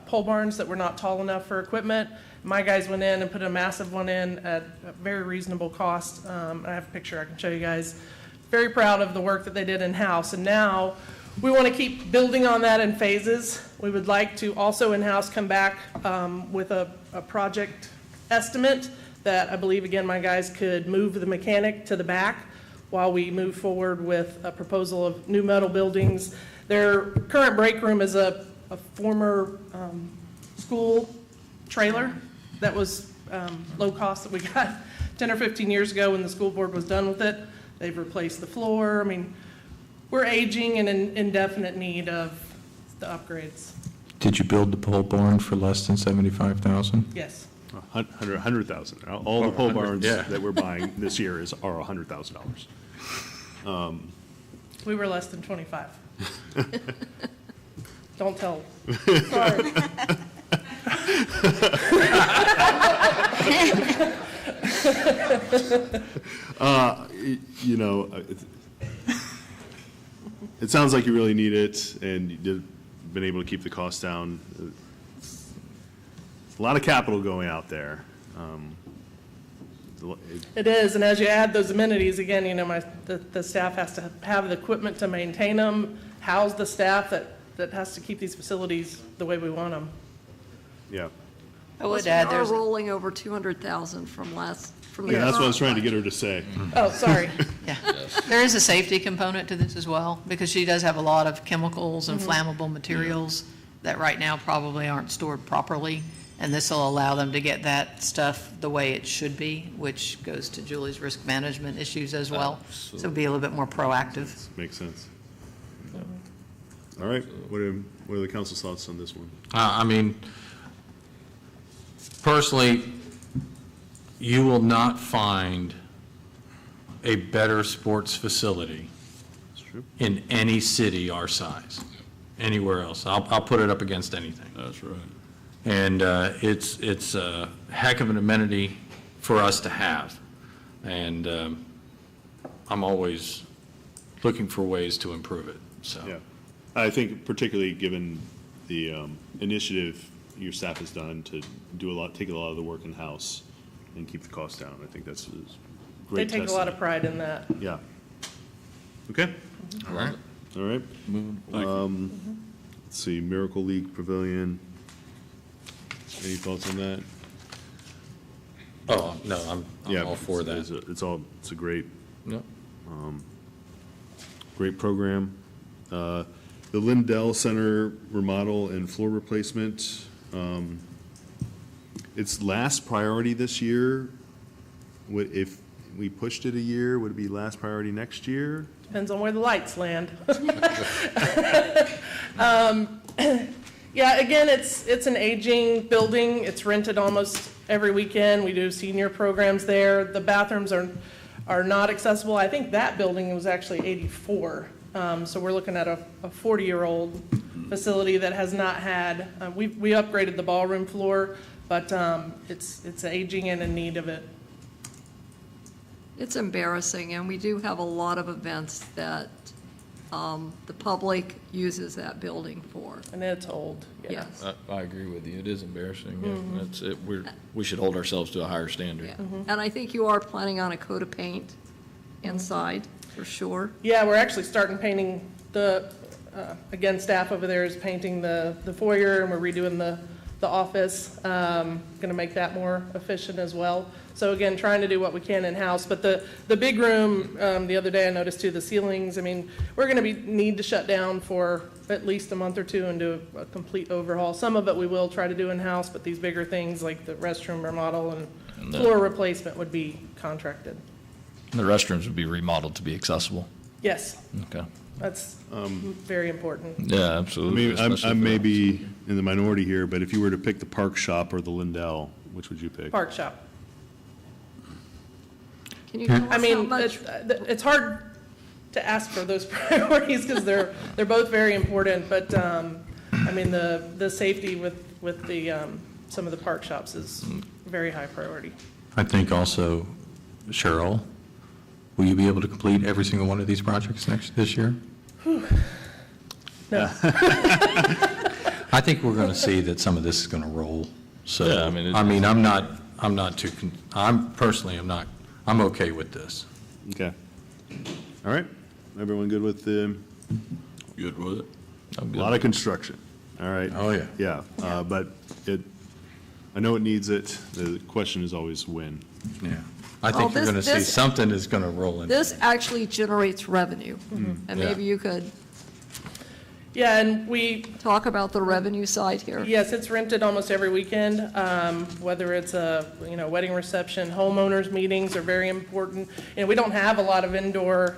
pole barns that were not tall enough for equipment. My guys went in and put a massive one in at a very reasonable cost. I have a picture I can show you guys. Very proud of the work that they did in-house, and now we want to keep building on that in phases. We would like to also in-house come back with a project estimate that I believe, again, my guys could move the mechanic to the back while we move forward with a proposal of new metal buildings. Their current break room is a former school trailer that was low cost that we got 10 or 15 years ago when the school board was done with it. They've replaced the floor. I mean, we're aging and in indefinite need of the upgrades. Did you build the pole barn for less than 75,000? Yes. 100,000. All the pole 100, barns yeah. that we're buying this year are $100,000. We were less than 25. Don't tell. Sorry. You know, it sounds like you really need it, and you've been able to keep the costs down. A lot of capital going out there. It is, and as you add those amenities, again, you know, the staff has to have the equipment to maintain them, house the staff that has to keep these facilities the way we want them. Yeah. I would Plus, add, we are there's, rolling over 200,000 from the. Yeah, that's what I was current trying to get her to say. Oh, sorry. yeah, there is a safety component to this as well, because she does have a lot of chemicals and flammable materials that right now probably aren't stored properly, and this will allow them to get that stuff the way it should be, which goes to Julie's risk management issues as well. So be a little bit more proactive. Makes sense. All right, what are the council's thoughts on this one? I mean, personally, you will not find a better sports facility in any city our size, anywhere else. I'll put it up against anything. That's right. And it's a heck of an amenity for us to have. And I'm always looking for ways to improve it, so. Yeah, I think particularly given the initiative your staff has done to take a lot of the work in-house and keep the costs down, I think that's a great They take a lot of pride in that. Yeah. Okay. All right. All right. Let's see, Miracle League Pavilion. Any thoughts on that? Oh, no, I'm all for that. It's a great, Yep. great program. The Lindell Center remodel and floor replacement. It's last priority this year. If we pushed it a year, would it be last priority next year? Depends on where the lights land. Yeah, again, it's an aging building. It's rented almost every weekend. We do senior programs there. The bathrooms are not accessible. I think that building was actually 84. So we're looking at a 40-year-old facility that has not had, we upgraded the ballroom floor, but it's aging and in need of it. It's embarrassing, and we do have a lot of events that the public uses that building for. And it's old, yeah. Yes. I agree with you. It is embarrassing. Yeah. Mhm. That's it. We should hold ourselves to a higher standard. Yeah. And I think you are planning on a coat of paint inside, for sure. Yeah, we're actually starting painting again, staff over there is painting the foyer, and we're redoing the office. Going to make that more efficient as well. So again, trying to do what we can in-house. But the big room, the other day I noticed too, the ceilings, I mean, we're going to need to shut down for at least a month or two and do a complete overhaul. Some of it we will try to do in-house, but these bigger things like the restroom remodel and floor replacement would be contracted. The restrooms would be remodeled to be accessible. Yes, Okay. that's very important. Yeah, absolutely. I may be in the minority here, but if you were to pick the Park Shop or the Lindell, which would you pick? Park shop. Can you tell us I how mean, much? it's hard to ask for those priorities because they're both very important, but, I mean, the safety with the, some of the park shops is very high priority. I think also, Cheryl, will you be able to complete every single one of these projects this year? No. I think we're going to see that some of this is going to roll. So, Yeah, I mean, I'm not too, I'm okay with this. Okay. All right. Everyone good with the? Good with it. A lot of construction. All right. Oh, yeah. Yeah, but I know it needs it. The question is always when. Yeah. I think Well, you're going to see this- something is going to roll in. This actually generates revenue, and Yeah. maybe you could Yeah, and we, talk about the revenue side here. yes, it's rented almost every weekend, whether it's a, wedding reception, homeowners meetings are very important. And we don't have a lot of indoor,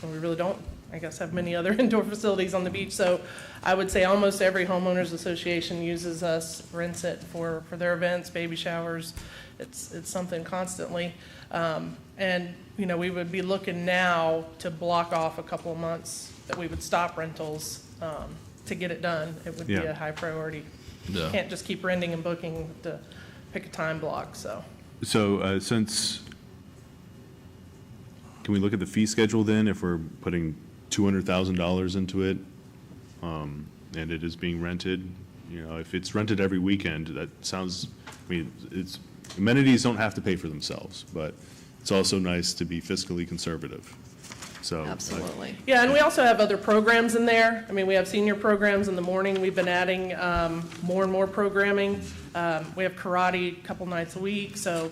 and we really don't, I guess, have many other indoor facilities on the beach. So I would say almost every homeowners association uses us, rents it for their events, baby showers. It's something constantly. And, we would be looking now to block off a couple of months that we would stop rentals to get it done. It would be Yeah. a high priority. Yeah. Can't just keep renting and booking to pick a time block, so. So can we look at the fee schedule then if we're putting $200,000 into it and it is being rented? If it's rented every weekend, that sounds, amenities don't have to pay for themselves, but it's also nice to be fiscally conservative. So. Absolutely. Yeah, and we also have other programs in there. I mean, we have senior programs in the morning. We've been adding more and more programming. We have karate a couple nights a week, so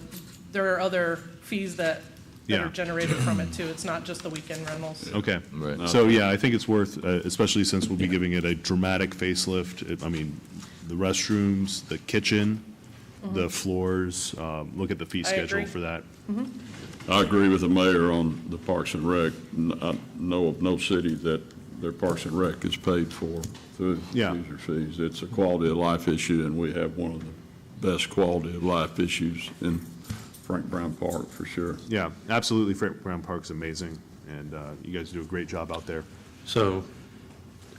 there are other fees that Yeah. are generated from it too. It's not just the weekend rentals. Okay. So, yeah, I think it's worth, especially since we'll be giving it a dramatic facelift. I mean, the restrooms, the kitchen, the floors, look at the fee I schedule agree. for that. I agree with the mayor on the Parks and Rec. I know of no city that their Parks and Rec is paid for through Yeah. user fees. It's a quality of life issue, and we have one of the best quality of life issues in Frank Brown Park, for sure. Yeah, absolutely. Frank Brown Park's amazing, and you guys do a great job out there. So,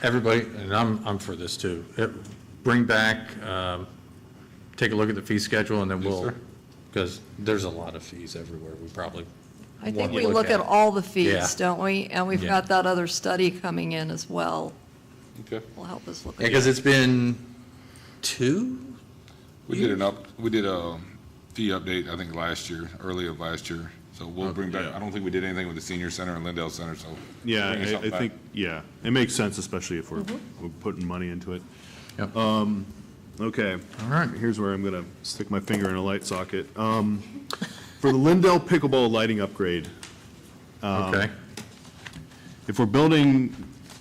everybody, and I'm for this too, bring back, take a look at the fee schedule, and then we'll, because there's a lot of fees everywhere, we probably I think want to we look at it. all the fees, Yeah. don't we? And we've Yeah. got that other study coming in as well. Okay. Will help us look at Because it. it's been 2? We did a fee update, I think, last year, early of last year. So we'll bring back, I don't think we did anything with the senior center and Lindell Center, so. Yeah, bring I something back. think, yeah, it makes sense, especially if we're putting money into it. Yep. Okay. All right. Here's where I'm gonna stick my finger in a light socket. For the Lindell pickleball lighting upgrade. Okay. If we're building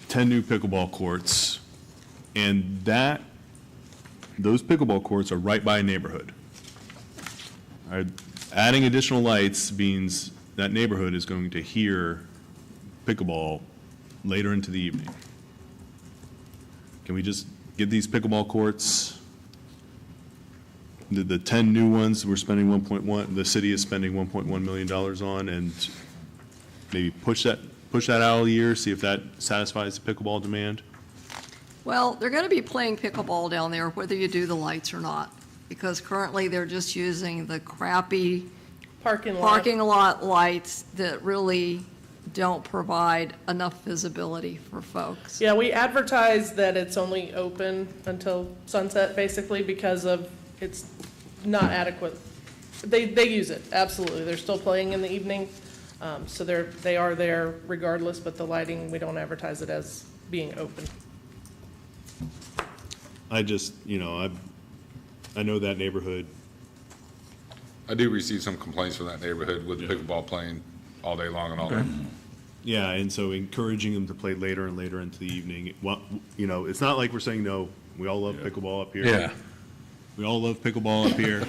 10 new pickleball courts, and those pickleball courts are right by a neighborhood. Adding additional lights means that neighborhood is going to hear pickleball later into the evening. Can we just get these pickleball courts, the 10 new ones we're spending 1.1, the city is spending $1.1 million on, and maybe push that out a year, see if that satisfies the pickleball demand? Well, they're going to be playing pickleball down there, whether you do the lights or not, because currently they're just using the crappy Parking lot. parking lot lights that really don't provide enough visibility for folks. Yeah, we advertise that it's only open until sunset, basically, because of it's not adequate. They use it, absolutely. They're still playing in the evening, so they are there regardless, but the lighting, we don't advertise it as being open. I just, I know that neighborhood. I do receive some complaints from that neighborhood with pickleball playing all day long and all that. Yeah, and so encouraging them to play later and later into the evening. Well, it's not like we're saying no. We all love pickleball up here. Yeah. We all love pickleball up here.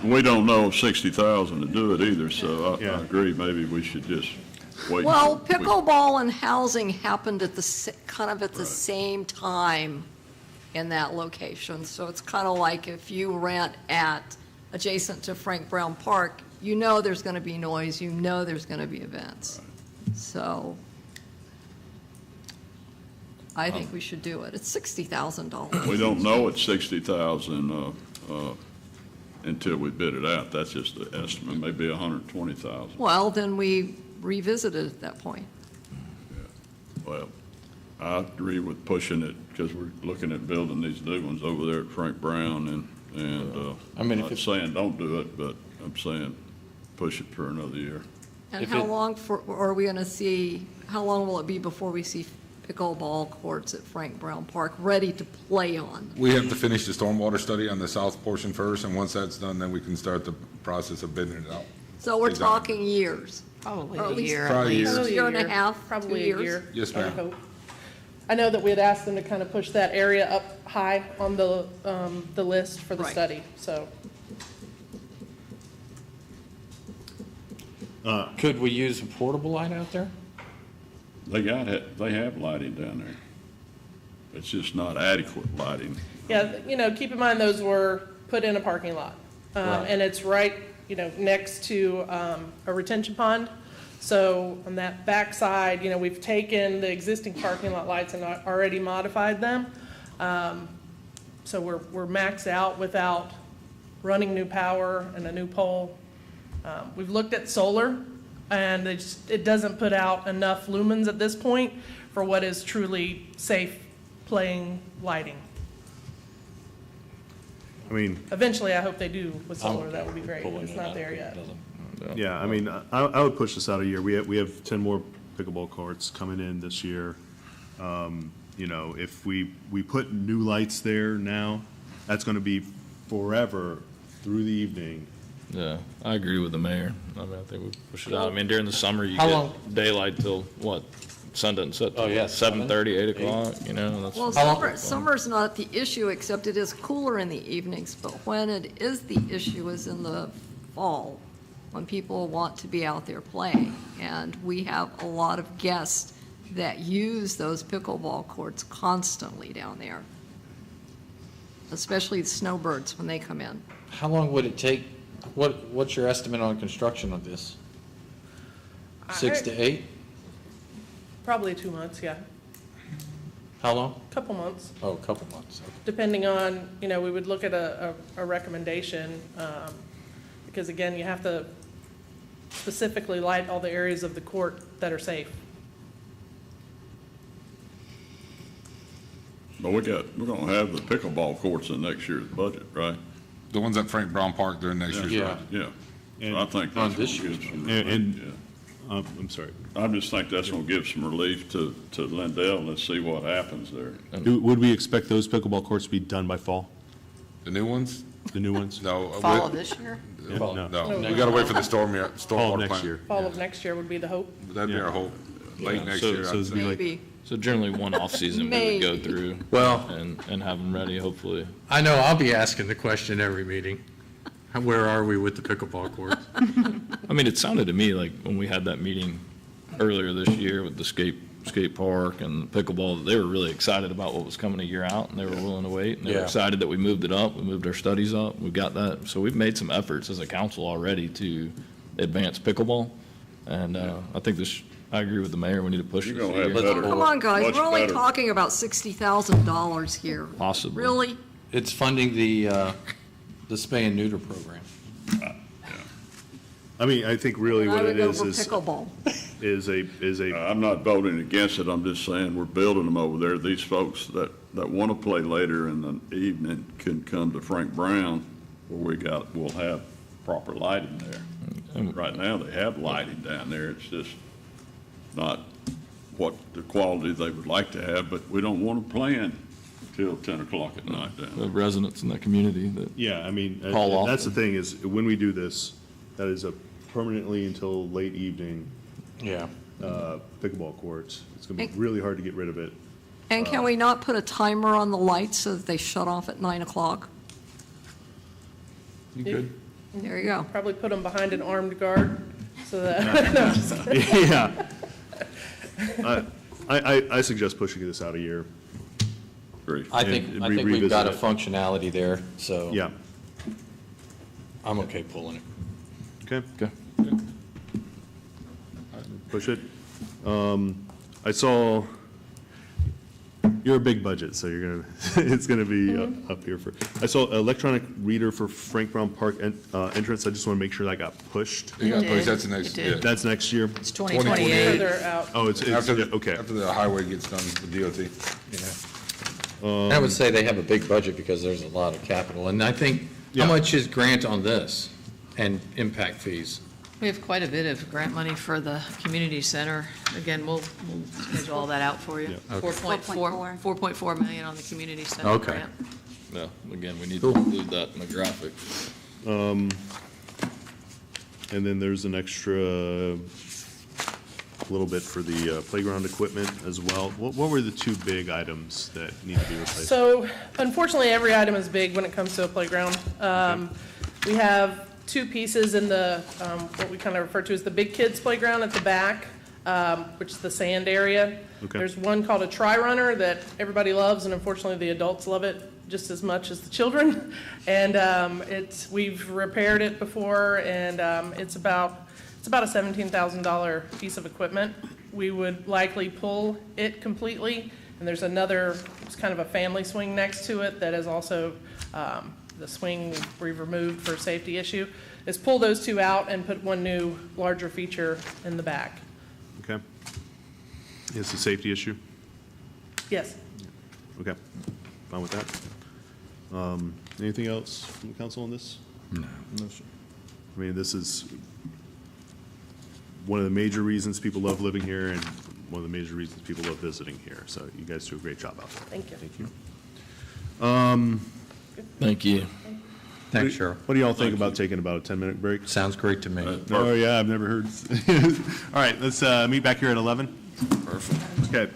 We don't know 60,000 to do it either, so I Yeah. agree, maybe we should just wait. Well, pickleball and housing happened at kind of at the same time in that location. So it's kind of like if you rent adjacent to Frank Brown Park, you know there's going to be noise, you know there's going to be events. So I think we should do it. It's $60,000. We don't know it's 60,000 until we bid it out. That's just the estimate, maybe 120,000. Well, then we revisit it at that point. Well, I agree with pushing it because we're looking at building these new ones over there at Frank Brown and I'm not saying don't do it, but I'm saying push it for another year. And how long are we going to see, how long will it be before we see pickleball courts at Frank Brown Park ready to play on? We have to finish the stormwater study on the south portion first, and once that's done, then we can start the process of bidding it out. So we're Exactly. talking years. Probably Or a at least- year at Probably a least. year. Probably Year and a half, 2 Probably a years. year. Yes, I would ma'am. hope. I know that we had asked them to kind of push that area up high on the list for the Right. study, so. Could we use a portable light out there? They have lighting down there. It's just not adequate lighting. Yeah, keep in mind those were put in a parking lot. Right. And it's right, next to a retention pond. So on that backside, we've taken the existing parking lot lights and already modified them. So we're maxed out without running new power and a new pole. We've looked at solar, and it doesn't put out enough lumens at this point for what is truly safe playing lighting. I mean, Eventually, I hope they do with I'm solar, that would be great, but pulling it's it not out there if it yet. doesn't. Yeah, I mean, I would push this out a year. We have 10 more pickleball courts coming in this year. You know, if we put new lights there now, that's going to be forever through the evening. Yeah, I agree with the mayor. I mean, I think we push it out. I mean, during the summer, you How get long- daylight till, what, sun doesn't set till Oh, yeah, 7:30, 8 o'clock, you know, and that's. Well, summer's not the issue, except it is cooler in the evenings, but when it is the issue is in the fall, when people want to be out there playing. And we have a lot of guests that use those pickleball courts constantly down there, especially the snowbirds when they come in. How long would it take? What's your estimate on construction of this? 6 to 8? Probably 2 months, yeah. How long? Couple months, Oh, a couple months. Okay. depending on, you know, we would look at a recommendation, because again, you have to specifically light all the areas of the court that are safe. But we're gonna have the pickleball courts in next year's budget, right? The ones at Frank Brown Park during next year's Yeah. budget. Yeah. And So I think on that's this gonna year's give some And- relief, and- yeah. I'm sorry. I just think that's gonna give some relief to Lindell. Let's see what happens there. Would we expect those pickleball courts to be done by fall? The new ones? The new ones? No. Fall of this year? Yeah, no. No, we gotta wait for the Fall stormwater of next plant. year. Fall of next year would be the hope. That'd be our hope, late next year. So I'd it'd say. be like, Maybe. So generally, one off-season we would go Maybe. through. Well- And have them ready, hopefully. I know I'll be asking the question every meeting. Where are we with the pickleball courts? I mean, it sounded to me like when we had that meeting earlier this year with the skate park and pickleball, that they were really excited about what was coming a year out, and they were willing to wait. And they were Yeah. excited that we moved it up, we moved our studies up, we got that. So we've made some efforts as a council already to advance pickleball. And I think I agree with the mayor, we need to push it. You're gonna for a have year. better- Come on, guys, much we're only better. talking about $60,000 here. Possibly. Really? It's funding the spay and neuter program. I mean, I think really And I what would it go is, for is pickleball. I'm not voting against it, I'm just saying we're building them over there. These folks that want to play later in the evening can come to Frank Brown where we'll have proper lighting there. Right now, they have lighting down there, it's just not what the quality they would like to have, but we don't want them playing till 10 o'clock at night down The there. residents in that community that. yeah, I mean, Call off that's the them. thing is, when we do this, that is a permanently until late evening Yeah. pickleball courts. It's going to Hey. be really hard to get rid of it. And can we not put a timer on the lights so that they shut off at 9 o'clock? You good? There you go. Probably put them behind an armed guard, so that, no, I'm just kidding. Yeah. I suggest pushing this out a year. Agree. I And think we've got a revisit it. functionality there, so. Yeah. I'm okay pulling it. Okay. Okay. Push it. I saw, you're a big budget, so you're gonna, it's gonna be up here for, I saw electronic reader for Frank Brown Park entrance. I just want to make sure that got pushed. You got to push, did. that's the next, It did. yeah. That's next year? It's 2028. Further out. Oh, it's, After yeah, the, okay. after the highway gets done with DOT. I would say they have a big budget because there's a lot of capital. And I think, Yeah. how much is grant on this and impact fees? We have quite a bit of grant money for the community center. Again, we'll schedule all that out for you. Yeah. Okay. 4.4 million on the community center Okay. grant. Yeah, again, we need to include that in the graphic. And then there's an extra little bit for the playground equipment as well. What were the two big items that need to be replaced? So unfortunately, every item is big when it comes to a playground. We have two pieces in the, what we kind of refer to as the big kids playground at the back, which is the sand area. Okay. There's one called a tri-runner that everybody loves, and unfortunately, the adults love it just as much as the children. And we've repaired it before, and it's about a $17,000 piece of equipment. We would likely pull it completely, and there's another, it's kind of a family swing next to it that is also, the swing we've removed for a safety issue, is pull those two out and put one new, larger feature in the back. Okay. It's a safety issue? Yes. Okay, fine with that. Anything else from the council on this? No, sir. I mean, this is one of the major reasons people love living here and one of the major reasons people love visiting here. So you guys do a great job out there. Thank you. Thank you. Thank you. Thanks, Cheryl. What do y'all think about taking about a 10-minute break? Sounds great to me. Oh, yeah, I've never heard. All right, let's meet back here at 11. Perfect. Okay.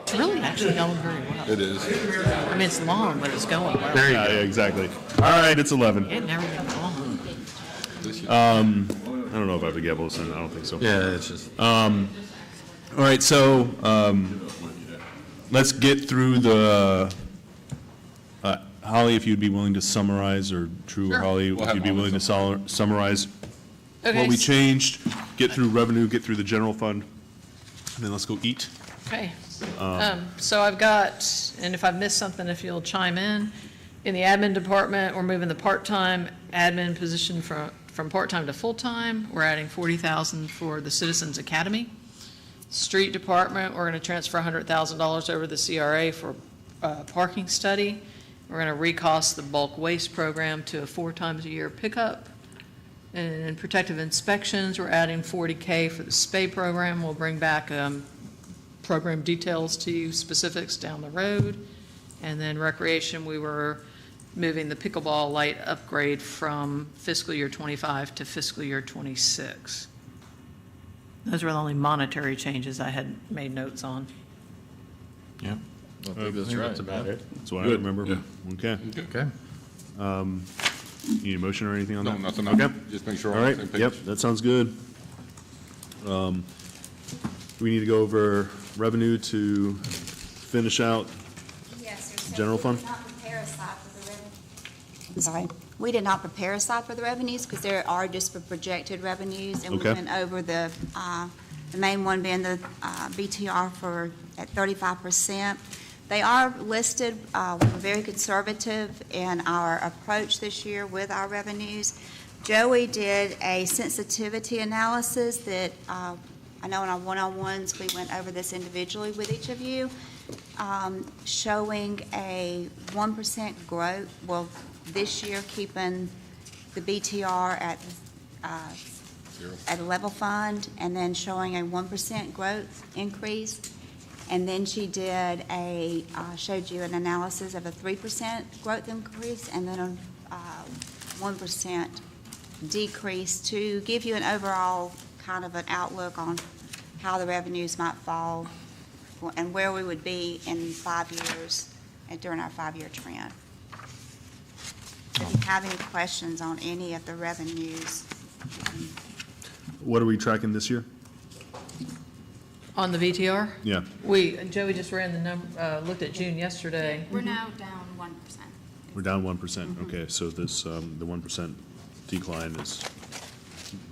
It's really actually going very well. It is. I mean, it's long, but it's going well. There you go. Yeah, exactly. All right, it's 11. It never gets long. I don't know if I have to gavel this in. I don't think so. Yeah, it's just. All right, so let's get through the, Holly, if you'd be willing to summarize, or Drew or Sure. Holly, We'll if have you'd be Holly willing to summarize Okay, what we changed, get through revenue, get through the general fund, and then let's go eat. Okay. So I've got, and if I've missed something, if you'll chime in, in the admin department, we're moving the part-time admin position from part-time to full-time. We're adding 40,000 for the Citizens Academy. Street department, we're going to transfer $100,000 over the CRA for parking study. We're going to recost the bulk waste program to a 4 times a year pickup. And in protective inspections, we're adding 40K for the spay program. We'll bring back program details to you, specifics down the road. And then recreation, we were moving the pickleball light upgrade from fiscal year 25 to fiscal year 26. Those were the only monetary changes I had made notes on. Yeah. I think that's right. about it. That's what I Good. remember. Yeah. Okay. Okay. You need a motion or anything on No, that? nothing. Okay. Just make sure All we're on right, the same page. yep, that sounds good. We need to go over revenue to finish out. Yes, sir. So General we fund? did not prepare a slide for the revenue. I'm sorry. We did not prepare a slide for the revenues because there are just for projected revenues. And we Okay. went over the main one being the BTR at 35%. They are listed, we were very conservative in our approach this year with our revenues. Joey did a sensitivity analysis that, I know in our one-on-ones, we went over this individually with each of you, showing a 1% growth, well, this year keeping the BTR at a level fund, and then showing a 1% growth increase. And then she did showed you an analysis of a 3% growth increase, and then a 1% decrease to give you an overall kind of an outlook on how the revenues might fall and where we would be in 5 years and during our 5-year trend. If you have any questions on any of the revenues, What are we tracking this year? On the VTR? Yeah. Joey just ran the number, looked at June yesterday. we're now down 1%. We're down 1%. Okay, so this, the 1% decline is,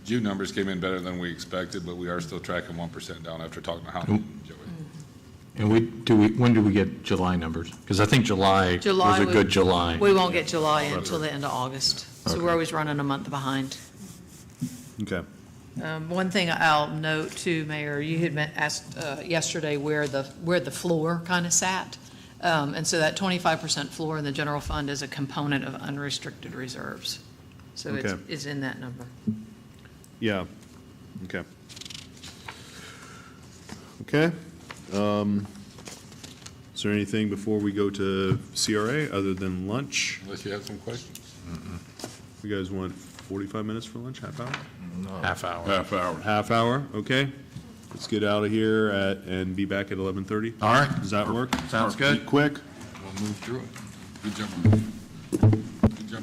June numbers came in better than we expected, but we are still tracking 1% down after talking to Holly and Joey. And when do we get July numbers? Because I think July was a we- good July. We won't get July until the end of August, so we're Okay. always running a month behind. okay. One thing I'll note too, Mayor, you had asked yesterday where the floor kind of sat. And so that 25% floor in the general fund is a component of unrestricted reserves. So Okay. it's in that number. Yeah, okay. Okay. Is there anything before we go to CRA other than lunch? Unless you have some questions. You guys want 45 minutes for lunch, half hour? Half hour. Half hour. Half hour, okay. Let's get out of here and be back at 11:30. All right. Does that work? Sounds good. Be quick. We'll move through it. Good job. Good job.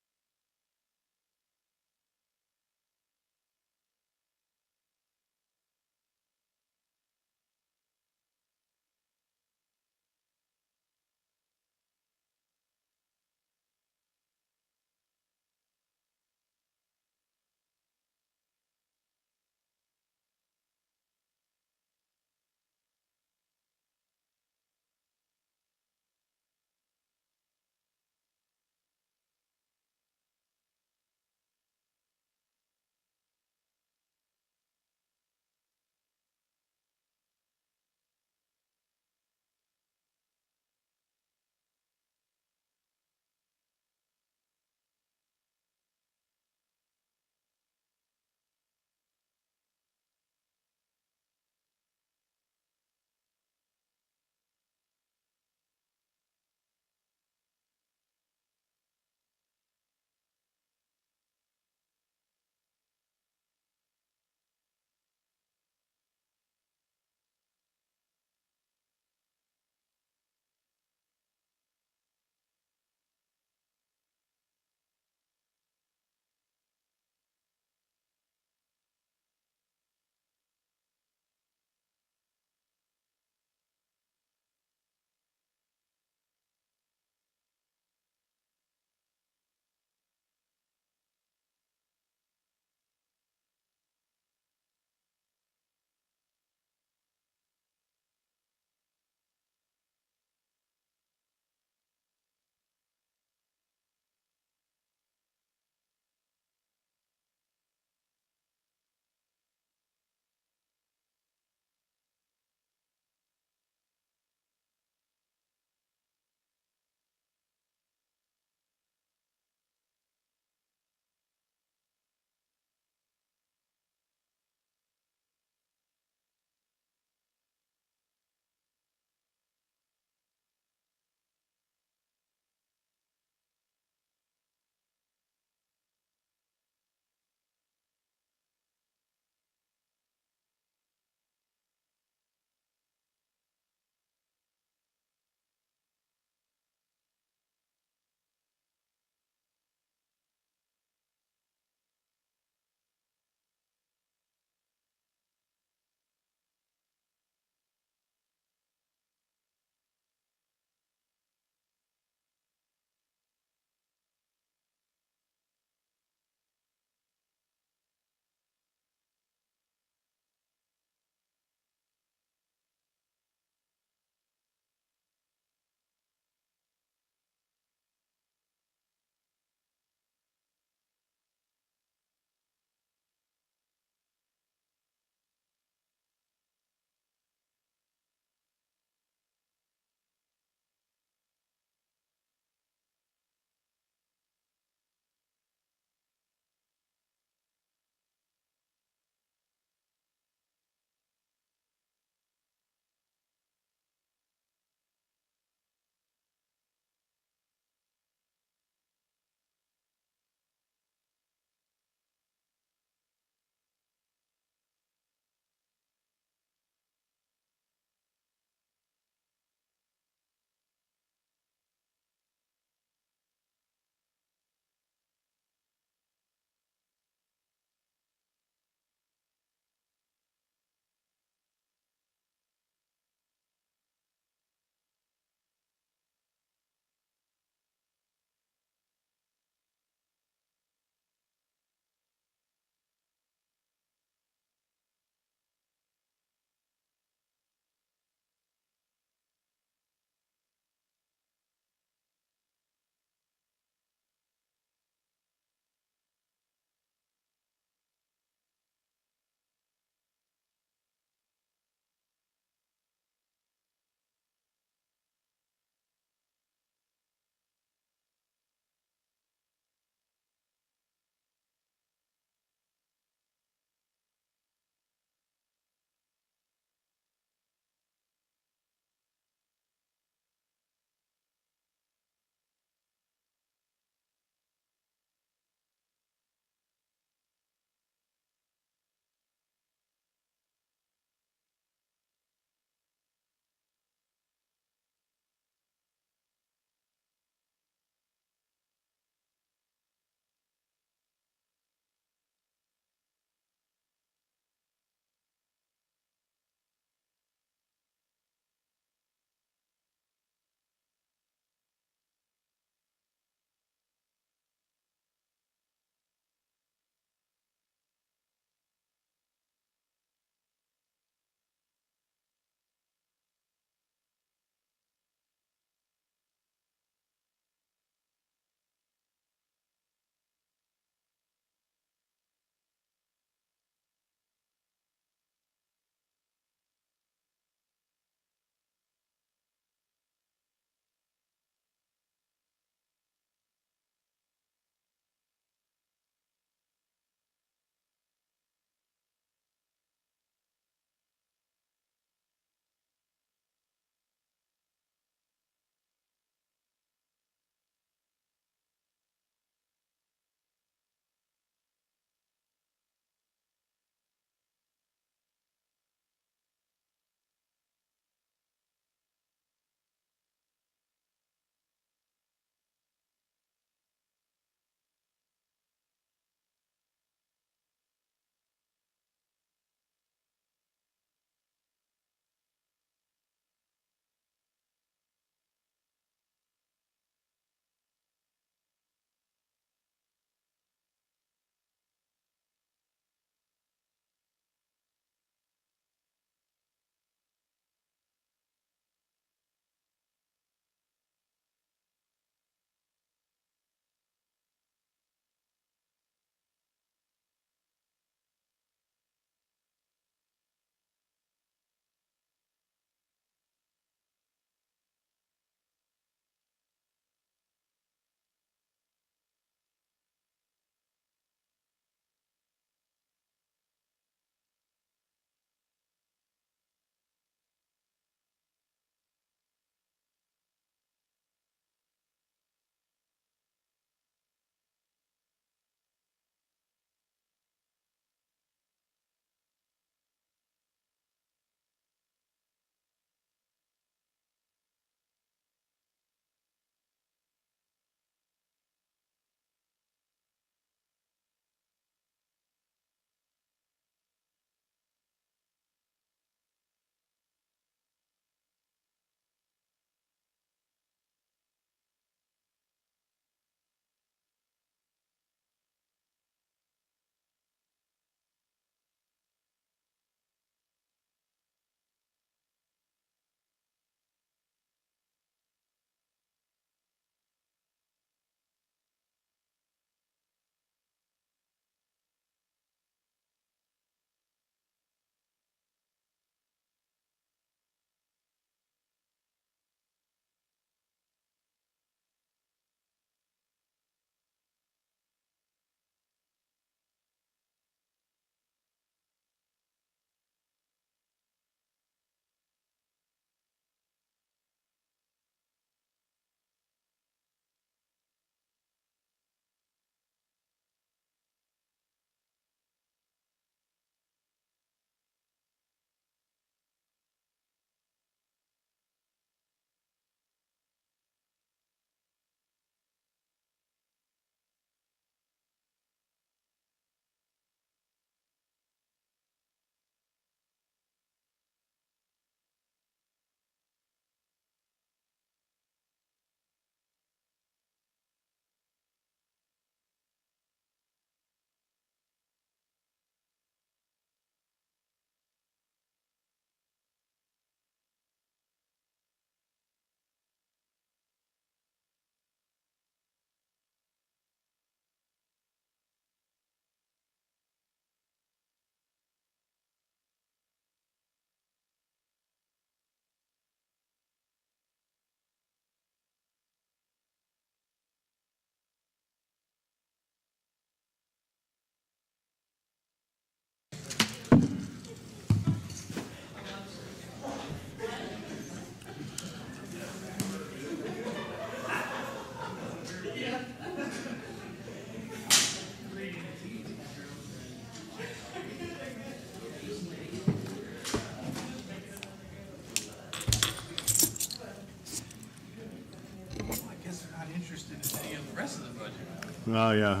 Oh, yeah.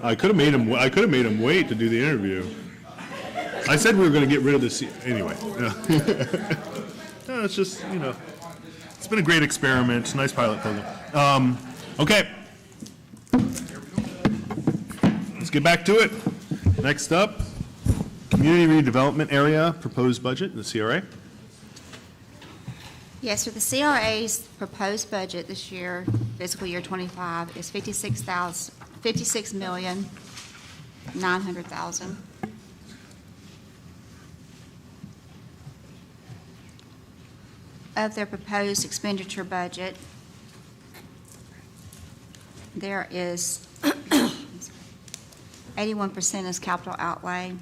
I could have made him wait to do the interview. I said we were going to get rid of this, anyway. Yeah. No, it's just, it's been a great experiment, nice pilot program. Okay. Let's get back to it. Next up, Community Redevelopment Area Proposed Budget, the CRA. Yes, so the CRA's proposed budget this year, fiscal year '25, is $56,900,000. Of their proposed expenditure budget, there is 81% is capital outlay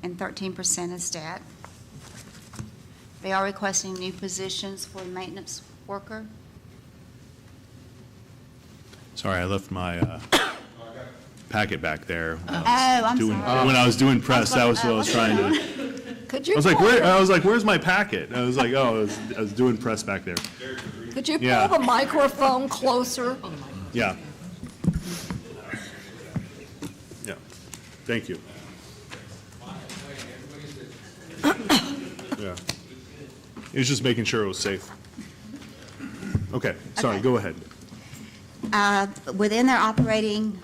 and 13% is debt. They are requesting new positions for maintenance worker. Sorry, I left my packet back there. I'm sorry. When I was doing press, that was what I was trying to. Could you? I was like, where's my packet? I was like, I was doing press back there. Could you Yeah. pull the microphone closer? Yeah. Yeah. Thank you. Yeah. It was just making sure it was safe. Okay, sorry, Okay. go ahead. Within their operating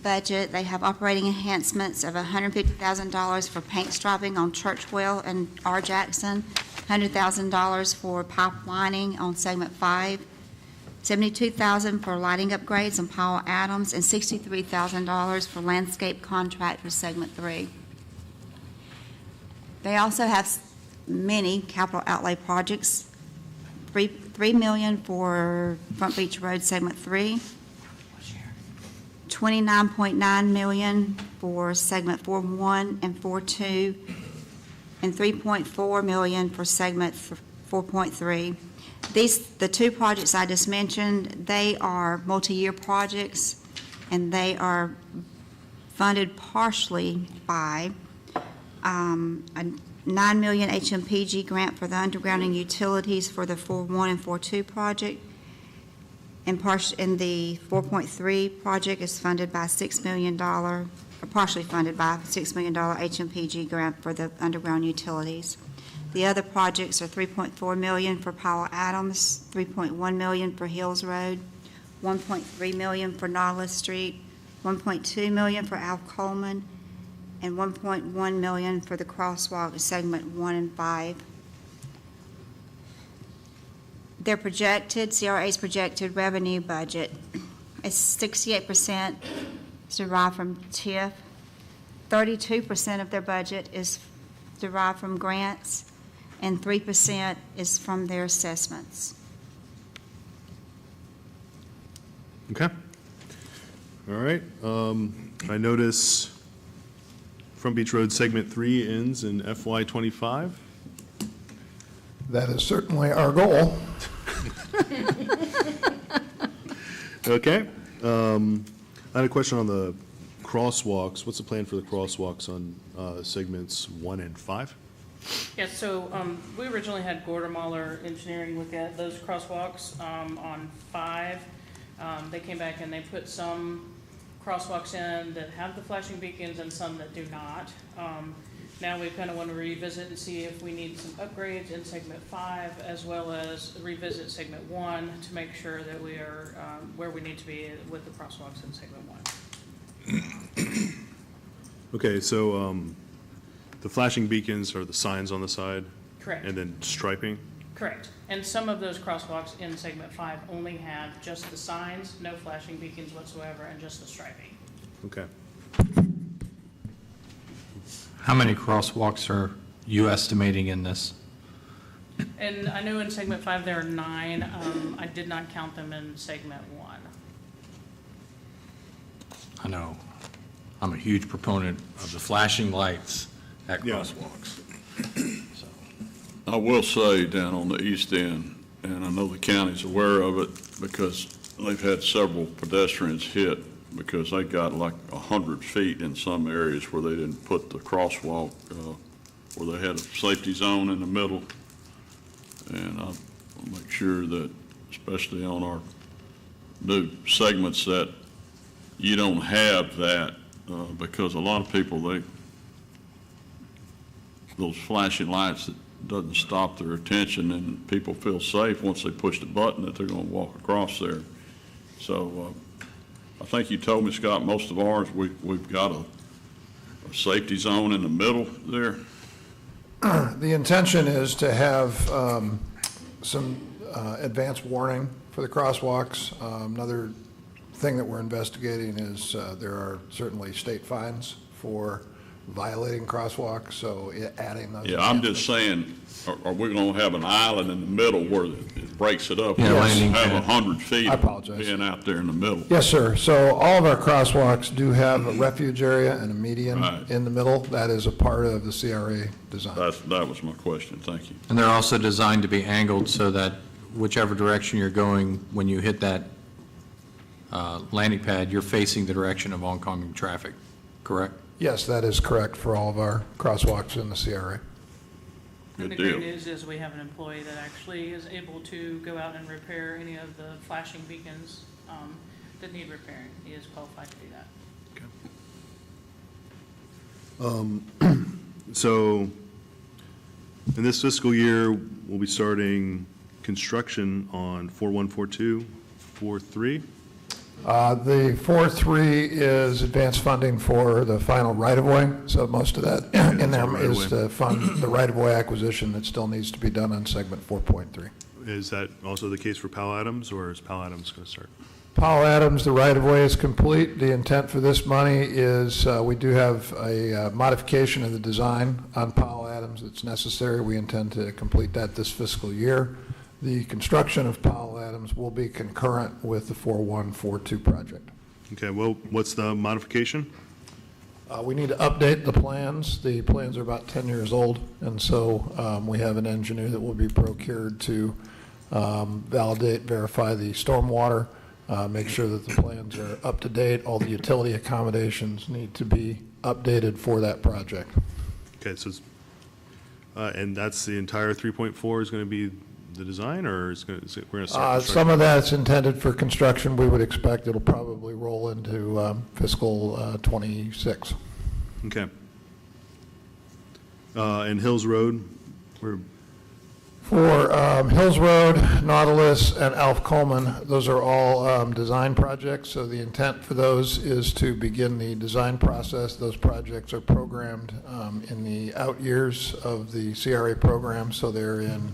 budget, they have operating enhancements of $150,000 for paint striping on Churchwell and R. Jackson, $100,000 for pipe lining on segment 5, $72,000 for lighting upgrades on Powell Adams, and $63,000 for landscape contract for segment 3. They also have many capital outlay projects, $3 million for Front Beach Road segment 3, $29.9 million for segment 4.1 and 4.2, and $3.4 million for segment 4.3. The two projects I just mentioned, they are multi-year projects, and they are funded partially by a $9 million HMPG grant for the undergrounding utilities for the 4.1 and 4.2 project. And the 4.3 project is funded by $6 million, or partially funded by a $6 million HMPG grant for the underground utilities. The other projects are $3.4 million for Powell Adams, $3.1 million for Hills Road, $1.3 million for Nautilus Street, $1.2 million for Al Coleman, and $1.1 million for the crosswalk segment 1 and 5. Their CRA's projected revenue budget is 68% is derived from TIF, 32% of their budget is derived from grants, and 3% is from their assessments. Okay. All right. I notice Front Beach Road Segment 3 ends in FY '25. That is certainly our goal. Okay. I had a question on the crosswalks. What's the plan for the crosswalks on segments 1 and 5? Yeah, so we originally had Gordermaller Engineering look at those crosswalks on 5. They came back and they put some crosswalks in that have the flashing beacons and some that do not. Now we kind of want to revisit and see if we need some upgrades in segment 5, as well as revisit segment 1 to make sure that we are where we need to be with the crosswalks in segment 1. Okay, so the flashing beacons are the signs on the side? Correct. And then striping? Correct. And some of those crosswalks in segment 5 only have just the signs, no flashing beacons whatsoever, and just the striping. Okay. How many crosswalks are you estimating in this? And I know in segment 5 there are 9. I did not count them in segment 1. I know, I'm a huge proponent of the flashing lights at Yeah. crosswalks. I will say down on the east end, and I know the county's aware of it because they've had several pedestrians hit because they got like 100 feet in some areas where they didn't put the crosswalk, where they had a safety zone in the middle. And I'll make sure that, especially on our new segments, that you don't have that, because a lot of people, those flashing lights, that doesn't stop their attention, and people feel safe once they push the button that they're going to walk across there. So I think you told me, Scott, most of ours, we've got a safety zone in the middle there. The intention is to have some advanced warning for the crosswalks. Another thing that we're investigating is there are certainly state fines for violating crosswalks, so adding those. Yeah, I'm just saying, are we going to have an island in the middle where it breaks it up? Yeah, We'll landing have pad. 100 feet I apologize. being out there in the middle. Yes, sir. So all of our crosswalks do have a refuge area and a median Right. in the middle. That is a part of the CRA design. That was my question. Thank you. And they're also designed to be angled so that whichever direction you're going, when you hit that landing pad, you're facing the direction of oncoming traffic, correct? Yes, that is correct for all of our crosswalks in the CRA. And the Good great deal. news is we have an employee that actually is able to go out and repair any of the flashing beacons that need repairing. He is qualified to do that. So in this fiscal year, we'll be starting construction on 4142, 43. The 4.3 is advanced funding for the final right-of-way, so most of that in there is to fund the right-of-way acquisition that still needs to be done on segment 4.3. Is that also the case for Pal Adams, or is Pal Adams going to start? Powell Adams, the right-of-way is complete. The intent for this money is we do have a modification of the design on Powell Adams that's necessary. We intend to complete that this fiscal year. The construction of Powell Adams will be concurrent with the 4142 project. Okay, well, what's the modification? We need to update the plans. The plans are about 10 years old, and so we have an engineer that will be procured to validate, verify the stormwater, make sure that the plans are up to date. All the utility accommodations need to be updated for that project. Okay, so, and that's the entire 3.4 is going to be the design, or we're going to start construction? Some of that's intended for construction. We would expect it'll probably roll into fiscal '26. Okay. And Hills Road, we're, For Hills Road, Nautilus, and Alf Coleman, those are all design projects, so the intent for those is to begin the design process. Those projects are programmed in the out years of the CRA program, so they're in,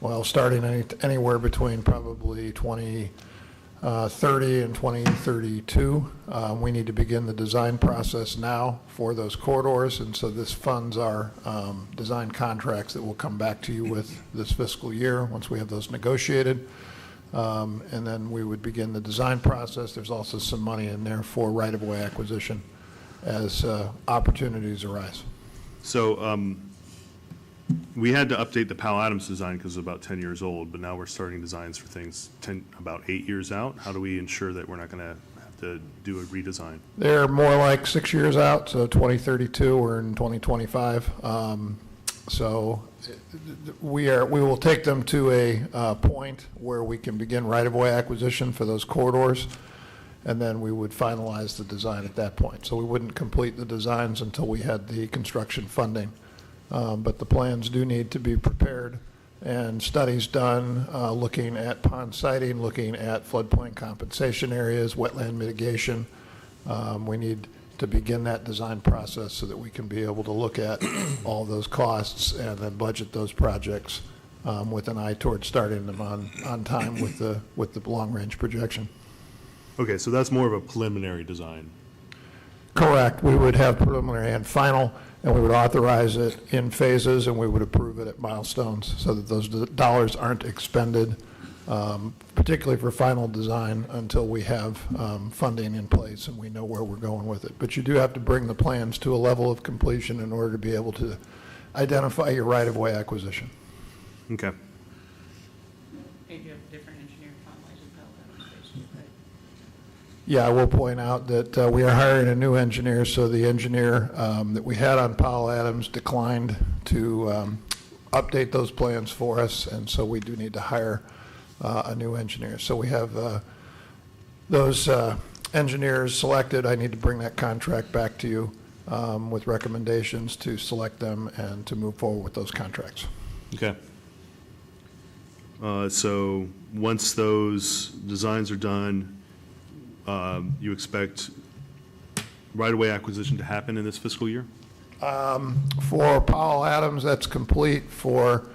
well, starting anywhere between probably 2030 and 2032. We need to begin the design process now for those corridors, and so this funds our design contracts that we'll come back to you with this fiscal year once we have those negotiated. And then we would begin the design process. There's also some money in there for right-of-way acquisition as opportunities arise. so we had to update the Pal Adams design because it's about 10 years old, but now we're starting designs for things about 8 years out. How do we ensure that we're not going to have to do a redesign? They're more like 6 years out, so 2032 or in 2025. So we will take them to a point where we can begin right-of-way acquisition for those corridors, and then we would finalize the design at that point. So we wouldn't complete the designs until we had the construction funding. But the plans do need to be prepared and studies done, looking at pond siting, looking at floodplain compensation areas, wetland mitigation. We need to begin that design process so that we can be able to look at all those costs and then budget those projects with an eye toward starting them on time with the long-range projection. Okay, so that's more of a preliminary design. Correct. We would have preliminary and final, and we would authorize it in phases, and we would approve it at milestones so that those dollars aren't expended, particularly for final design, until we have funding in place and we know where we're going with it. But you do have to bring the plans to a level of completion in order to be able to identify your right-of-way acquisition. Okay. You have different engineering timelines and Pal Adams, basically, right? Yeah, I will point out that we are hiring a new engineer, so the engineer that we had on Powell Adams declined to update those plans for us, and so we do need to hire a new engineer. So we have those engineers selected, I need to bring that contract back to you with recommendations to select them and to move forward with those contracts. Okay. So once those designs are done, you expect right-of-way acquisition to happen in this fiscal year? For Powell Adams, that's complete. For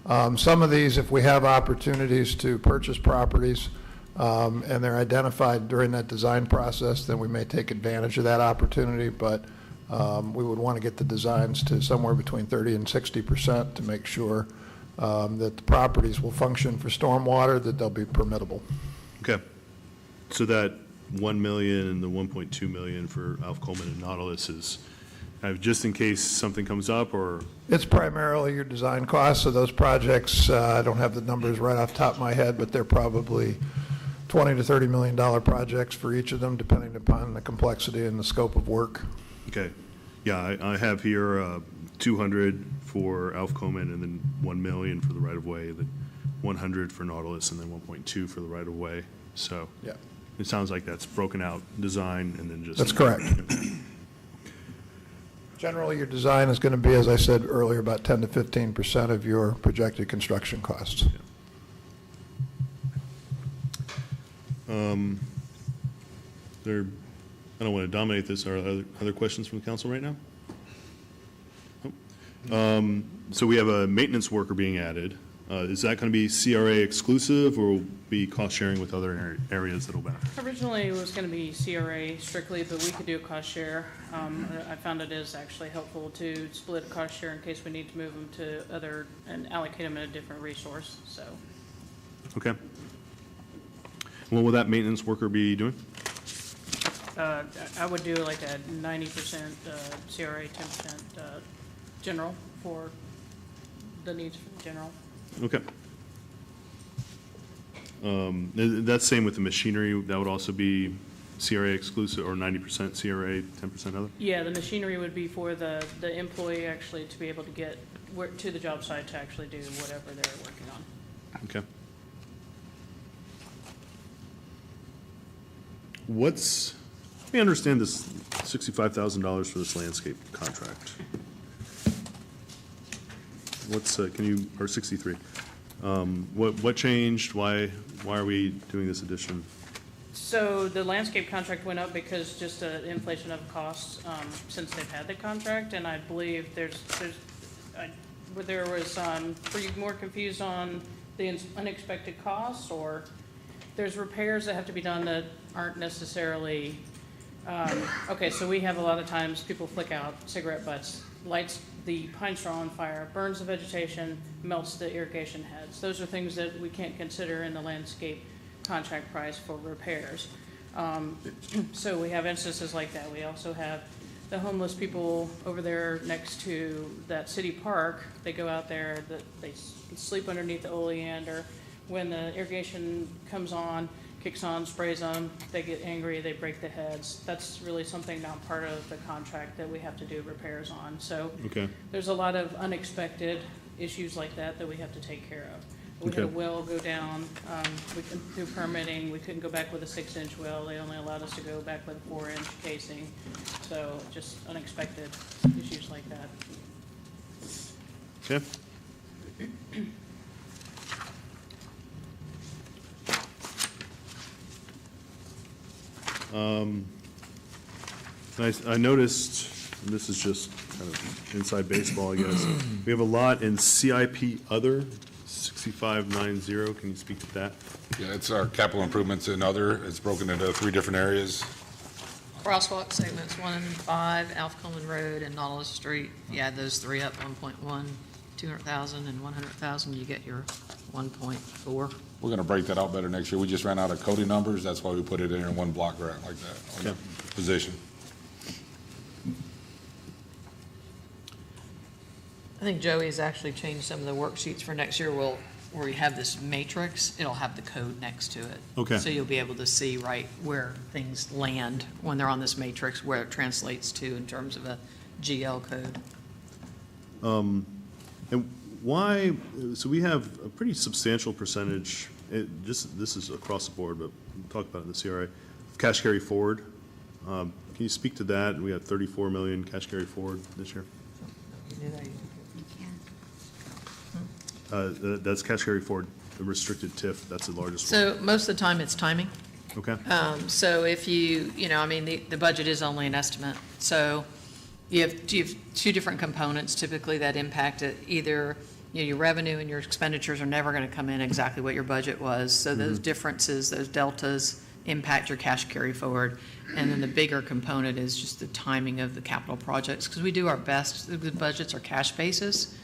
some of these, if we have opportunities to purchase properties and they're identified during that design process, then we may take advantage of that opportunity, but we would want to get the designs to somewhere between 30 and 60% to make sure that the properties will function for stormwater, that they'll be permittable. Okay. So that 1 million and the 1.2 million for Alf Coleman and Nautilus is just in case something comes up, or? It's primarily your design costs, so those projects, I don't have the numbers right off the top of my head, but they're probably $20 to $30 million projects for each of them, depending upon the complexity and the scope of work. Okay. Yeah, I have here 200 for Alf Coleman and then 1 million for the right-of-way, then 100 for Nautilus, and then 1.2 for the right-of-way. So yeah, it sounds like that's broken out design and then just. That's correct. Generally, your design is going to be, as I said earlier, about 10 to 15% of your projected construction costs. I don't want to dominate this. Are there other questions from the council right now? Nope. So we have a maintenance worker being added. Is that going to be CRA exclusive, or will be cost sharing with other areas that will benefit? Originally, it was going to be CRA strictly, but we could do a cost share. I found it is actually helpful to split a cost share in case we need to move them to other and allocate them in a different resource, so. Okay. What will that maintenance worker be doing? I would do like a 90% CRA, 10% general for the needs for the general. Okay. That's same with the machinery. That would also be CRA exclusive, or 90% CRA, 10% other? Yeah, the machinery would be for the employee actually to be able to get to the job site to actually do whatever they're working on. Okay. Let me understand this $65,000 for this landscape contract. Or 63? What changed? Why are we doing this addition? So the landscape contract went up because just the inflation of costs since they've had the contract, and I believe there was, were you more confused on the unexpected costs, or there's repairs that have to be done that aren't necessarily, okay, so we have a lot of times people flick out cigarette butts, lights the pine straw on fire, burns the vegetation, melts the irrigation heads. Those are things that we can't consider in the landscape contract price for repairs. So we have instances like that. We also have the homeless people over there next to that city park. They go out there, they sleep underneath the oleander. When the irrigation comes on, kicks on, sprays them, they get angry, they break the heads. That's really something not part of the contract that we have to do repairs on. So okay. There's a lot of unexpected issues like that that we have to take care of. We had a well go down, through permitting, we couldn't go back with a 6-inch well. They only allowed us to go back with a 4-inch casing. So just unexpected issues like that. Okay. I noticed, and this is just kind of inside baseball, I guess, we have a lot in CIP Other, 6590. Can you speak to that? Yeah, it's our capital improvements and other. It's broken into 3 different areas. Crosswalk segments 1 and 5, Alf Coleman Road and Nautilus Street. You add those 3 up, 1.1, 200,000 and 100,000, you get your 1.4. We're going to break that out better next year. We just ran out of coding numbers. That's why we put it in one block grant like that on that position. I think Joey's actually changed some of the worksheets for next year. Where we have this matrix, it'll have the code next to it. Okay. So you'll be able to see right where things land when they're on this matrix, where it translates to in terms of a GL code. And why, so we have a pretty substantial percentage, this is across the board, but we'll talk about it in the CRA, cash carry forward. Can you speak to that? We got 34 million cash carry forward this year. That's cash carry forward, the restricted TIF, that's the largest one. So most of the time, it's timing. Okay. So if the budget is only an estimate. So you have two different components typically that impact it. Either, your revenue and your expenditures are never going to come in exactly what your budget was. So those differences, those deltas impact your cash carry forward. And then the bigger component is just the timing of the capital projects, because we do our best. The budgets are cash basis,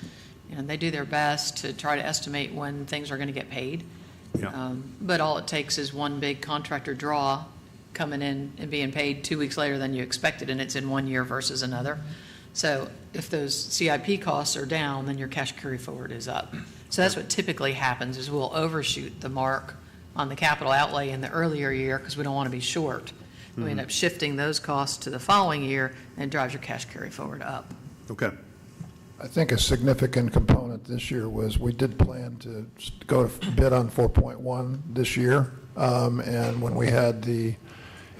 and they do their best to try to estimate when things are going to get paid. Yeah. But all it takes is one big contractor draw coming in and being paid 2 weeks later than you expected, and it's in 1 year versus another. So if those CIP costs are down, then your cash carry forward is up. So that's what typically happens, is we'll overshoot the mark on the capital outlay in the earlier year because we don't want to be short. We end up shifting those costs to the following year, and it drives your cash carry forward up. Okay. I think a significant component this year was we did plan to go to bid on 4.1 this year. And when we had the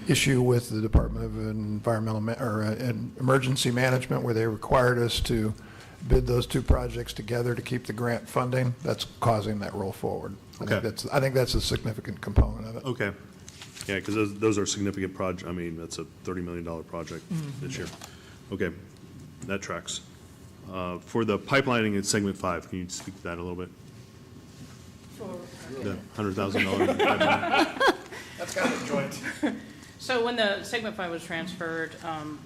issue with the Department of Emergency Management, where they required us to bid those two projects together to keep the grant funding, that's causing that roll forward. Okay. I think that's a significant component of it. Okay. Yeah, because those are significant projects. I mean, that's a $30 million project this year. Okay, that tracks. For the pipelining in segment 5, can you speak to that a little bit? The $100,000 pipeline. That's kind of a joint. So when the segment 5 was transferred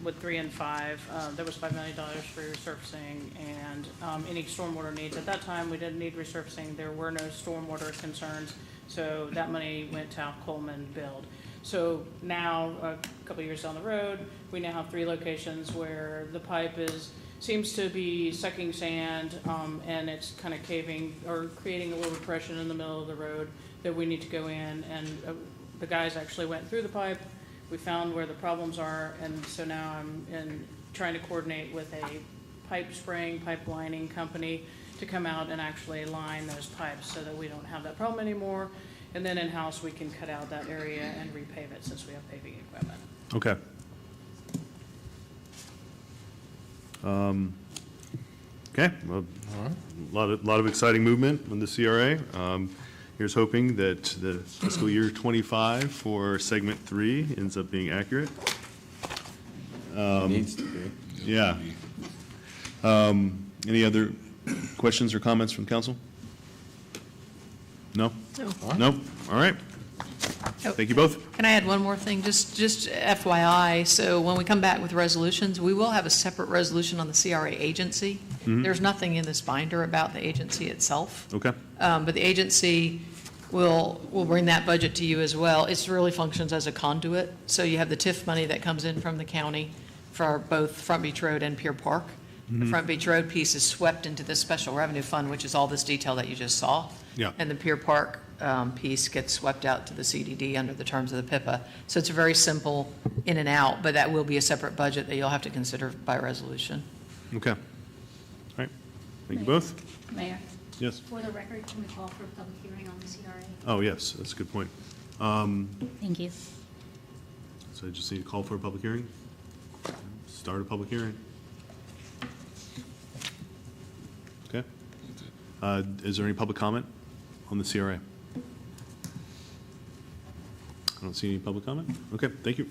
with 3 and 5, there was $5 million for resurfacing and any stormwater needs. At that time, we didn't need resurfacing. There were no stormwater concerns, so that money went to Al Coleman build. So now, a couple of years down the road, we now have 3 locations where the pipe seems to be sucking sand, and it's kind of caving or creating a little depression in the middle of the road that we need to go in. And the guys actually went through the pipe. We found where the problems are, and so now I'm trying to coordinate with a pipe spraying, pipe lining company to come out and actually line those pipes so that we don't have that problem anymore. And then in-house, we can cut out that area and repave it since we have paving equipment. Okay. Okay, well, a lot of exciting movement on the CRA. Here's hoping that the fiscal year 25 for segment 3 ends up being accurate. Needs to be. Yeah. Any other questions or comments from council? No? No. Nope. All right. Thank you both. Can I add one more thing? Just FYI, so when we come back with resolutions, we will have a separate resolution on the CRA agency. There's nothing in this binder about the agency itself. Okay. But the agency will bring that budget to you as well. It really functions as a conduit. So you have the TIF money that comes in from the county for both Front Beach Road and Pier Park. The Front Beach Road piece is swept into this special revenue fund, which is all this detail that you just saw. Yeah. And the Pier Park piece gets swept out to the CDD under the terms of the PIPA. So it's a very simple in and out, but that will be a separate budget that you'll have to consider by resolution. Okay. All right. Thank you both. Mayor, Yes. for the record, can we call for a public hearing on the CRA? Oh, yes, that's a good point. Thank you. So I just need to call for a public hearing? Start a public hearing. Okay. Is there any public comment on the CRA? I don't see any public comment. Okay, thank you.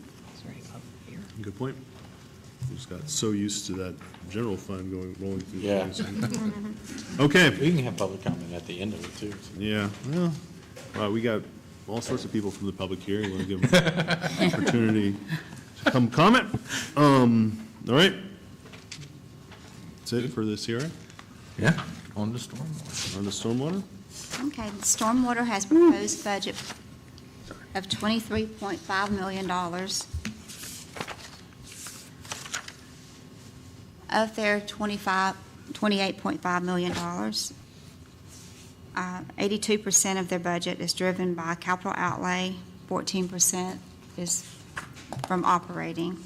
Good point. We just got so used to that general fund rolling through. Yeah. Okay. We can have public comment at the end of it, too. Yeah, well, we got all sorts of people from the public here. You want to give them an opportunity to come comment? All right. That's it for the CRA? Yeah, on the stormwater. On the stormwater? Okay, the stormwater has proposed budget of $23.5 million. Of their $28.5 million, 82% of their budget is driven by capital outlay, 14% is from operating.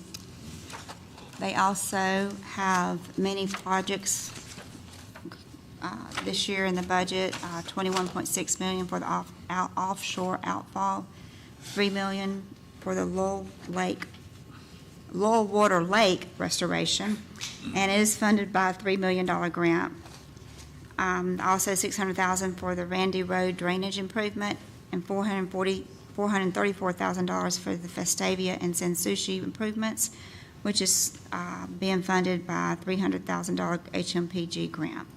They also have many projects this year in the budget, $21.6 million for the offshore outfall, $3 million for the Lowell Water Lake restoration, and it is funded by a $3 million grant. Also $600,000 for the Randy Road drainage improvement, and $434,000 for the Festavia and Sensushi improvements, which is being funded by a $300,000 HMPG grant.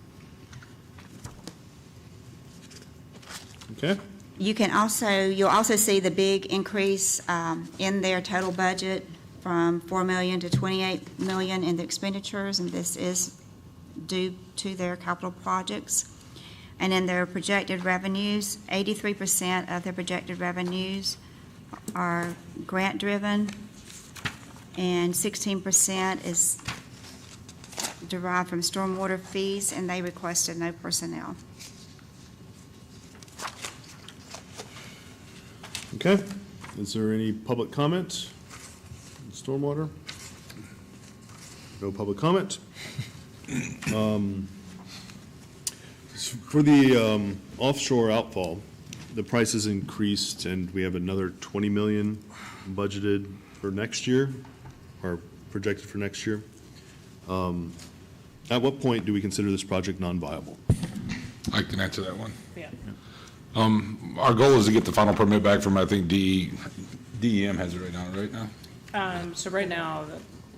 Okay. You'll also see the big increase in their total budget from $4 million to $28 million in the expenditures, and this is due to their capital projects. And in their projected revenues, 83% of their projected revenues are grant-driven, and 16% is derived from stormwater fees, and they requested no personnel. Okay. Is there any public comment? Stormwater? No public comment? For the offshore outfall, the price has increased, and we have another 20 million budgeted for next year, or projected for next year. At what point do we consider this project non-viable? I can answer that one. Yeah. Our goal is to get the final permit back from, I think, DEM has it right now. So right now,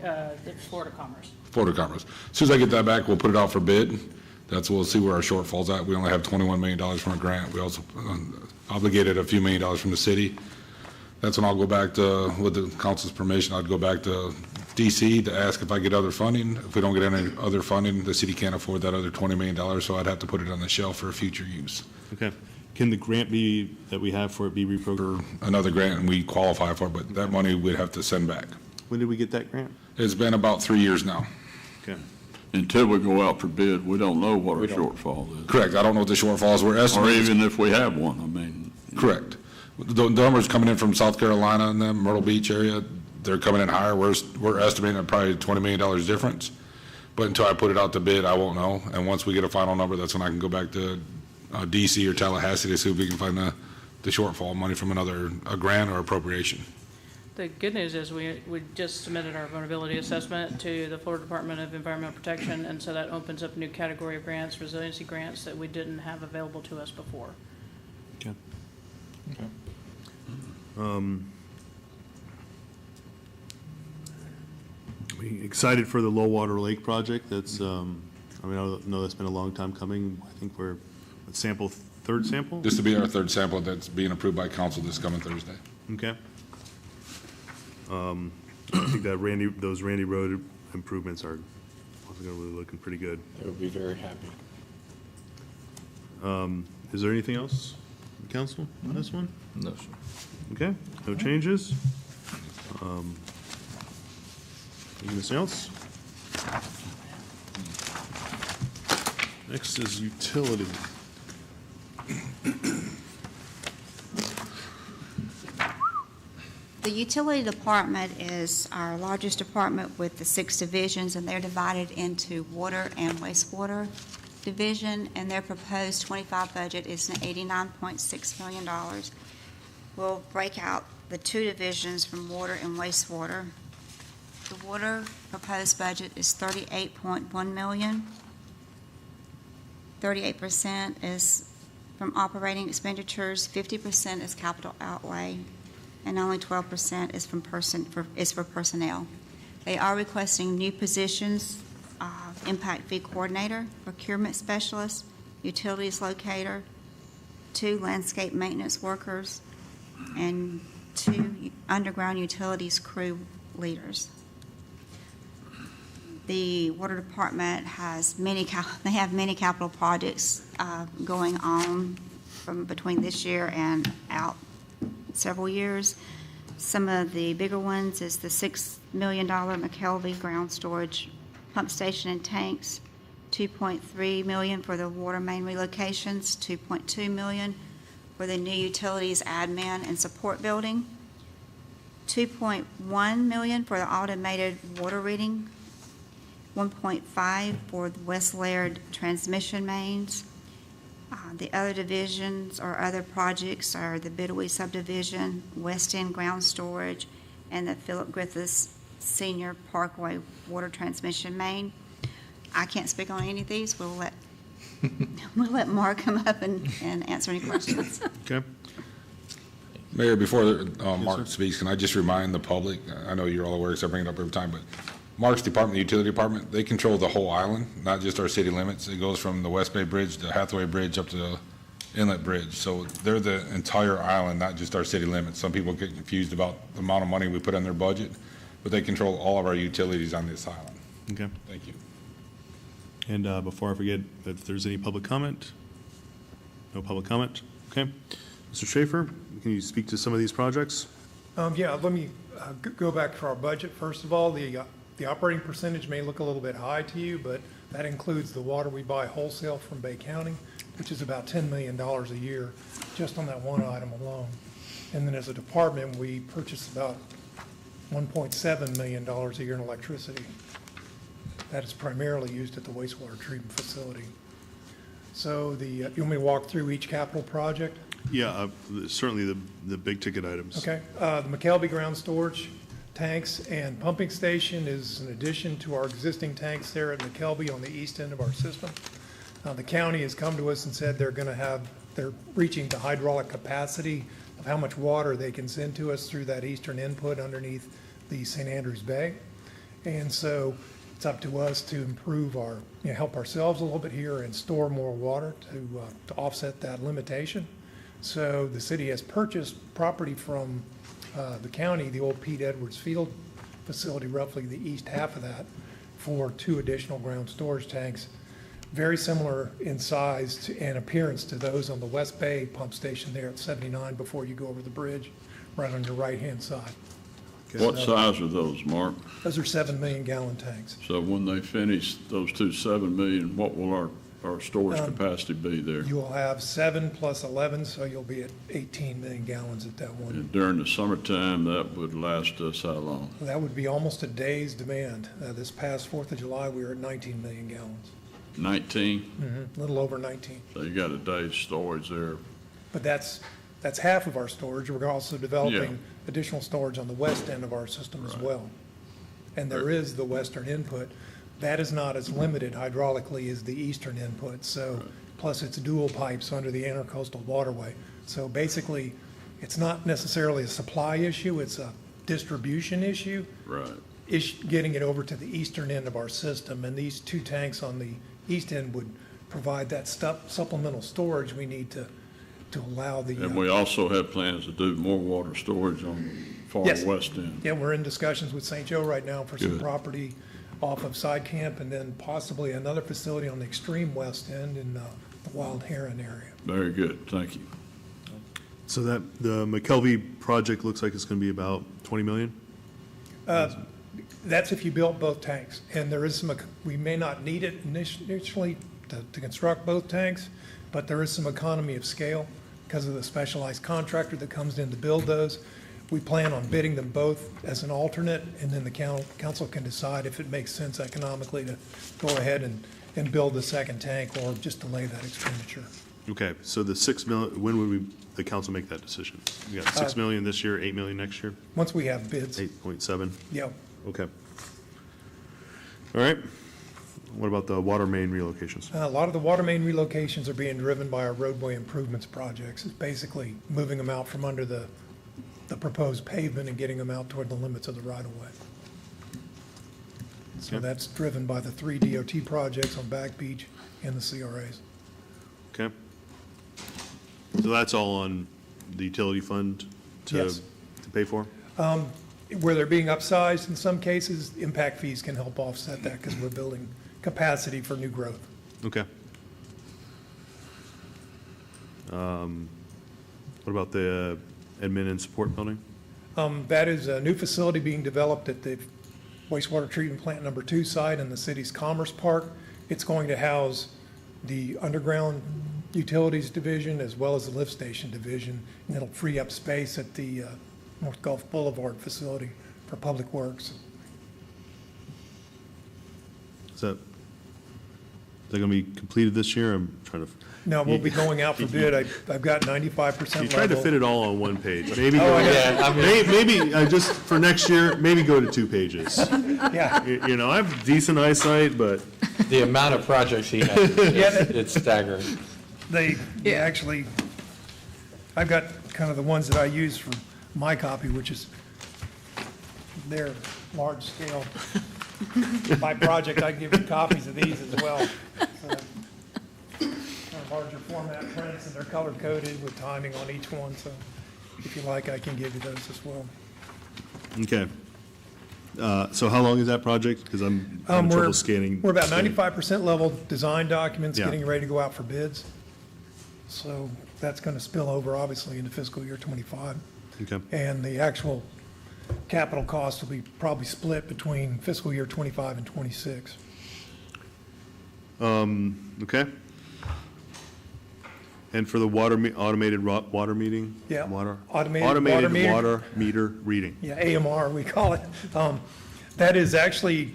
the Florida Commerce. Florida Commerce. As soon as I get that back, we'll put it out for bid. We'll see where our shortfall's at. We only have $21 million from a grant. We also obligated a few $1 million from the city. That's when I'll go back to, with the council's permission, I'd go back to DC to ask if I get other funding. If we don't get any other funding, the city can't afford that other $20 million, so I'd have to put it on the shelf for future use. Okay. Can the grant that we have for it be reprogrammed? Another grant, and we qualify for it, but that money we'd have to send back. When did we get that grant? It's been about 3 years now. Okay. Until we go out for bid, we don't know what our shortfall is. Correct. I don't know what the shortfalls were Or estimated. even if we have one, I mean. Correct. The numbers coming in from South Carolina and the Myrtle Beach area, they're coming in higher. We're estimating at probably $20 million difference. But until I put it out to bid, I won't know. And once we get a final number, that's when I can go back to DC or Tallahassee to see if we can find the shortfall money from a grant or appropriation. The good news is we just submitted our vulnerability assessment to the Florida Department of Environmental Protection, and so that opens up a new category of grants, resiliency grants, that we didn't have available to us before. Okay. Okay. We excited for the Low Water Lake project. That's, I know that's been a long time coming. I think we're at third sample? This will be our third sample that's being approved by council this coming Thursday. Okay. I think that those Randy Road improvements are really looking pretty good. They would be very happy. Is there anything else, council, on this one? No, sir. Okay, no changes. Anything else? Next is utility. The utility department is our largest department with the 6 divisions, and they're divided into water and wastewater division, and their proposed 25 budget is $89.6 million. We'll break out the 2 divisions from water and wastewater. The water proposed budget is $38.1 million. 38% is from operating expenditures, 50% is capital outlay, and only 12% is for personnel. They are requesting new positions, impact fee coordinator, procurement specialist, utilities locator, 2 landscape maintenance workers, and 2 underground utilities crew leaders. The water department has many capital projects going on from between this year and out several years. Some of the bigger ones is the $6 million McKelvey ground storage pump station and tanks, $2.3 million for the water main relocations, $2.2 million for the new utilities admin and support building, $2.1 million for the automated water reading, $1.5 for the West Laird transmission mains, The other divisions or other projects are the Bidawee subdivision, West End ground storage, and the Philip Griffiths Senior Parkway water transmission main. I can't speak on any of these. We'll let Mark come up and answer any questions. Okay. Mayor, before Mark speaks, can I just remind the public, I know you're all aware, because I bring it up every time, but Mark's department, the utility department, they control the whole island, not just our city limits. It goes from the West Bay Bridge, the Hathaway Bridge, up to the Inlet Bridge. So they're the entire island, not just our city limits. Some people get confused about the amount of money we put in their budget, but they control all of our utilities on this island. Okay. Thank you. And before I forget, if there's any public comment? No public comment? Okay. Mr. Schaefer, can you speak to some of these projects? Yeah, let me go back to our budget. First of all, the operating percentage may look a little bit high to you, but that includes the water we buy wholesale from Bay County, which is about $10 million a year, just on that one item alone. And then as a department, we purchase about $1.7 million a year in electricity. That is primarily used at the wastewater treatment facility. So you want me to walk through each capital project? Yeah, certainly the big ticket items. Okay, the McKelvey ground storage tanks and pumping station is an addition to our existing tanks there at McKelvey on the east end of our system. The county has come to us and said they're reaching the hydraulic capacity of how much water they can send to us through that eastern input underneath the St. Andrews Bay. And so it's up to us to improve help ourselves a little bit here and store more water to offset that limitation. So the city has purchased property from the county, the old Pete Edwards Field facility, roughly the east half of that, for 2 additional ground storage tanks, very similar in size and appearance to those on the West Bay pump station there at 79 before you go over the bridge, right on your right-hand side. What size are those, Mark? Those are 7 million gallon tanks. So when they finish those 7 million, what will our storage capacity be there? You will have 7 plus 11, so you'll be at 18 million gallons at that one. And during the summertime, that would last us how long? That would be almost a day's demand. This past 4th of July, we were at 19 million gallons. 19? A little over 19. So you got a day's storage there. But that's half of our storage. We're also developing additional storage on the west end of our system as well. And there is the western input. That is not as limited hydraulically as the eastern input. So plus it's dual pipes under the intercoastal waterway. So basically, it's not necessarily a supply issue, it's a distribution issue. Right. Getting it over to the eastern end of our system, and these 2 tanks on the east end would provide that supplemental storage we need to allow the. And we also have plans to do more water storage on the far west end. Yeah, we're in discussions with St. Joe right now for some Good. property off of Side Camp, and then possibly another facility on the extreme west end in the Wild Heron area. Very good, thank you. So the McKelvey project looks like it's going to be about 20 million? That's if you built both tanks, and there is we may not need it initially to construct both tanks, but there is some economy of scale because of the specialized contractor that comes in to build those. We plan on bidding them both as an alternate, and then the council can decide if it makes sense economically to go ahead and build the second tank or just delay that expenditure. Okay, so the 6 million, when would the council make that decision? We got 6 million this year, 8 million next year? Once we have bids. 8.7? Yeah. Okay. All right. What about the water main relocations? A lot of the water main relocations are being driven by our roadway improvements projects. It's basically moving them out from under the proposed pavement and getting them out toward the limits of the right-of-way. So that's driven by the 3 DOT projects on Back Beach and the CRAs. Okay. So that's all on the utility fund to pay for? Where they're being upsized in some cases, impact fees can help offset that because we're building capacity for new growth. Okay. What about the admin and support building? That is a new facility being developed at the wastewater treatment plant number 2 site in the city's Commerce Park. It's going to house the underground utilities division as well as the lift station division, and it'll free up space at the North Gulf Boulevard facility for Public Works. Is that that going to be completed this year? I'm trying to. No, we'll be going out for bid. I've got 95% You tried to level. fit it all on one page. Maybe, Oh, I know. maybe just for next year, maybe go to 2 pages. Yeah. You know, I have decent eyesight, but. The amount of projects he has, it's staggering. They actually, I've got kind of the ones that I use for my copy, which is their large scale. By project, I give you copies of these as well. So, they're larger format prints, and they're color coded with timing on each one, so if you like, I can give you those as well. Okay. So how long is that project? Because I'm having trouble scanning. We're about 95% level design documents, Yeah. getting ready to go out for bids. So that's going to spill over, obviously, into fiscal year '25. Okay. And the actual capital cost will be probably split between fiscal year '25 and '26. Okay. And for the automated water meeting? Yeah. Water? Automated water meter reading. Yeah, AMR, we call it. That is actually,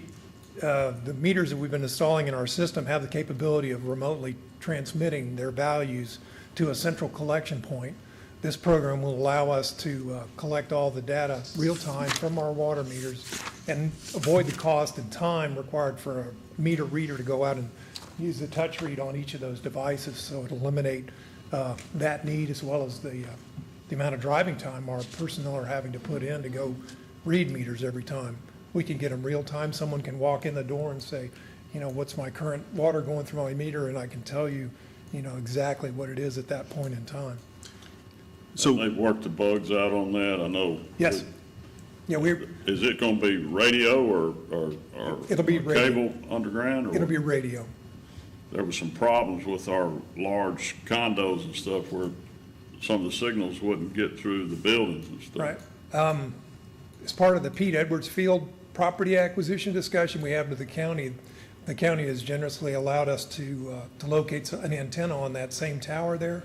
the meters that we've been installing in our system have the capability of remotely transmitting their values to a central collection point. This program will allow us to collect all the data real-time from our water meters and avoid the cost and time required for a meter reader to go out and use the touch read on each of those devices. So it'll eliminate that need, as well as the amount of driving time our personnel are having to put in to go read meters every time. We can get them real time. Someone can walk in the door and say, you know, what's my current water going through my meter? And I can tell you, you know, exactly what it is at that point in time. So they've worked the bugs out on that, I know. Yes. Yeah, Is it gonna be radio or It'll be radio. cable underground? or It'll be radio. There was some problems with our large condos and stuff where some of the signals wouldn't get through the buildings and stuff. Right. As part of the Pete Edwards Field property acquisition discussion we have with the county has generously allowed us to locate an antenna on that same tower there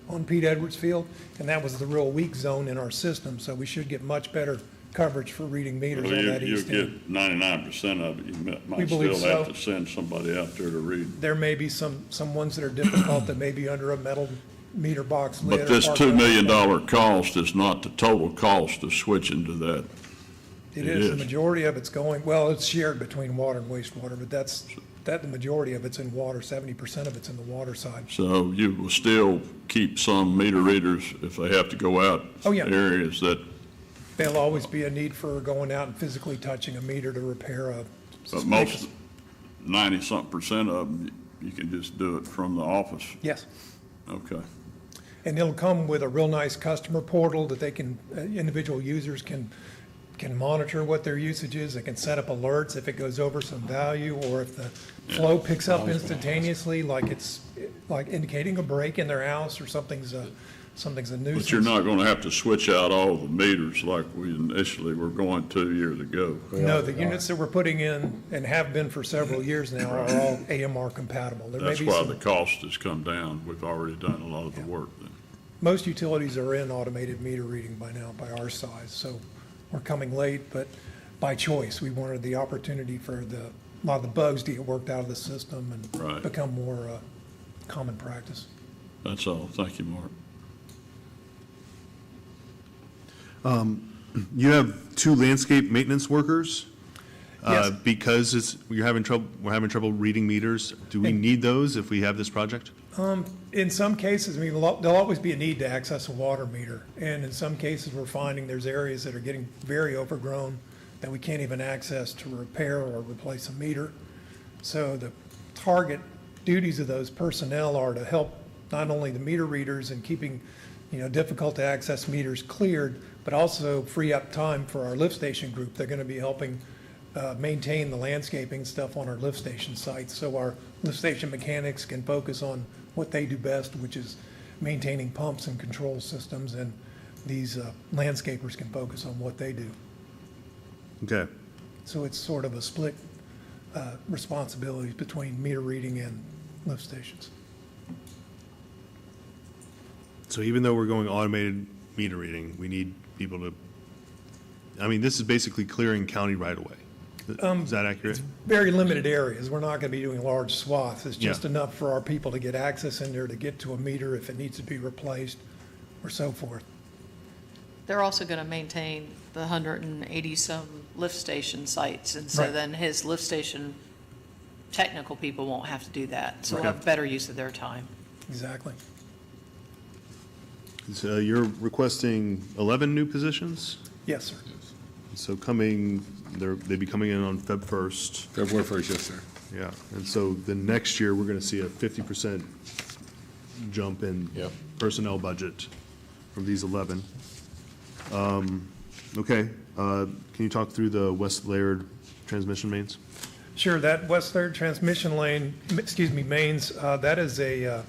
on Pete Edwards Field, and that was the real weak zone in our system, so we should get much better coverage for reading meters on that You'll east end. get 99% of it. You We might believe still have so. to send somebody out there to read. There may be some ones that are difficult that may be under a metal meter box lid. But or this part $2 of million cost is not the total cost of switching to that. It is, the majority of it's going, well, it's shared between water and wastewater, but the majority of it's in water, 70% of it's in the water side. So you will still keep some meter readers if they have to go out Oh, yeah. areas that, There'll always be a need for going out and physically touching a meter to repair a. but most, 90-something% of them, you can just do it from the office. Yes. Okay. And it'll come with a real nice customer portal that they can, individual users can monitor what their usage is. They can set up alerts if it goes over some value, or if the flow picks up instantaneously, like it's, like indicating a break in their house or something's a nuisance. But you're not going to have to switch out all the meters like we initially were going 2 years ago. No, the units that we're putting in and have been for several years now are all AMR compatible. There may That's be why some, the cost has come down. We've already done a lot of the work then. most utilities are in automated meter reading by now, by our size, so we're coming late, but by choice. We wanted the opportunity for a lot of the bugs to get worked out of the system and Right. become more common practice. That's all. Thank you, Mark. You have 2 landscape maintenance workers? Yes. Because we're having trouble reading meters. Do we need those if we have this project? In some cases, I mean, there'll always be a need to access a water meter. And in some cases, we're finding there's areas that are getting very overgrown that we can't even access to repair or replace a meter. So the target duties of those personnel are to help not only the meter readers in keeping, difficult to access meters cleared, but also free up time for our lift station group. They're going to be helping maintain the landscaping stuff on our lift station sites, so our lift station mechanics can focus on what they do best, which is maintaining pumps and control systems, and these landscapers can focus on what they do. Okay. So it's sort of a split responsibility between meter reading and lift stations. So even though we're going automated meter reading, we need people to, I mean, this is basically clearing county right away. Is that accurate? Very limited areas. We're not going to be doing large swaths. It's just Yeah. enough for our people to get access in there to get to a meter if it needs to be replaced or so forth. They're also going to maintain the 180-some lift station sites, and so Right. then his lift station technical people won't have to do that. So we'll Okay. have better use of their time. Exactly. So you're requesting 11 new positions? Yes, sir. So they'd be coming in on Feb. 1st. February 1st, yes, sir. Yeah, and so the next year, we're gonna see a 50% jump in Yep. personnel budget from these 11. Okay, can you talk through the West Laird transmission mains? Sure, that West Third transmission lane, mains, that is a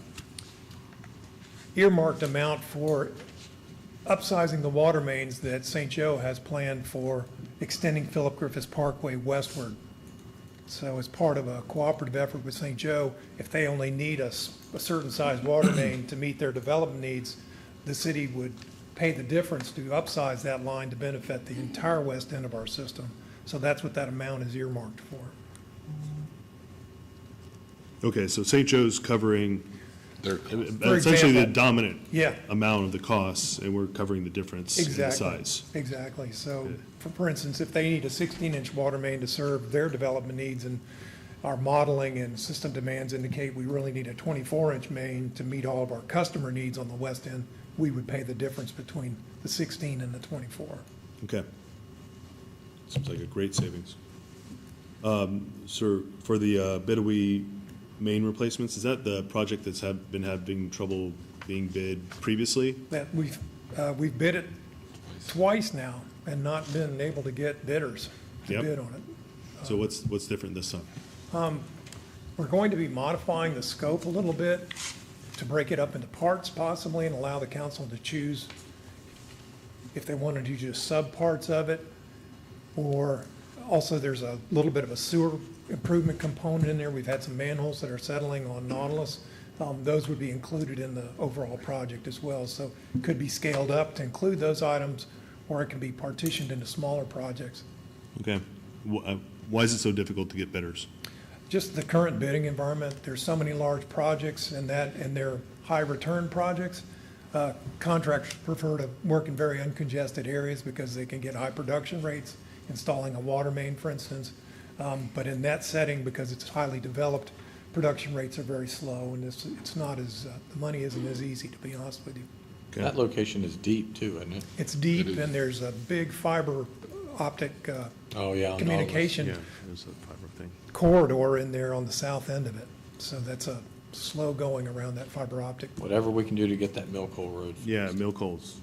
earmarked amount for upsizing the water mains that St. Joe has planned for extending Philip Griffiths Parkway westward. So as part of a cooperative effort with St. Joe, if they only need a certain size water main to meet their development needs, the city would pay the difference to upsize that line to benefit the entire west end of our system. So that's what that amount is earmarked for. Okay, so St. Joe's covering For essentially the example, dominant yeah. amount of the costs, and we're covering the difference in the Exactly. size. Exactly. So, for instance, if they need a 16-inch water main to serve their development needs, and our modeling and system demands indicate we really need a 24-inch main to meet all of our customer needs on the west end, we would pay the difference between the 16 and the 24. Okay. Seems like a great savings. Sir, for the Bidawee main replacements, is that the project that's been having trouble being bid previously? That we've bid it twice now and not been able to get bidders to Yep. bid on it. So what's different this time? We're going to be modifying the scope a little bit to break it up into parts possibly and allow the council to choose if they want to do just subparts of it. Or also there's a little bit of a sewer improvement component in there. We've had some manholes that are settling on Nautilus. Those would be included in the overall project as well. So it could be scaled up to include those items, or it can be partitioned into smaller projects. Okay. Why is it so difficult to get bidders? Just the current bidding environment, there's so many large projects and they're high return projects. Contractors prefer to work in very uncongested areas because they can get high production rates, installing a water main, for instance. But in that setting, because it's highly developed, production rates are very slow, and it's not as, the money isn't as easy, to be honest with you. That location is deep too, isn't it? It's deep, and there's a big fiber optic Oh, yeah. on communication Yeah, there's a fiber thing. corridor in there on the south end of it. So that's a slow going around that fiber optic. Nautilus. Whatever we can do to get that Mill Hole Road. Yeah, Mill Coal's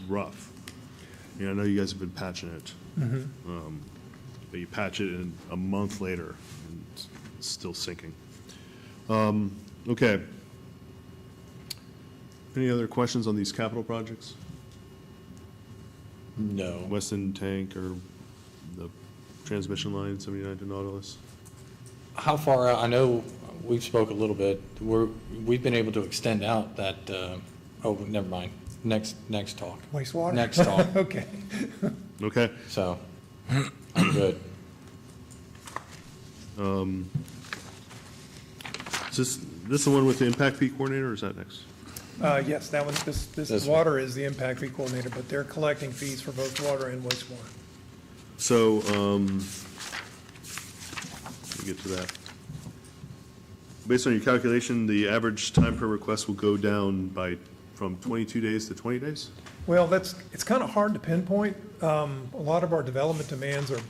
rough. Yeah, I know you guys have been patching it. But you patch it and a month later, and it's still sinking. Okay. Any other questions on these capital projects? No. Weston Tank or the transmission line 79 to Nautilus? How far out, I know we've spoke a little bit, we've been able to extend out that, oh, never mind, next talk. Wastewater? Next talk. Okay. Okay. So, I'm good. Is this the one with the impact fee coordinator, or is that next? Yes, that one, this This one. water is the impact fee coordinator, but they're collecting fees for both water and wastewater. So, let me get to that. Based on your calculation, the average time per request will go down from 22 days to 20 days? Well, it's kind of hard to pinpoint. A lot of our development demands are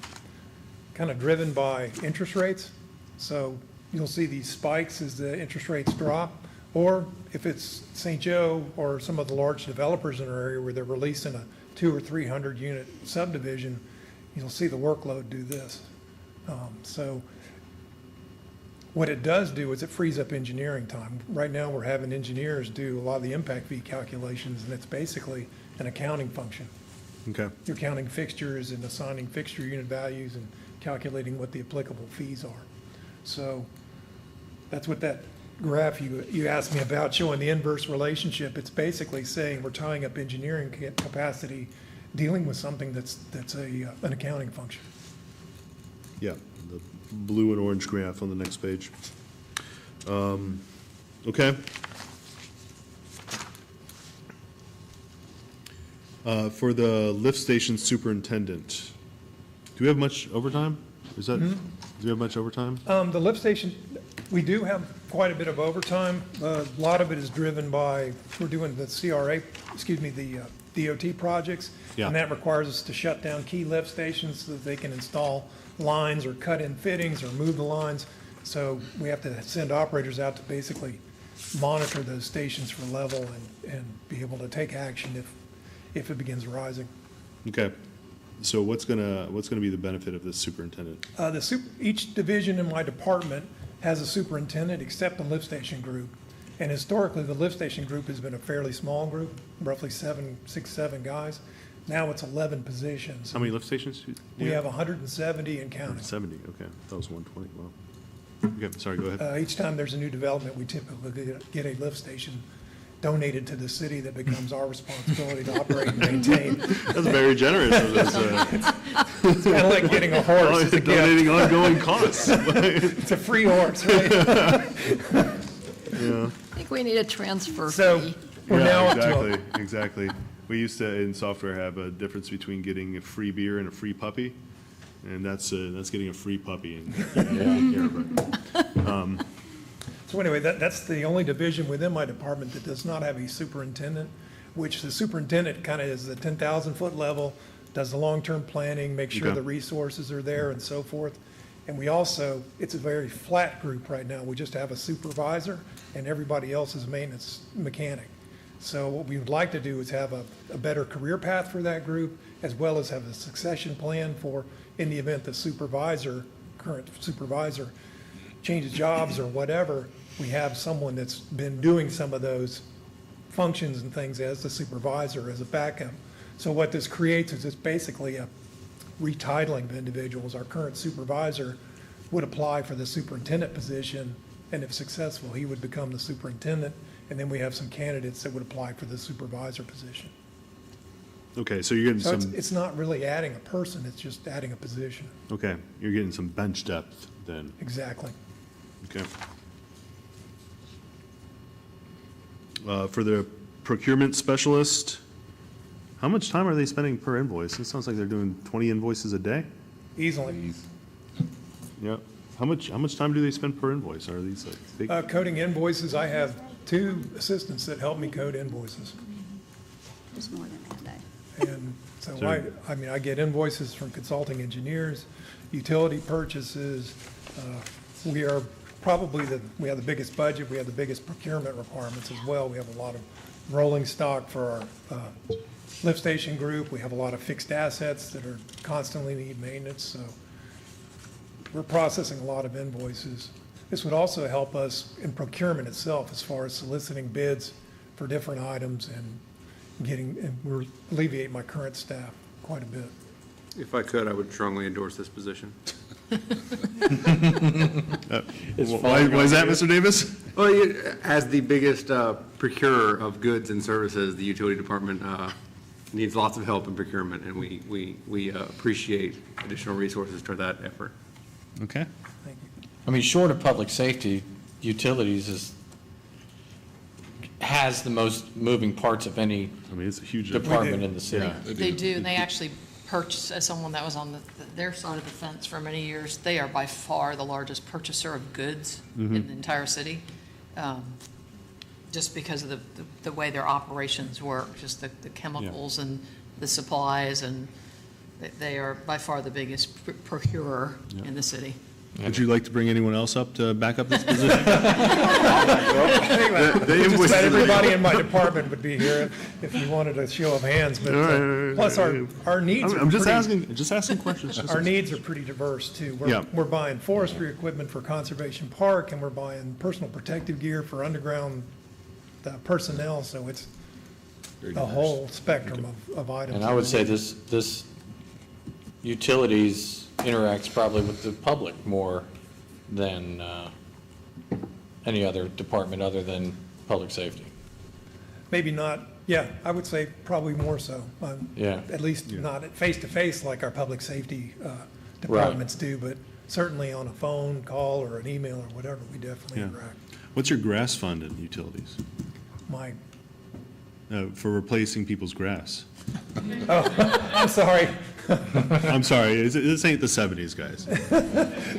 kind of driven by interest rates. So you'll see these spikes as the interest rates drop. Or if it's St. Joe or some of the large developers in our area where they're releasing a 200 or 300 unit subdivision, you'll see the workload do this. So what it does do is it frees up engineering time. Right now, we're having engineers do a lot of the impact fee calculations, and it's basically an accounting function. Okay. You're counting fixtures and assigning fixture unit values and calculating what the applicable fees are. So that's what that graph you asked me about, showing the inverse relationship. It's basically saying we're tying up engineering capacity, dealing with something that's an accounting function. Yeah, the blue and orange graph on the next page. Okay. For the lift station superintendent, do we have much overtime? Is that, do we have much overtime? The lift station, we do have quite a bit of overtime. A lot of it is driven by, we're doing the the DOT projects. Yeah. And that requires us to shut down key lift stations so that they can install lines or cut in fittings or move the lines. So we have to send operators out to basically monitor those stations for level and be able to take action if it begins rising. Okay. So what's gonna be the benefit of this superintendent? Each division in my department has a superintendent except the lift station group. And historically, the lift station group has been a fairly small group, roughly 7 guys. Now it's 11 positions. How many lift stations do you We have 170 and counting. 70, okay. That was 120, wow. Okay, sorry, go ahead. Each time there's a new development, we typically get a lift station donated to the city that becomes our responsibility to operate and maintain. That's very generous of this. It's kind of like getting a horse. It's a Donating gift. ongoing costs. It's a free horse, right? Yeah. I think we need a transfer So fee. we're now up to Exactly, exactly. We used to, in software, have a difference between getting a free beer and a free puppy, and that's getting a free puppy. So anyway, that's the only division within my department that does not have a superintendent, which the superintendent kind of is the 10,000-foot level, does the long-term planning, makes sure Okay. the resources are there and so forth. And we also, it's a very flat group right now. We just have a supervisor and everybody else is a maintenance mechanic. So what we would like to do is have a better career path for that group, as well as have a succession plan for, in the event the current supervisor changes jobs or whatever, we have someone that's been doing some of those functions and things as the supervisor, as a backup. So what this creates is it's basically a retitling of individuals. Our current supervisor would apply for the superintendent position, and if successful, he would become the superintendent, and then we have some candidates that would apply for the supervisor position. Okay, so you're getting So some, it's not really adding a person, it's just adding a position. okay, you're getting some bench depth then. Exactly. Okay. For the procurement specialist, how much time are they spending per invoice? It sounds like they're doing 20 invoices a day? Easily. Yeah. How much time do they spend per invoice? Are these like big? Coding invoices, I have 2 assistants that help me code invoices. There's more than that, though. And so I get invoices from consulting engineers, utility purchases. We have the biggest budget, we have the biggest procurement requirements as well. We have a lot of rolling stock for our lift station group. We have a lot of fixed assets that are constantly need maintenance, so we're processing a lot of invoices. This would also help us in procurement itself as far as soliciting bids for different items and we're alleviate my current staff quite a bit. If I could, I would strongly endorse this position. Why is that, Mr. Davis? Well, as the biggest procurer of goods and services, the utility department needs lots of help in procurement, and we appreciate additional resources toward that effort. Okay. I mean, short of public safety, utilities has the most moving parts of any it's a huge department in the city. They do, and they actually purchase, as someone that was on their side of the fence for many years, they are by far the largest purchaser of goods in the entire city, just because of the way their operations work, just the chemicals and the supplies, and they are by far the biggest procurer in the city. Would you like to bring anyone else up to back up this position? Anyway, just about everybody in my department would be here if you wanted a show of hands, but plus our needs are I'm just asking questions. Our needs are pretty diverse too. We're buying forestry equipment for Conservation Park, and we're buying personal protective gear for underground personnel, so it's the whole spectrum of items. And I would say this utilities interacts probably with the public more than any other department other than public safety. Maybe not, yeah, I would say probably more so. Yeah. At least not face-to-face like our public safety departments do, but certainly on a phone call or an email or whatever, we definitely Yeah. interact. What's your grass fund in utilities My, for replacing people's grass? oh, I'm sorry. I'm sorry, this ain't the 70s, guys.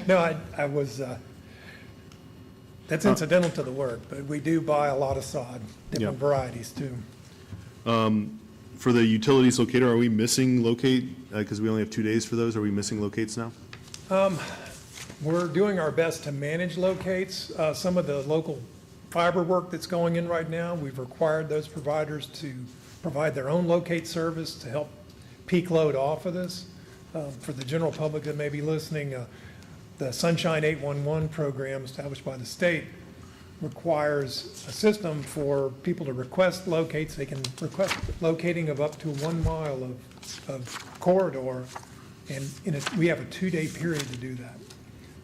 No, I was, that's incidental to the work, but we do buy a lot of sod, different Yep. varieties too. For the utilities locator, are we missing locate, because we only have 2 days for those, are we missing locates now? We're doing our best to manage locates. Some of the local fiber work that's going in right now, we've required those providers to provide their own locate service to help peak load off of this. For the general public that may be listening, the Sunshine 811 program established by the state requires a system for people to request locates. They can request locating of up to 1 mile of corridor, and we have a 2-day period to do that.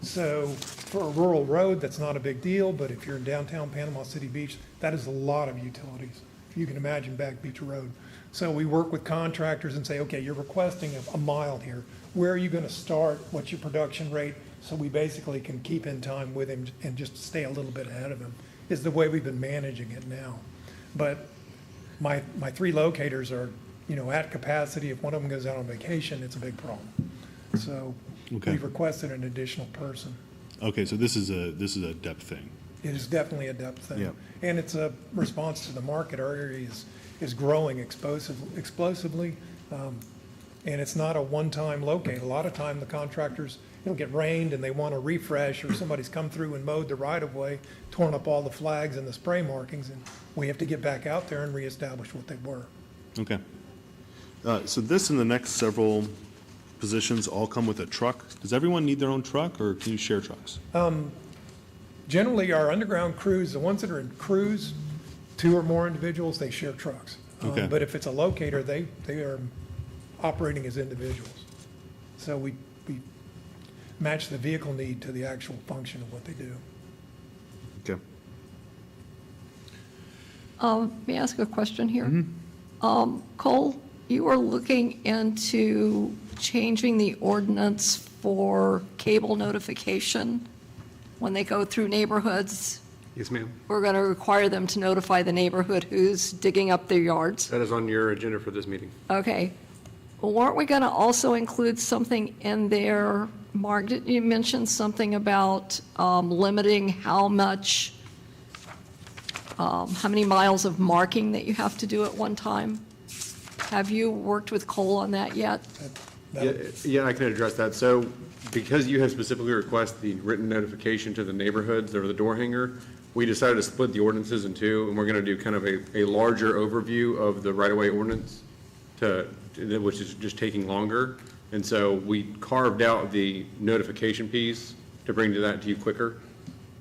So for a rural road, that's not a big deal, but if you're in downtown Panama City Beach, that is a lot of utilities. You can imagine Back Beach Road. So we work with contractors and say, okay, you're requesting a mile here. Where are you going to start? What's your production rate? So we basically can keep in time with him and just stay a little bit ahead of him, is the way we've been managing it now. But my 3 locators are, at capacity. If one of them goes out on vacation, it's a big problem. So Okay. we've requested an additional person. Okay, so this is a depth thing. It is definitely a depth thing. Yeah. And it's a response to the market. Our area is growing explosively. And it's not a one-time locate. A lot of time, the contractors, it'll get rained and they want to refresh, or somebody's come through and mowed the right-of-way, torn up all the flags and the spray markings, and we have to get back out there and reestablish what they were. Okay. So this and the next several positions all come with a truck. Does everyone need their own truck, or can you share trucks? Generally, our underground crews, the ones that are in crews, 2 or more individuals, they share trucks. Okay. But if it's a locator, they are operating as individuals. So we match the vehicle need to the actual function of what they do. Okay. May I ask a question here? Cole, you were looking into changing the ordinance for cable notification when they go through neighborhoods. Yes, ma'am. We're going to require them to notify the neighborhood who's digging up their yards. That is on your agenda for this meeting. Okay. Well, weren't we going to also include something in there, Mark? Didn't you mention something about limiting how many miles of marking that you have to do at one time? Have you worked with Cole on that yet? Yeah, I can address that. So because you have specifically requested the written notification to the neighborhoods or the door hanger, we decided to split the ordinances in 2, and we're going to do kind of a larger overview of the right-of-way ordinance, which is just taking longer. And so we carved out the notification piece to bring that to you quicker.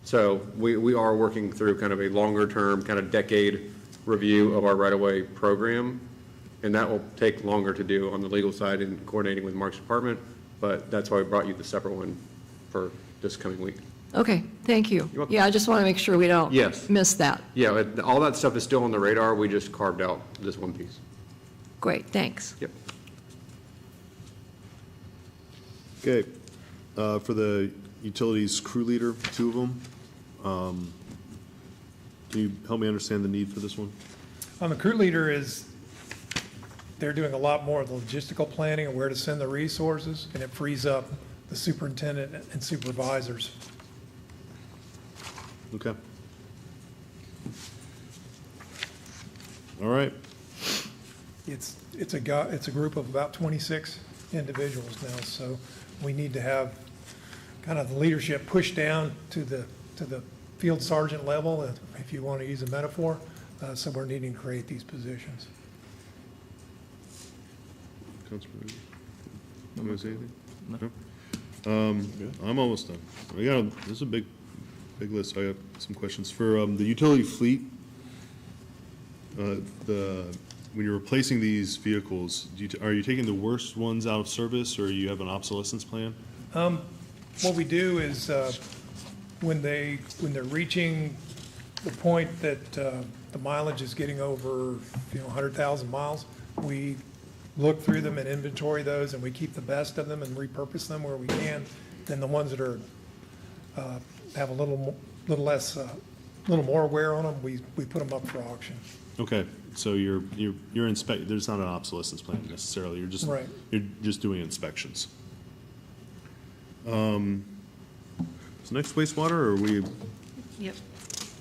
So we are working through kind of a longer-term, kind of decade review of our right-of-way program, and that will take longer to do on the legal side and coordinating with Mark's department, but that's why we brought you the separate one for this coming week. Okay, thank you. You're welcome. Yeah, I just want to make sure we don't Yes. miss that. Yeah, all that stuff is still on the radar, we just carved out this one piece. Great, thanks. Yep. Okay. For the utilities crew leader, 2 of them, can you help me understand the need for this one? The crew leader they're doing a lot more of the logistical planning and where to send the resources, and it frees up the superintendent and supervisors. Okay. All right. It's a group of about 26 individuals now, so we need to have kind of the leadership pushed down to the field sergeant level, if you want to use a metaphor. So we're needing to create these positions. Councilman, you want to say anything? No? I'm almost done. This is a big list. I got some questions. For the utility fleet, when you're replacing these vehicles, are you taking the worst ones out of service, or you have an obsolescence plan? What we do is when they're reaching the point that the mileage is getting over 100,000 miles, we look through them and inventory those, and we keep the best of them and repurpose them where we can. Then the ones that are, have a little more wear on them, we put them up for auction. Okay, so you're there's not an obsolescence plan necessarily, Right. you're just doing inspections. So next wastewater, or are we, Yep.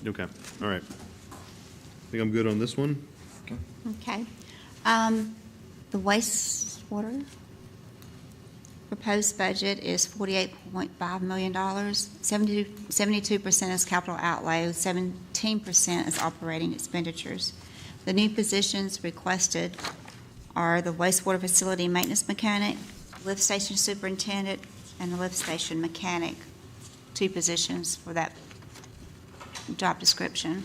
okay, all right. I think I'm good on this one. Okay. The wastewater proposed budget is $48.5 million. 72% is capital outlay, 17% is operating expenditures. The new positions requested are the wastewater facility maintenance mechanic, lift station superintendent, and the lift station mechanic, 2 positions for that job description.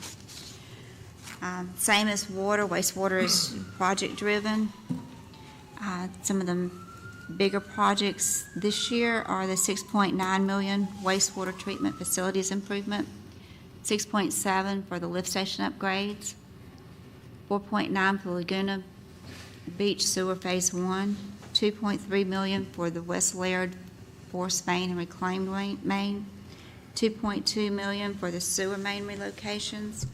Same as water, wastewater is project-driven. Some of the bigger projects this year are the $6.9 million wastewater treatment facilities improvement, $6.7 for the lift station upgrades, $4.9 for Laguna Beach Sewer Phase 1, $2.3 million for the West Laird Force Main and Reclaimed Main, $2.2 million for the sewer main relocations,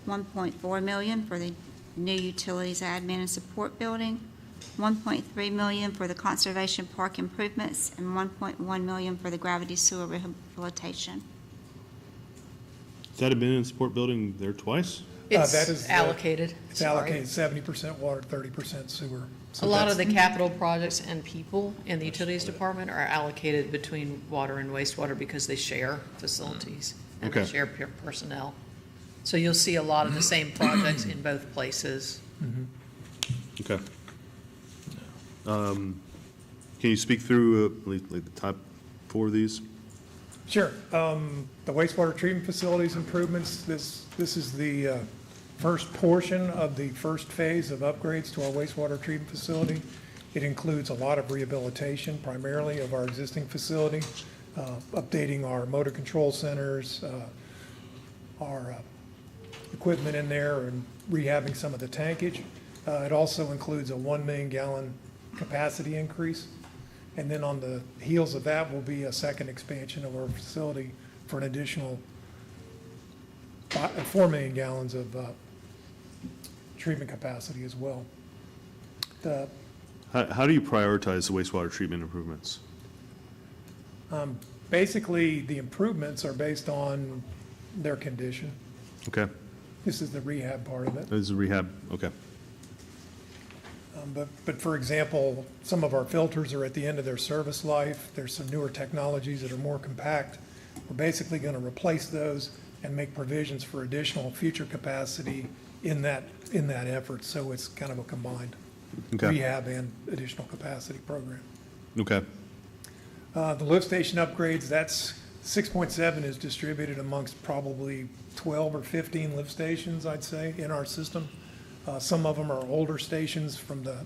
$1.4 million for the new utilities admin and support building, $1.3 million for the conservation park improvements, and $1.1 million for the gravity sewer rehabilitation. Has that been in support building there twice? That is It's allocated. It's allocated 70% water, 30% sewer. So A lot of that's- the capital projects and people in the utilities department are allocated between water and wastewater because they share facilities and they Okay. share personnel. So you'll see a lot of the same projects in both places. Okay. Can you speak through like the top 4 of these? Sure. The wastewater treatment facilities improvements, this is the first portion of the first phase of upgrades to our wastewater treatment facility. It includes a lot of rehabilitation, primarily of our existing facility, updating our motor control centers, our equipment in there, and rehabbing some of the tankage. It also includes a 1 million gallon capacity increase. And then on the heels of that will be a second expansion of our facility for an additional 4 million gallons of treatment capacity as well. How do you prioritize the wastewater treatment improvements? Basically, the improvements are based on their condition. Okay, This is the rehab part of it. this is rehab, okay. But for example, some of our filters are at the end of their service life. There's some newer technologies that are more compact. We're basically going to replace those and make provisions for additional future capacity in that effort. So it's kind of a combined Okay. rehab and additional capacity program. Okay, The lift station upgrades, that's 6.7 is distributed amongst probably 12 or 15 lift stations, I'd say, in our system. Some of them are older stations from the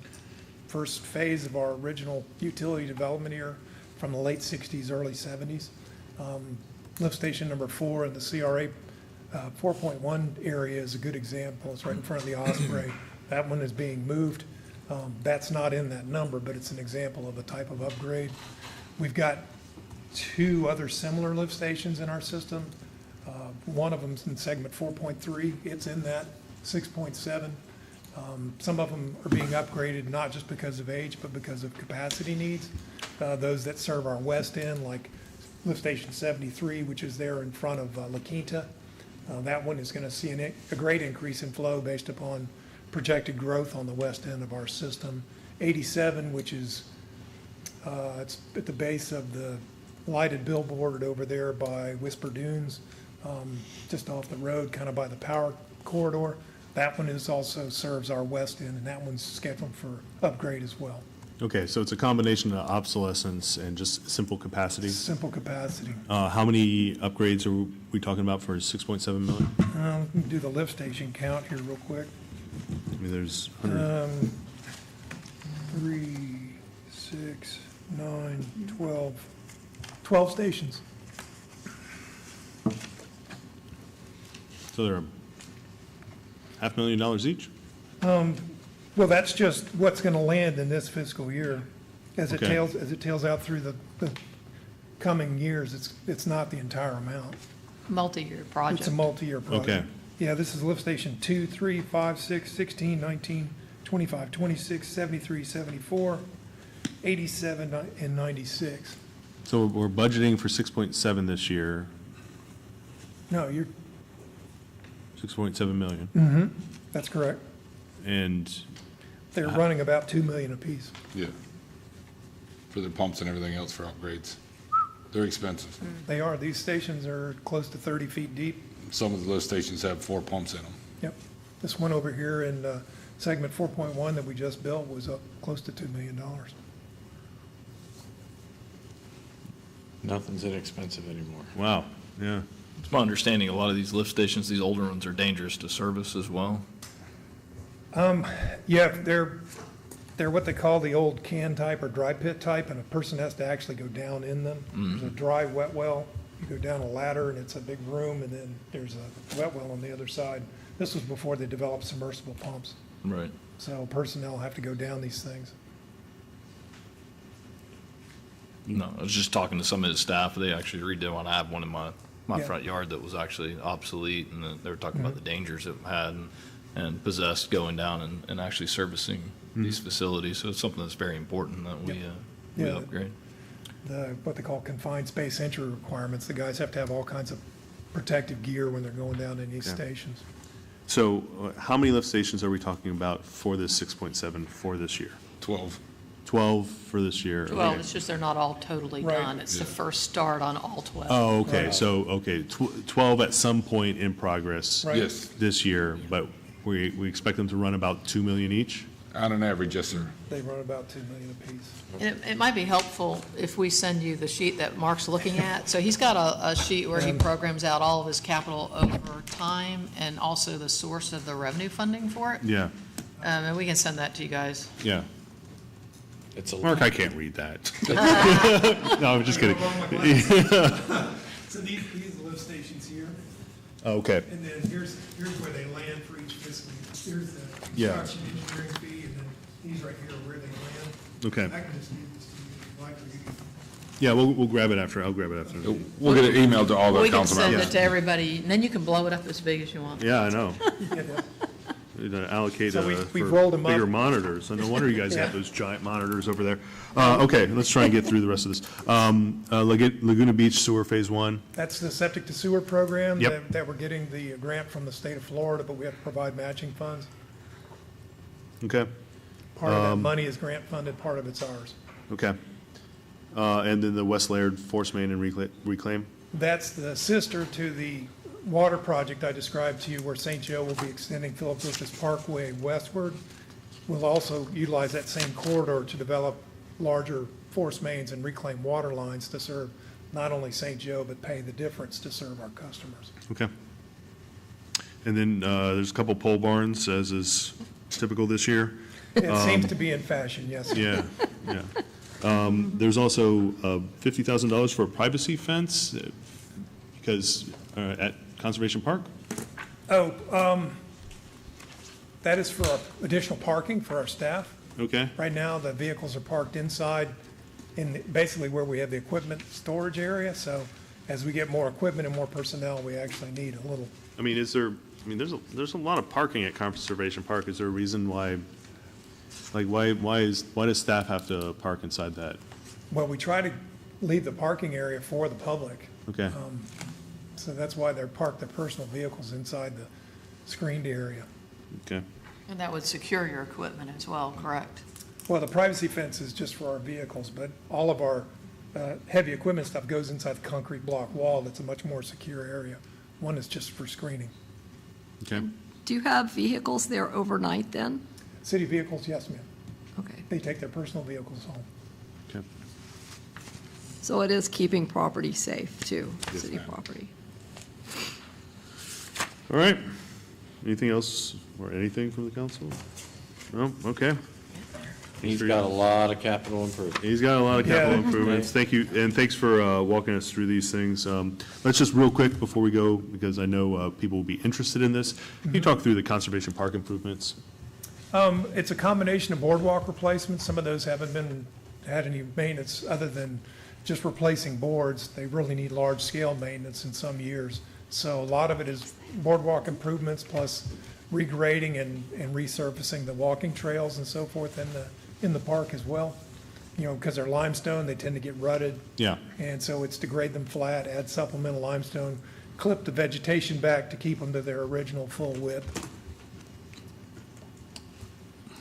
first phase of our original utility development here from the late 60s, early 70s. Lift station number 4 in the CRA 4.1 area is a good example. It's right in front of the Osprey. That one is being moved. That's not in that number, but it's an example of a type of upgrade. We've got 2 other similar lift stations in our system. One of them's in segment 4.3. It's in that 6.7. Some of them are being upgraded not just because of age, but because of capacity needs. Those that serve our west end, like lift station 73, which is there in front of La Quinta. That one is going to see a great increase in flow based upon projected growth on the west end of our system. 87, which is it's at the base of the lighted billboard over there by Whisper Dunes, just off the road, kind of by the power corridor. That one is also serves our west end, and that one's scheduled for upgrade as well. okay, so it's a combination of obsolescence and just simple capacity? Simple capacity. How many upgrades are we talking about for 6.7 million? Let me do the lift station count here real quick. I mean, there's 100. 3, 6, 9, 12, 12 stations. So they're $500,000 each? Well, that's just what's going to land in this fiscal year. As it Okay. tails out through the coming years. It's not the entire amount. Multi-year project. It's a multi-year project. Okay. Yeah, this is lift station 2, 3, 5, 6, 16, 19, 25, 26, 73, 74, 87, and 96. So we're budgeting for 6.7 this year, No, you're, 6.7 million. that's correct. And They're running about 2 million apiece. Yeah. For the pumps and everything else for upgrades. They're expensive. They are. These stations are close to 30 feet deep. Some of the lift stations have 4 pumps in them. Yep. This one over here in segment 4.1 that we just built was up close to $2 million. Nothing's inexpensive anymore. wow, yeah. It's my understanding, a lot of these lift stations, these older ones, are dangerous to service as well. Yeah, they're what they call the old can type or dry pit type, and a person has to actually go down in them. There's a dry wet well. You go down a ladder, and it's a big room, and then there's a wet well on the other side. This was before they developed submersible pumps. Right. So personnel have to go down these things. No, I was just talking to some of his staff. They actually redid one. I have one in my Yeah. front yard that was actually obsolete, and then they were talking about the dangers it had and possessed going down and actually servicing these facilities. So it's something that's very important that we Yeah. upgrade. What they call confined space entry requirements. The guys have to have all kinds of protective gear when they're going down in these stations. So how many lift stations are we talking about for this 6.7 for this year? 12. 12 for this year? Well, Okay. it's just they're not all totally Right. done. It's the first start on all 12. Oh, okay, so, 12 at some point in progress Right. Yes. this year, but we expect them to run about 2 million each? On an average, yes, sir. They run about 2 million apiece. And it might be helpful if we send you the sheet that Mark's looking at. So he's got a sheet where he programs out all of his capital over time and also the source of the revenue funding for it. Yeah, And we can send that to you guys. yeah. It's a Mark, I can't read that. No, I'm just kidding. So these lift stations here, Okay, and then here's where they land for each fiscal year. Here's the Yeah. construction engineering fee, and then these right here are where they land. okay. I can just give this to you if you'd like, or you can. Yeah, we'll grab it after, I'll grab it after. We'll get an email to all the We can council send members. it to everybody, and then you can blow it up as big as you want. Yeah, I know. Yeah, We're gonna allocate So we've for rolled 'em up. bigger monitors, so no wonder you guys have Yeah. those giant monitors over there. Okay, let's try and get through the rest of this. Laguna Beach Sewer Phase 1, That's the septic to sewer program Yep. that we're getting the grant from the state of Florida, but we have to provide matching funds. okay, Part of that money is grant funded, part of it's ours. okay. And then the West Laird Force Main and Reclaim? That's the sister to the water project I described to you, where St. Joe will be extending Philip Lucas Parkway westward. We'll also utilize that same corridor to develop larger force mains and reclaim water lines to serve not only St. Joe, but pay the difference to serve our customers. Okay. And then there's a couple pole barns, as is typical this year. It seems to be in fashion, yes. Yeah, yeah. There's also $50,000 for a privacy fence, because at Conservation Park? That is for our additional parking for our staff. Okay, Right now, the vehicles are parked inside in basically where we have the equipment storage area. So as we get more equipment and more personnel, we actually need a little. I mean, there's a lot of parking at Conservation Park. Is there a reason why, like, why does staff have to park inside that? Well, we try to leave the parking area for the public. Okay, So that's why they're parked their personal vehicles inside the screened area. okay, And that would secure your equipment as well, correct? Well, the privacy fence is just for our vehicles, but all of our heavy equipment stuff goes inside the concrete block wall. That's a much more secure area. One is just for screening. okay. Do you have vehicles there overnight then? City vehicles, yes, ma'am. Okay. They take their personal vehicles home. Okay. So it is keeping property safe too, Yes, city ma'am. property. All right. Anything else or anything from the council? No? Okay. He's got a lot of capital improvement. He's got a lot of capital Yeah. improvements. Thank you, and thanks for walking us through these things. Let's just real quick before we go, because I know people will be interested in this. Can you talk through the Conservation Park improvements? It's a combination of boardwalk replacements. Some of those haven't had any maintenance other than just replacing boards. They really need large-scale maintenance in some years. So a lot of it is boardwalk improvements plus regrading and resurfacing the walking trails and so forth in the park as well. You know, because they're limestone, they tend to get rutted. Yeah. And so it's to grade them flat, add supplemental limestone, clip the vegetation back to keep them to their original full width.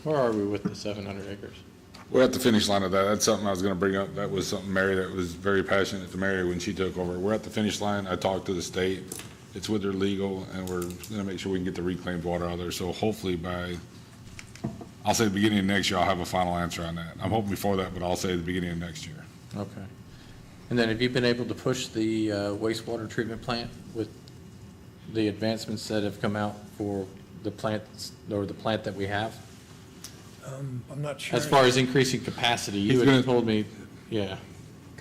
Where are we with the 700 acres? We're at the finish line of that. That's something I was gonna bring up. That was something Mary, that was very passionate to Mary when she took over. We're at the finish line. I talked to the state. It's with their legal, and we're gonna make sure we can get the reclaimed water out there. So hopefully by, I'll say the beginning of next year, I'll have a final answer on that. I'm hoping before that, but I'll say the beginning of next year. Okay. And then have you been able to push the wastewater treatment plant with the advancements that have come out for the plants, or the plant that we have? I'm not sure. As far as increasing capacity, you He's had gonna- told me, yeah.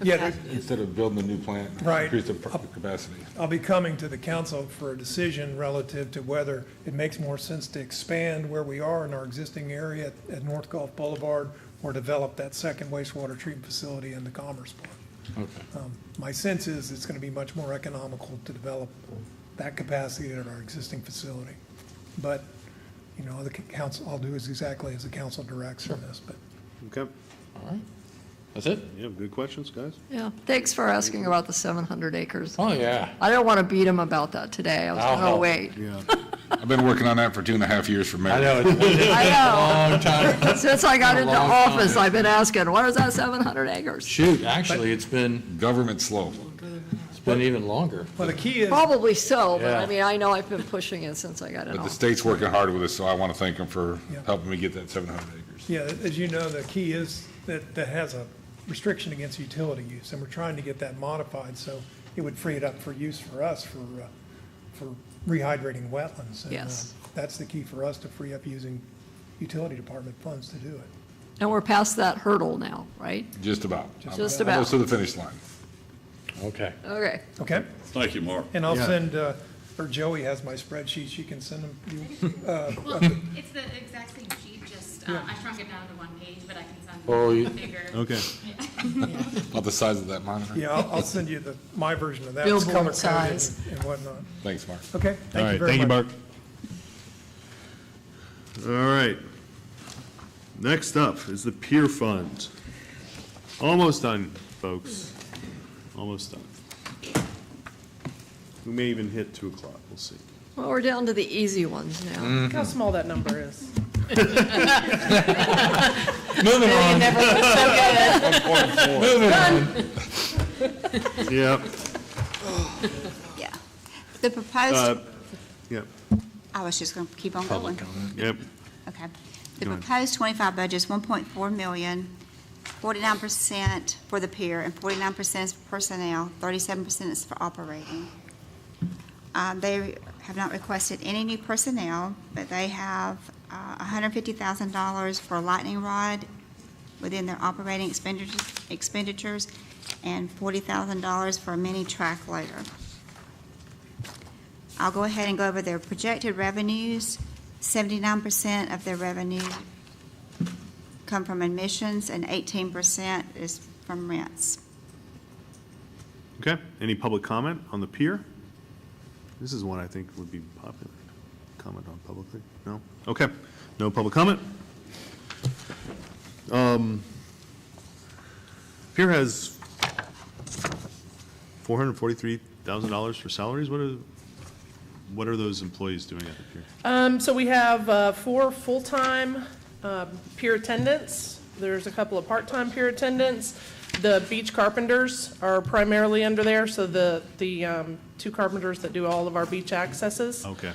Yeah, Instead of building a new plant, Right. increase the capacity. I'll be coming to the council for a decision relative to whether it makes more sense to expand where we are in our existing area at North Gulf Boulevard or develop that second wastewater treatment facility in the Commerce Park. Okay. My sense is it's going to be much more economical to develop that capacity at our existing facility. But, you know, the council, I'll do as exactly as the council directs on this, but. Okay. All right. That's it? Yeah, good questions, guys. Yeah, thanks for asking about the 700 acres. Oh, yeah. I don't want to beat him about that today. I was I'll going to help. wait. Yeah. I've been working on that for 2.5 years for Mary. I know, it's been I a know. long time. Since I got A into long office, time. I've been asking, what is that 700 acres? Shoot, actually, it's been Government slow. even longer. Well, the key is, Probably so, but Yeah. I mean, I know I've been pushing it since I got in But the office. state's working hard with us, so I want to thank them for Yeah. helping me get that 700 acres. yeah, as you know, the key is that has a restriction against utility use, and we're trying to get that modified, so it would free it up for use for us for rehydrating wetlands. And, Yes. That's the key for us, to free up using utility department funds to do it. And we're past that hurdle now, right? Just about. Just I'm almost about. to the finish line. Okay. Okay. Okay? Thank you, Mark. And I'll Yeah. send, or Joey has my spreadsheet, she can send them, Well, it's the exact same sheet, just, I shrunk it down to one page, but I can send Oh, you you- a bigger. Okay. About the size of that monitor. yeah, I'll send you my version of that. It's Billboard color-coded size. and whatnot. Thanks, Mark. Okay, All thank you right, very thank you, much. Mark. All right. Next up is the Pier Fund. Almost done, folks. Almost done. We may even hit 2 o'clock, we'll see. Well, we're down to the easy ones now. Look how small that number is. Moving on. Never was so good. Moving on. Yep. Yeah. The proposed, Yep, I was just going to keep on going. yep. Okay. The Go ahead. proposed 25 budget is 1.4 million, 49% for the pier, and 49% is for personnel, 37% is for operating. They have not requested any new personnel, but they have $150,000 for a lightning rod within their operating expenditures, and $40,000 for a mini track loader. I'll go ahead and go over their projected revenues. 79% of their revenue come from admissions, and 18% is from rents. Okay, any public comment on the pier? This is one I think would be popular. Comment on publicly? No? Okay, no public comment. Pier has $443,000 for salaries. What are those employees doing at the pier? So we have 4 full-time pier attendants. There's a couple of part-time pier attendants. The beach carpenters are primarily under there, so the 2 carpenters that do all of our beach accesses. Okay.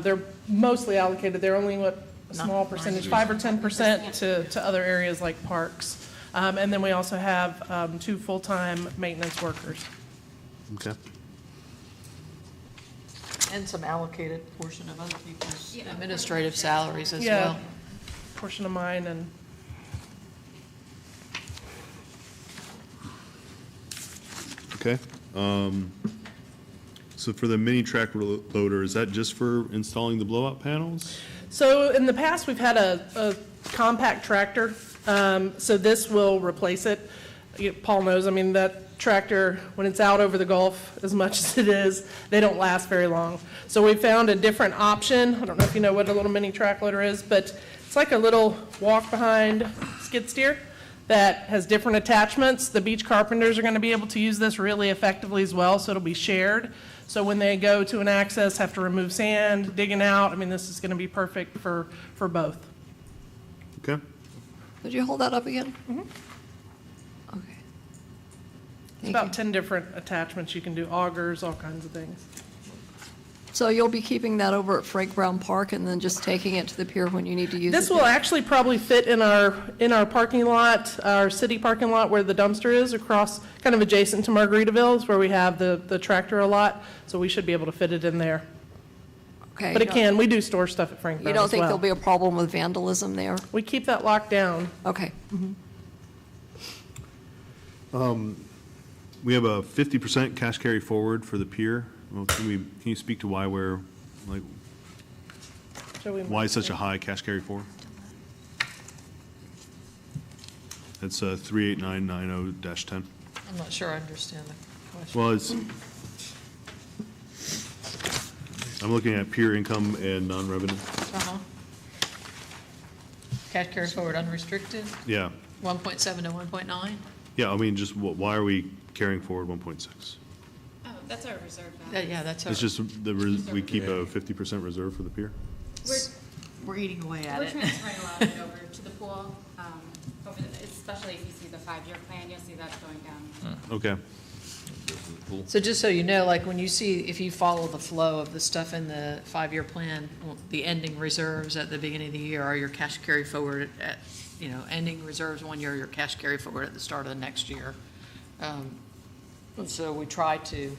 They're mostly allocated, they're only, a small percentage, 5 or 10% to other areas like parks. And then we also have 2 full-time maintenance workers. Okay. And some allocated portion of other people's administrative salaries as Yeah, well. portion of mine and. Okay. So for the mini track loader, is that just for installing the blowout panels? So in the past, we've had a compact tractor, so this will replace it. Paul knows, I mean, that tractor, when it's out over the Gulf, as much as it is, they don't last very long. So we found a different option. I don't know if you know what a little mini track loader is, but it's like a little walk-behind skid steer that has different attachments. The beach carpenters are going to be able to use this really effectively as well, so it'll be shared. So when they go to an access, have to remove sand, digging out, I mean, this is going to be perfect for both. Okay. Could you hold that up again? Mhm. Okay. It's about 10 different attachments. You can do augers, all kinds of things. So you'll be keeping that over at Frank Brown Park and then just taking it to the pier when you need to use it? This will actually probably fit in our parking lot, our city parking lot where the dumpster is, across, kind of adjacent to Margaritaville, is where we have the tractor a lot, so we should be able to fit it in there. Okay. But we do store stuff at Frank Brown You don't as think well. there'll be a problem with vandalism there? We keep that locked down. Okay. We have a 50% cash carry forward for the pier. Well, can you speak to why we're, like, why is such a high cash carry forward? It's 38990-10. I'm not sure I understand the question. Well, I'm looking at pier income and non-revenue. Uh-huh. Cash carry forward unrestricted, Yeah, 1.7 to 1.9? yeah, I mean, just why are we carrying forward 1.6? Oh, that's our reserve balance. Yeah, that's our, It's just we keep a 50% reserve for the pier? we're eating away at We're it. transferring a lot of it over to the pool, especially if you see the 5-year plan, you'll see that's going down. Okay. So just so you know, like when you see, if you follow the flow of the stuff in the 5-year plan, the ending reserves at the beginning of the year are your cash carry forward at, ending reserves 1 year, your cash carry forward at the start of the next year. And so we try to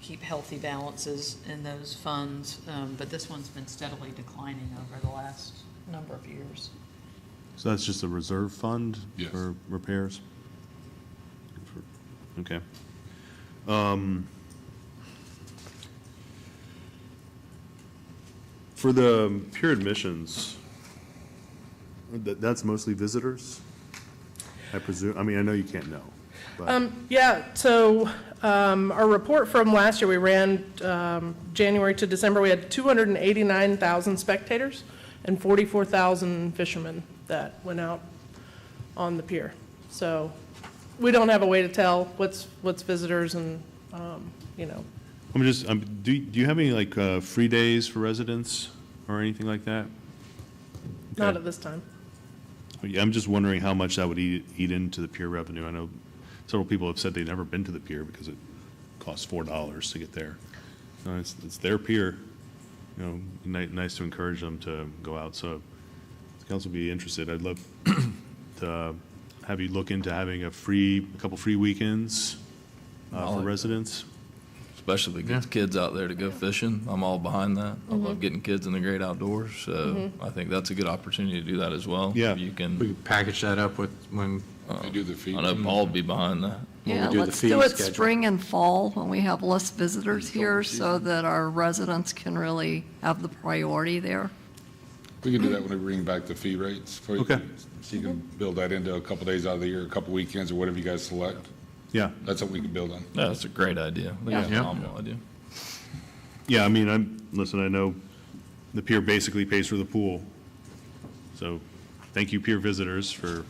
keep healthy balances in those funds, but this one's been steadily declining over the last number of years. So that's just a reserve fund Yes. for repairs? Okay. For the pier admissions, that's mostly visitors, I presume? I mean, I know you can't know, but, Yeah, so our report from last year, we ran January to December, we had 289,000 spectators and 44,000 fishermen that went out on the pier. So we don't have a way to tell what's visitors and, I'm just, do you have any, like, free days for residents or anything like that? not Okay. at this time. Yeah, I'm just wondering how much that would eat into the pier revenue. I know several people have said they've never been to the pier because it costs $4 to get there. It's their pier, nice to encourage them to go out. So if the council would be interested, I'd love to have you look into having a couple free weekends for residents. Especially if it gets kids out there to go fishing. I'm all behind that. I love getting kids in the great outdoors, so I think that's a good opportunity to do that as well. Yeah. You can, We could package that up with when, You do the fee. I know Paul would be behind that. Yeah, we do the let's fee do it schedule. spring and fall when we have less visitors here so that our residents can really have the priority there. We can do that when we bring back the fee rates for you. Okay. So you can build that into a couple days out of the year, a couple weekends, or whatever you guys select. Yeah. That's what we can build on. Yeah, that's a great idea. I think it's a Yeah. phenomenal idea. Yeah, I mean, I know the pier basically pays for the pool. So thank you, pier visitors, for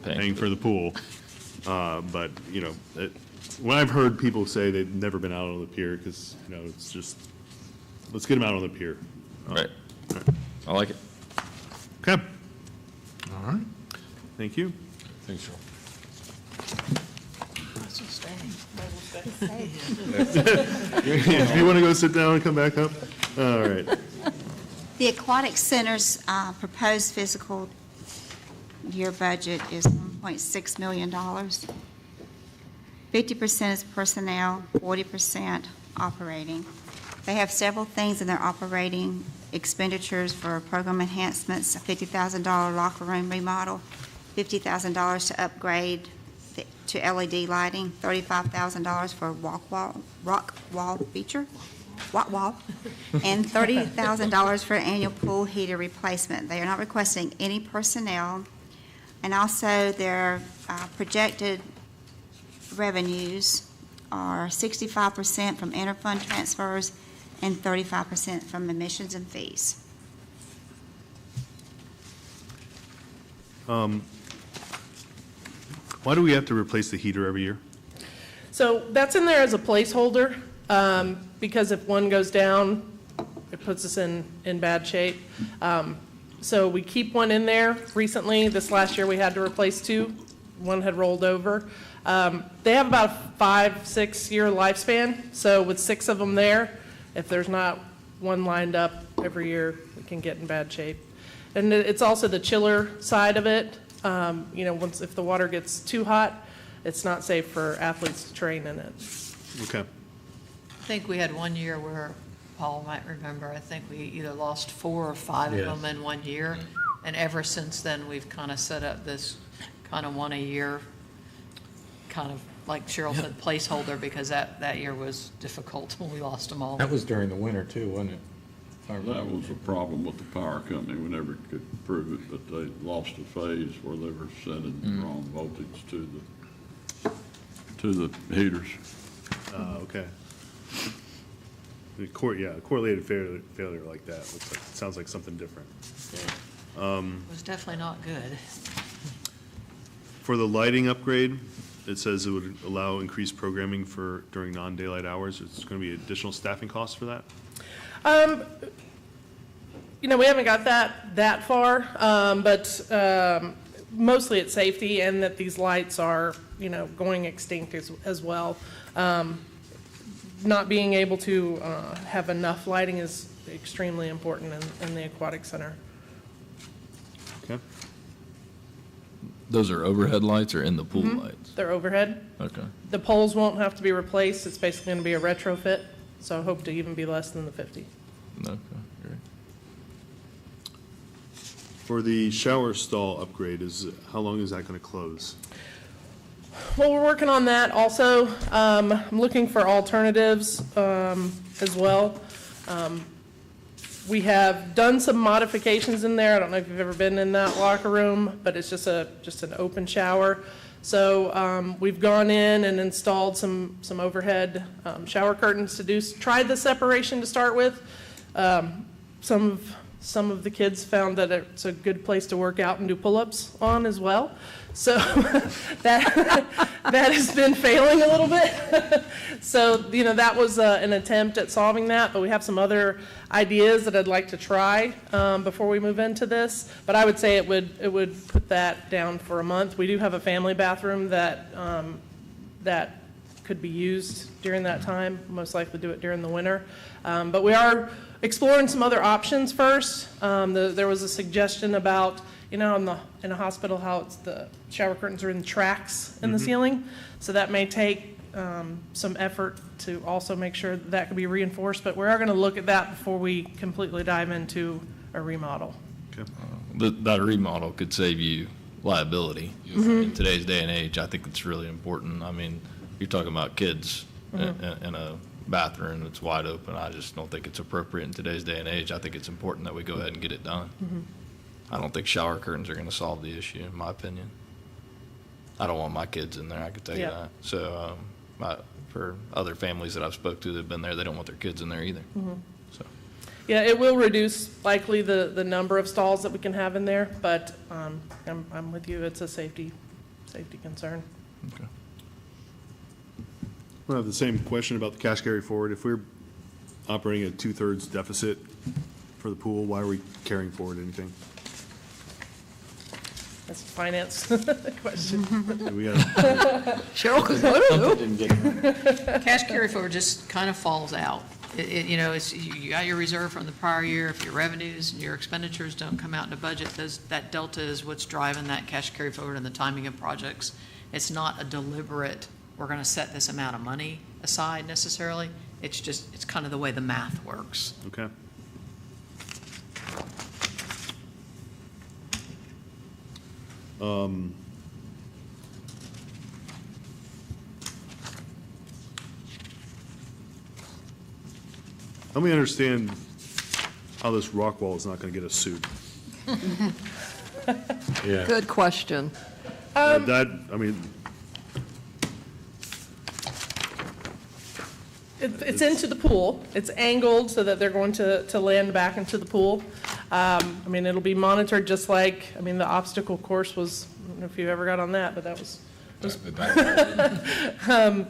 paying for the pool. But, when I've heard people say they've never been out on the pier, because, it's just, let's get them out on the pier. Right. I like it. Okay, all right. thank you. Thanks, Joel. If you want to go sit down and come back up, all right. The Aquatic Center's proposed fiscal year budget is $1.6 million. 50% is personnel, 40% operating. They have several things in their operating expenditures for program enhancements, a $50,000 locker room remodel, $50,000 to upgrade to LED lighting, $35,000 for rock wall feature, and $30,000 for annual pool heater replacement. They are not requesting any personnel, and also their projected revenues are 65% from interfund transfers and 35% from admissions and fees. Why do we have to replace the heater every year? So that's in there as a placeholder, because if one goes down, it puts us in bad shape. So we keep one in there. Recently, this last year, we had to replace two. One had rolled over. They have about a 5-6 year lifespan, so with 6 of them there, if there's not one lined up every year, we can get in bad shape. And it's also the chiller side of it. Once, if the water gets too hot, it's not safe for athletes to train in it. Okay. I think we had one year where, Paul might remember, I think we either lost 4 or 5 Yes. of them in one year. And ever since then, we've kind of set up this kind of one a year, kind of, like Cheryl said, placeholder, because that year was difficult when we lost them all. That was during the winter too, wasn't it? That was a problem with the power company. We never could prove it, but they lost a phase where they were sending the wrong voltage to the heaters. Okay. Correlated failure like that sounds like something different. It was definitely not good. For the lighting upgrade, it says it would allow increased programming during non-daylight hours. It's going to be additional staffing costs for that? We haven't got that far, but mostly it's safety and that these lights are, going extinct as well. Not being able to have enough lighting is extremely important in the aquatic center. Okay. Those are overhead lights or in the pool lights? They're overhead. Okay. The poles won't have to be replaced. It's basically going to be a retrofit, so I hope to even be less than the 50. Okay, great. For the shower stall upgrade, how long is that going to close? Well, we're working on that also. I'm looking for alternatives as well. We have done some modifications in there. I don't know if you've ever been in that locker room, but it's just an open shower. So we've gone in and installed some overhead shower curtains to try the separation to start with. Some of the kids found that it's a good place to work out and do pull-ups on as well. So that has been failing a little bit. So, that was an attempt at solving that, but we have some other ideas that I'd like to try before we move into this. But I would say it would put that down for a month. We do have a family bathroom that could be used during that time, most likely do it during the winter. But we are exploring some other options first. There was a suggestion about, in a hospital, how the shower curtains are in tracks in the ceiling. So that may take some effort to also make sure that could be reinforced. But we are going to look at that before we completely dive into a remodel. Okay. That remodel could save you liability. In today's day and age, I think it's really important. I mean, you're talking about kids in a bathroom that's wide open. I just don't think it's appropriate in today's day and age. I think it's important that we go ahead and get it done. I don't think shower curtains are going to solve the issue, in my opinion. I don't want my kids in there, I could tell you that. So for other families that I've spoke to that have been there, they don't want their kids in there either. So. Yeah, it will reduce likely the number of stalls that we can have in there, but I'm with you. It's a safety concern. Okay. I have the same question about the cash carry forward. If we're operating at 2/3 deficit for the pool, why are we carrying forward anything? That's a finance question. Cheryl, Cash carry forward just kind of falls out. You got your reserve from the prior year. If your revenues and your expenditures don't come out in the budget, that delta is what's driving that cash carry forward and the timing of projects. It's not a deliberate, we're going to set this amount of money aside necessarily. It's kind of the way the math works. Okay. Let me understand how this rock wall is not going to get us sued. Good question. It's into the pool. It's angled so that they're going to land back into the pool. I mean, it'll be monitored just like, I mean, the obstacle course was, I don't know if you ever got on that, but that was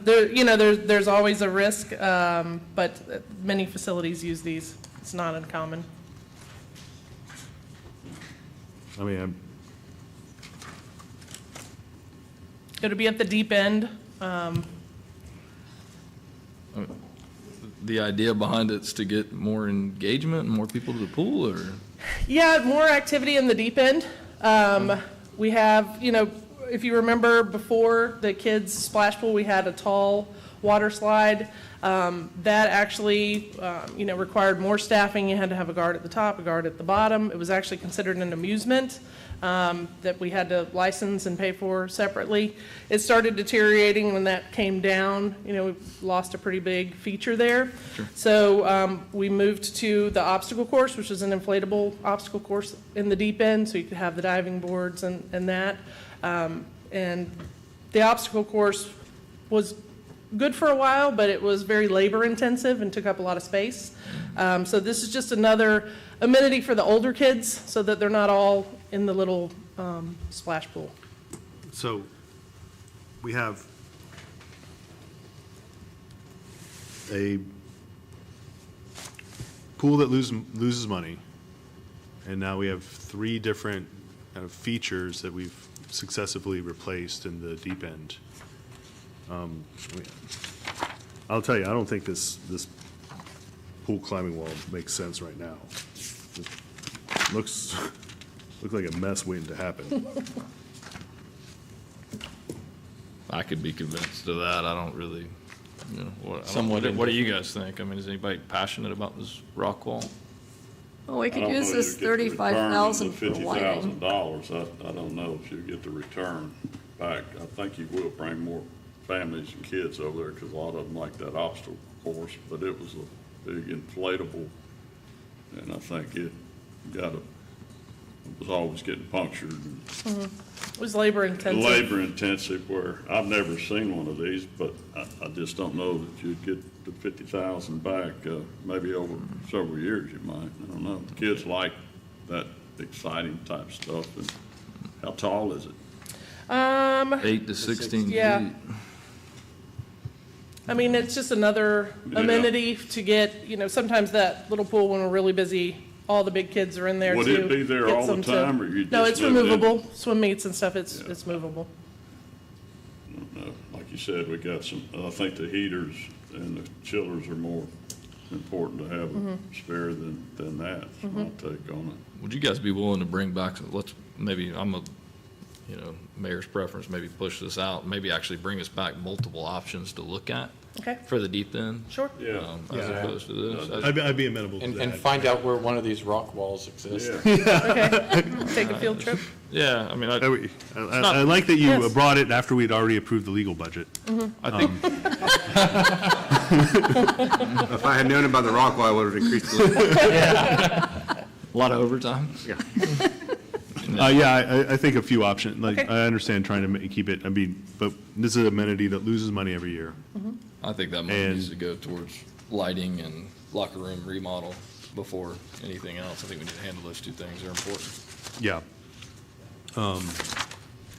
there, you know, there's always a risk, but many facilities use these. It's not uncommon. I mean, It'll be at the deep end. The idea behind it's to get more engagement and more people to the pool, or? Yeah, more activity in the deep end. We have, you know, if you remember before the kids' splash pool, we had a tall water slide. That actually, you know, required more staffing. You had to have a guard at the top, a guard at the bottom. It was actually considered an amusement that we had to license and pay for separately. It started deteriorating when that came down. You know, we lost a pretty big feature there. Sure. So we moved to the obstacle course, which is an inflatable obstacle course in the deep end, so you could have the diving boards and that. And the obstacle course was good for a while, but it was very labor intensive and took up a lot of space. So this is just another amenity for the older kids so that they're not all in the little splash pool. so we have a pool that loses money, and now we have 3 different kind of features that we've successively replaced in the deep end. I'll tell you, I don't think this pool climbing wall makes sense right now. It looks like a mess waiting to happen. I could be convinced of that. I don't really, you know, Somewhat what do you guys think? I mean, is anybody passionate about this rock wall? Well, we could use this 35,000 for lighting. $50,000, I don't know if you get the return back. I think you will bring more families and kids over there, because a lot of them like that obstacle course, but it was a big inflatable, and I think it was always getting punctured. It was labor intensive. Labor intensive, where I've never seen one of these, but I just don't know that you'd get the 50,000 back. Maybe over several years you might, I don't know. Kids like that exciting type stuff. And how tall is it? 8 to 16 yeah. feet. I mean, it's just another amenity to get, you know, sometimes that little pool when we're really busy, all the big kids are in there too. Would it be there all the time, or you just? No, it's moved in? removable. Swim meets and stuff, it's movable. Like you said, we got some, I think the heaters and the chillers are more important to have a spare than that. That's my take on it. Would you guys be willing to bring back, maybe, mayor's preference, maybe push this out, maybe actually bring us back multiple options to look at Okay, for the deep end? sure. As opposed to this. I'd be amenable to that. And find out where one of these rock walls exist. Okay, take a field trip. Yeah, I mean, I like that you Yes. brought it after we'd already approved the legal budget. I think, If I had known about the rock wall, I would have increased the. a lot of overtime. I think a few options, like, Okay. I understand trying to keep it, but this is an amenity that loses money every year. I think that money And- needs to go towards lighting and locker room remodel before anything else. I think we need to handle those 2 things. They're important. Yeah.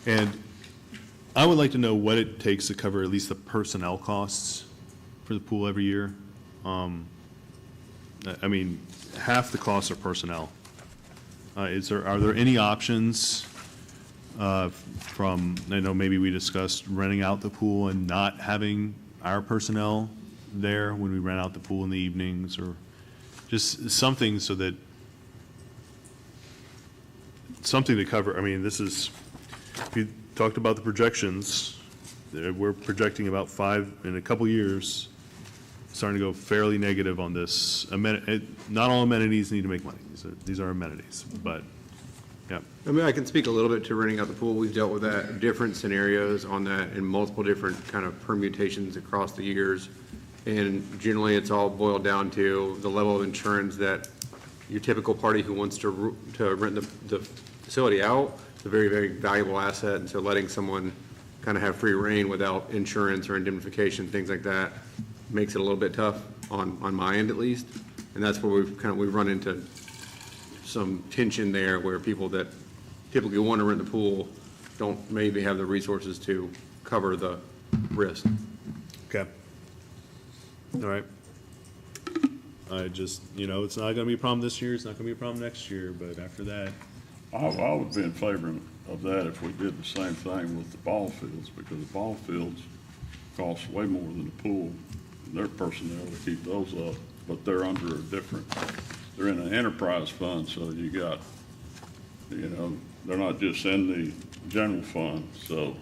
And I would like to know what it takes to cover at least the personnel costs for the pool every year. I mean, half the costs are personnel. Are there any options from, I know maybe we discussed renting out the pool and not having our personnel there when we rent out the pool in the evenings, or just something so that, something to cover, I mean, this is, we talked about the projections, we're projecting about 5, in a couple years, starting to go fairly negative on this. Not all amenities need to make money, these are amenities, but, yeah. I mean, I can speak a little bit to renting out the pool. We've dealt with that, different scenarios on that in multiple different kind of permutations across the years. And generally, it's all boiled down to the level of insurance that your typical party who wants to rent the facility out, it's a very, very valuable asset. And so letting someone kind of have free reign without insurance or indemnification, things like that, makes it a little bit tough on my end at least. And that's where we've run into some tension there where people that typically want to rent the pool don't maybe have the resources to cover the risk. Okay. All right. I just, it's not gonna be a problem this year, it's not gonna be a problem next year, but after that. I would be in favor of that if we did the same thing with the ball fields, because the ball fields cost way more than the pool. Their personnel to keep those up, but they're under a different, they're in an enterprise fund, so you got, they're not just in the general fund, so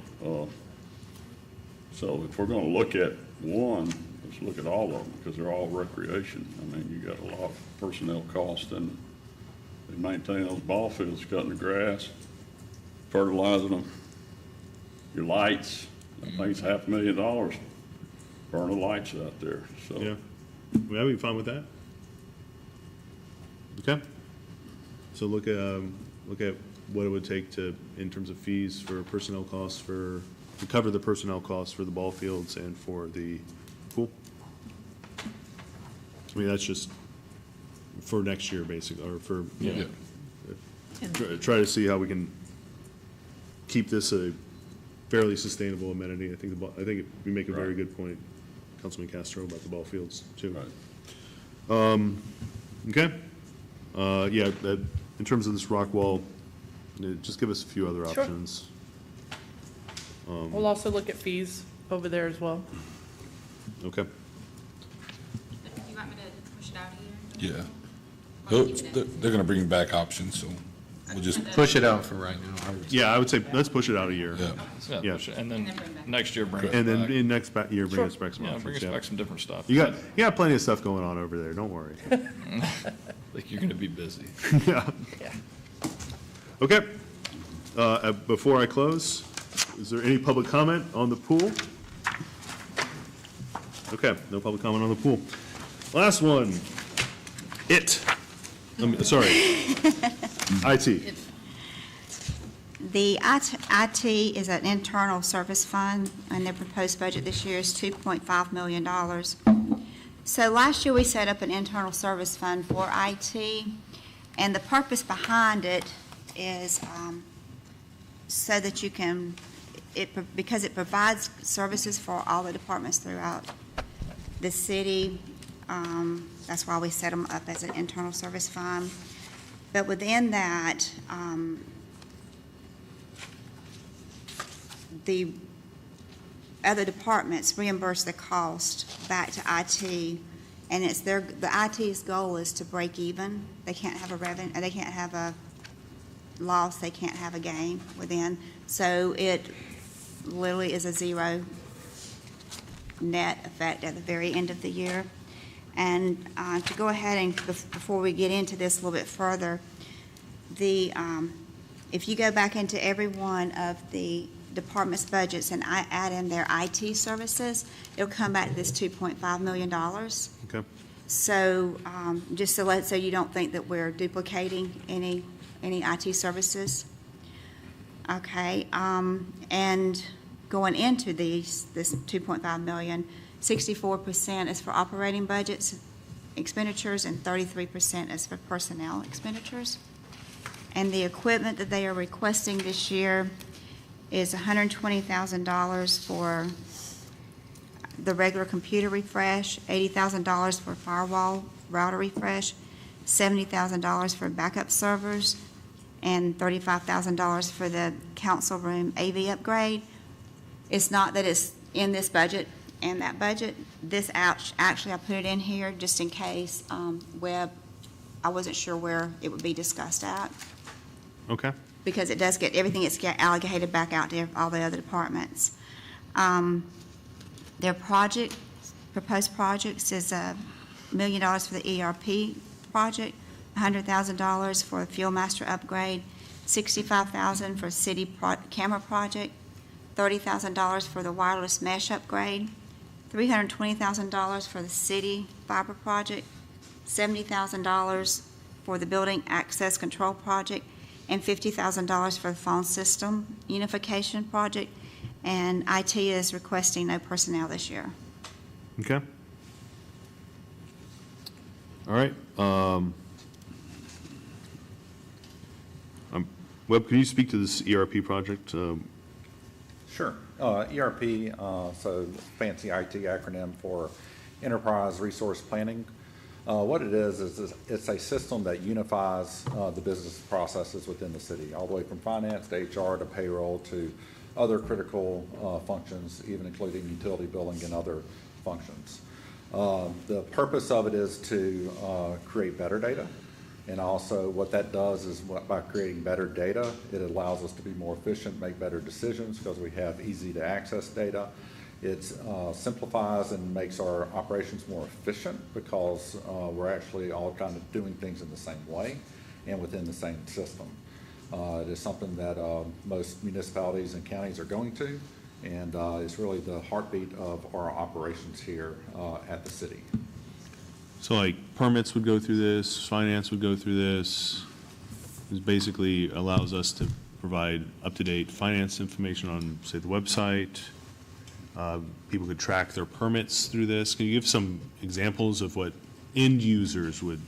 if we're gonna look at one, let's look at all of them, because they're all recreation. I mean, you got a lot of personnel cost and they maintain those ball fields, cutting the grass, fertilizing them, your lights. I think it's $500,000 burn the lights out there, so. Yeah, would I be fine with that? Okay. So look at what it would take in terms of fees for personnel costs to cover the personnel costs for the ball fields and for the pool. I mean, that's just for next year, basically, or for, try to see how we can keep this a fairly sustainable amenity. I think we make a very good point, Councilman Castro, about the ball fields too. Okay. In terms of this rock wall, just give us a few other Sure. options. We'll also look at fees over there as well. Okay. You want me to push it out a year? Yeah. They're gonna bring back options, so we'll just. Push it out for right now. Yeah, I would say let's push it out a year. Yeah. And then next year bring it And then back. in next year, bring us back some Yeah, options. bring us back some different stuff. You got plenty of stuff going on over there, don't worry. Like you're gonna be busy. Yeah. Okay. Before I close, is there any public comment on the pool? Okay, no public comment on the pool. Last one. Sorry. IT. The IT is an internal service fund, and their proposed budget this year is $2.5 million. So last year, we set up an internal service fund for IT, and the purpose behind it is so that you can, because it provides services for all the departments throughout the city. That's why we set them up as an internal service fund. But within that, the other departments reimburse the cost back to IT, and the IT's goal is to break even. They can't have a revenue, they can't have a loss, they can't have a gain within. So it literally is a zero net effect at the very end of the year. And to go ahead and, before we get into this a little bit further, if you go back into every one of the department's budgets and I add in their IT services, it'll come back to this $2.5 million. Okay. So just so you don't think that we're duplicating any IT services. Okay, and going into this $2.5 million, 64% is for operating budgets expenditures and 33% is for personnel expenditures. And the equipment that they are requesting this year is $120,000 for the regular computer refresh, $80,000 for firewall router refresh, $70,000 for backup servers, and $35,000 for the council room AV upgrade. It's not that it's in this budget and that budget. This actually, I put it in here just in case Webb, I wasn't sure where it would be discussed at. Okay. Because it does everything gets allocated back out to all the other departments. Their proposed projects is $1 million for the ERP project, $100,000 for a Field Master upgrade, $65,000 for city camera project, $30,000 for the wireless mesh upgrade, $320,000 for the city fiber project, $70,000 for the building access control project, and $50,000 for the phone system unification project. And IT is requesting no personnel this year. Okay. All right. Webb, can you speak to this ERP project? Sure. ERP, so fancy IT acronym for Enterprise Resource Planning. What it is it's a system that unifies the business processes within the city, all the way from finance to HR to payroll to other critical functions, even including utility billing and other functions. The purpose of it is to create better data. And also what that does is by creating better data, it allows us to be more efficient, make better decisions because we have easy to access data. It simplifies and makes our operations more efficient because we're actually all kind of doing things in the same way and within the same system. It is something that most municipalities and counties are going to, and it's really the heartbeat of our operations here at the city. So like permits would go through this, finance would go through this. It basically allows us to provide up-to-date finance information on, say, the website. People could track their permits through this. Can you give some examples of what end users would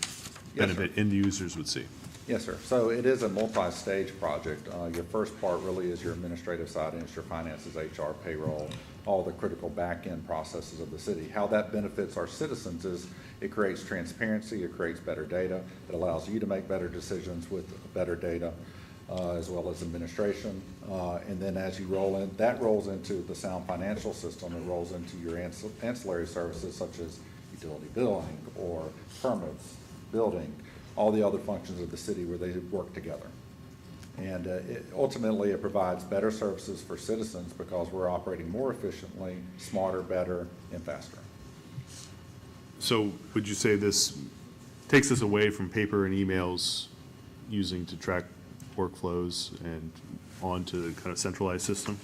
benefit, end users would see? Yes, sir. So it is a multi-stage project. Your first part really is your administrative side, and it's your finances, HR, payroll, all the critical back-end processes of the city. How that benefits our citizens is it creates transparency, it creates better data, it allows you to make better decisions with better data, as well as administration. And then as you roll in, that rolls into the sound financial system, it rolls into your ancillary services such as utility billing or permits, building, all the other functions of the city where they work together. And ultimately, it provides better services for citizens because we're operating more efficiently, smarter, better, and faster. So would you say this takes us away from paper and emails using to track workflows and onto the kind of centralized system?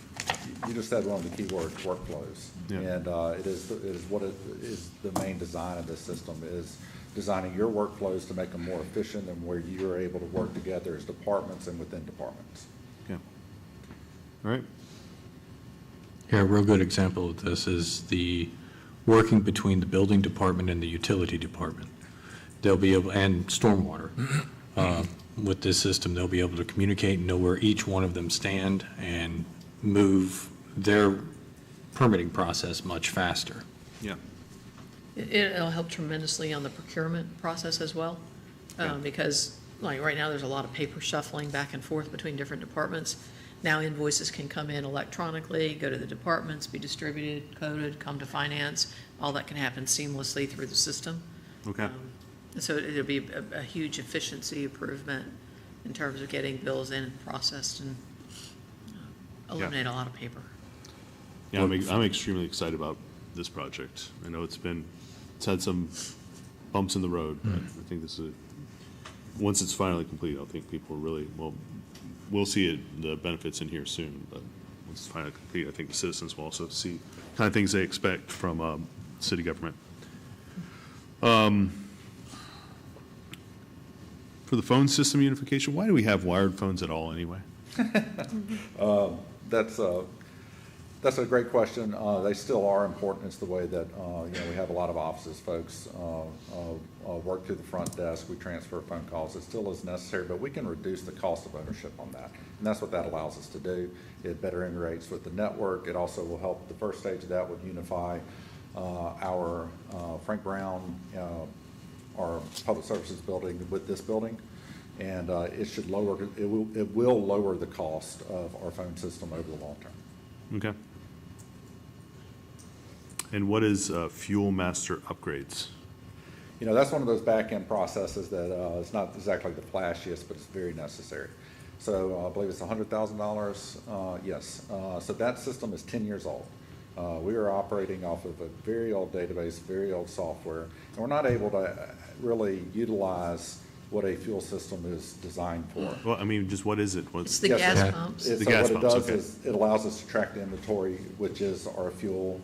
You just said one of the key words, workflows. Yeah. And it is what it is the main design of this system is designing your workflows to make them more efficient and where you're able to work together as departments and within departments. Yeah. All right. Yeah, a real good example of this is the working between the building department and the utility department. They'll be able, and stormwater. With this system, they'll be able to communicate and know where each one of them stand and move their permitting process much faster. Yeah. It'll help tremendously on the procurement process as well, because like right now, there's a lot of paper shuffling back and forth between different departments. Now invoices can come in electronically, go to the departments, be distributed, coded, come to finance. All that can happen seamlessly through the system. Okay. So it'll be a huge efficiency improvement in terms of getting bills in and processed and eliminate a lot of paper. Yeah, I'm extremely excited about this project. I know it's had some bumps in the road, but I think this is once it's finally complete, I think people really, we'll see the benefits in here soon, but once it's finally complete, I think the citizens will also see kind of things they expect from city government. For the phone system unification, why do we have wired phones at all anyway? That's a great question. They still are important. It's the way that we have a lot of offices, folks work through the front desk. We transfer phone calls. It still is necessary, but we can reduce the cost of ownership on that, and that's what that allows us to do. It better integrates with the network. It also will help. The first stage of that would unify our Frank Brown, our public services building with this building, and it should lower. It will lower the cost of our phone system over the long term. Okay. And what is Fuel Master upgrades? That's one of those back-end processes that it's not exactly the flashiest, but it's very necessary. So I believe it's $100,000. Yes. So that system is 10 years old. We are operating off of a very old database, very old software, and we're not able to really utilize what a fuel system is designed for. Well, I mean, just what is it? It's the gas pumps. The gas what pumps, it does okay. is it allows us to track the inventory, which is our fuel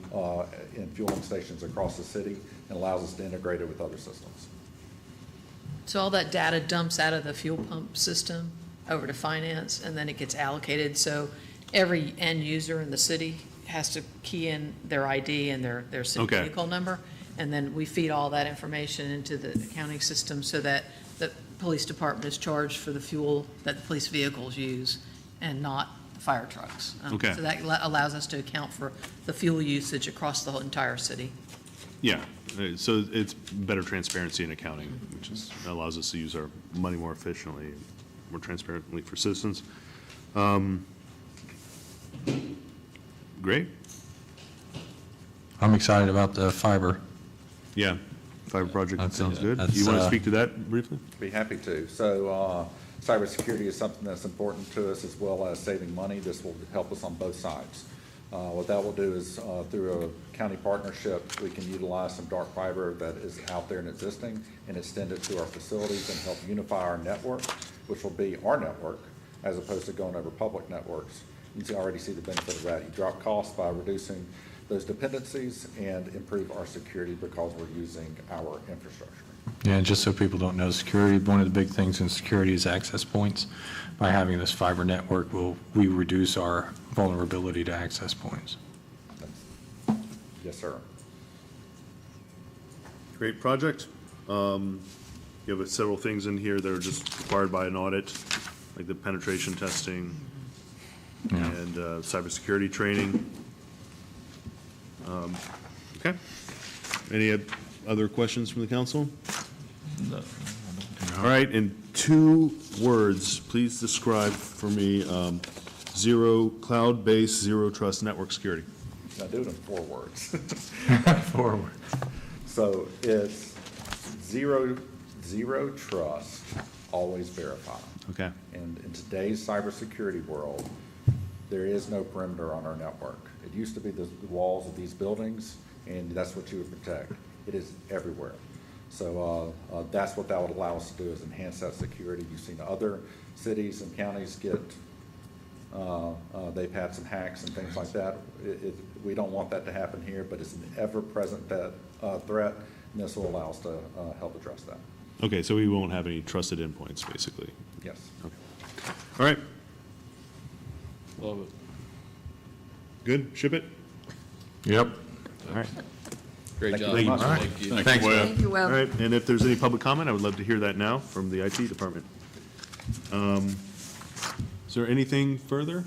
in fueling stations across the city, and allows us to integrate it with other systems. So all that data dumps out of the fuel pump system over to finance, and then it gets allocated. So every end user in the city has to key in their ID and their city vehicle number, And then we feed all that information into the accounting system so that the police department is charged for the fuel that the police vehicles use and not the fire trucks. Okay. So that allows us to account for the fuel usage across the whole entire city. Yeah, so it's better transparency in accounting, which allows us to use our money more efficiently, more transparently for citizens. Great. I'm excited about the fiber. Yeah, fiber project sounds good. that's, You want to speak to that briefly? Be happy to. So cybersecurity is something that's important to us as well as saving money. This will help us on both sides. What that will do is through a county partnership, we can utilize some dark fiber that is out there and existing and extend it to our facilities and help unify our network, which will be our network as opposed to going over public networks. You can already see the benefit of that. You drop costs by reducing those dependencies and improve our security because we're using our infrastructure. Yeah, and just so people don't know, security, one of the big things in security is access points. By having this fiber network, we reduce our vulnerability to access points. Yes, sir. Great project. You have several things in here that are just required by an audit, like the penetration testing and cybersecurity training. Okay. Any other questions from the council? No. All right, in 2 words, please describe for me cloud-based, zero trust network security. Now do it in 4 words. 4 words. So it's zero trust, always verify. Okay. And in today's cybersecurity world, there is no perimeter on our network. It used to be the walls of these buildings, and that's what you would protect. It is everywhere. So that's what that would allow us to do, is enhance that security. You've seen other cities and counties get, they've had some hacks and things like that. We don't want that to happen here, but it's an ever-present threat, and this will allow us to help address that. Okay, so we won't have any trusted endpoints, basically. Yes. Okay. All right. Love it. Good? Ship it? Yep. All right. Great job. Thank you. Thank you. Thanks, Webb. Thank you, Webb. All right, and if there's any public comment, I would love to hear that now from the IT department. Is there anything further?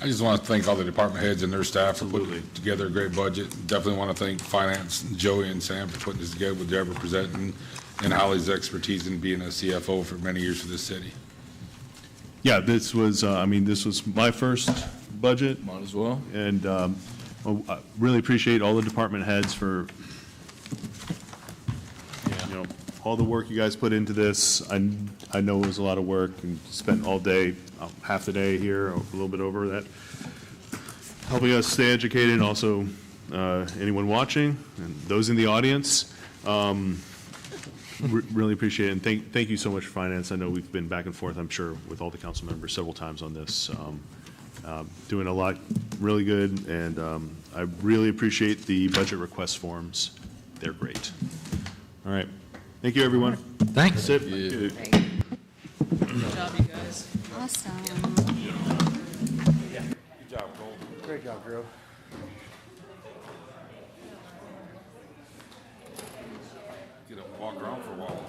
I just want to thank all the department heads and their staff for putting together a great budget. Definitely want to thank Finance, Joey and Sam for putting this together, with Deborah presenting, and Holly's expertise in being a CFO for many years for this city. Yeah, this was, this was my first budget. Might as well. And I really appreciate all the department heads for, all the work you guys put into this. I know it was a lot of work and spent all day, half the day here, a little bit over that, helping us stay educated, and also anyone watching and those in the audience. Really appreciate it, and thank you so much for Finance. I know we've been back and forth, I'm sure, with all the council members several times on this. Doing a lot really good, and I really appreciate the budget request forms. They're great. All right. Thank you, everyone. Thanks. That's it. Good job, you guys. Awesome. Good job, Cole. Great job, Drew. Get up and walk around for a while.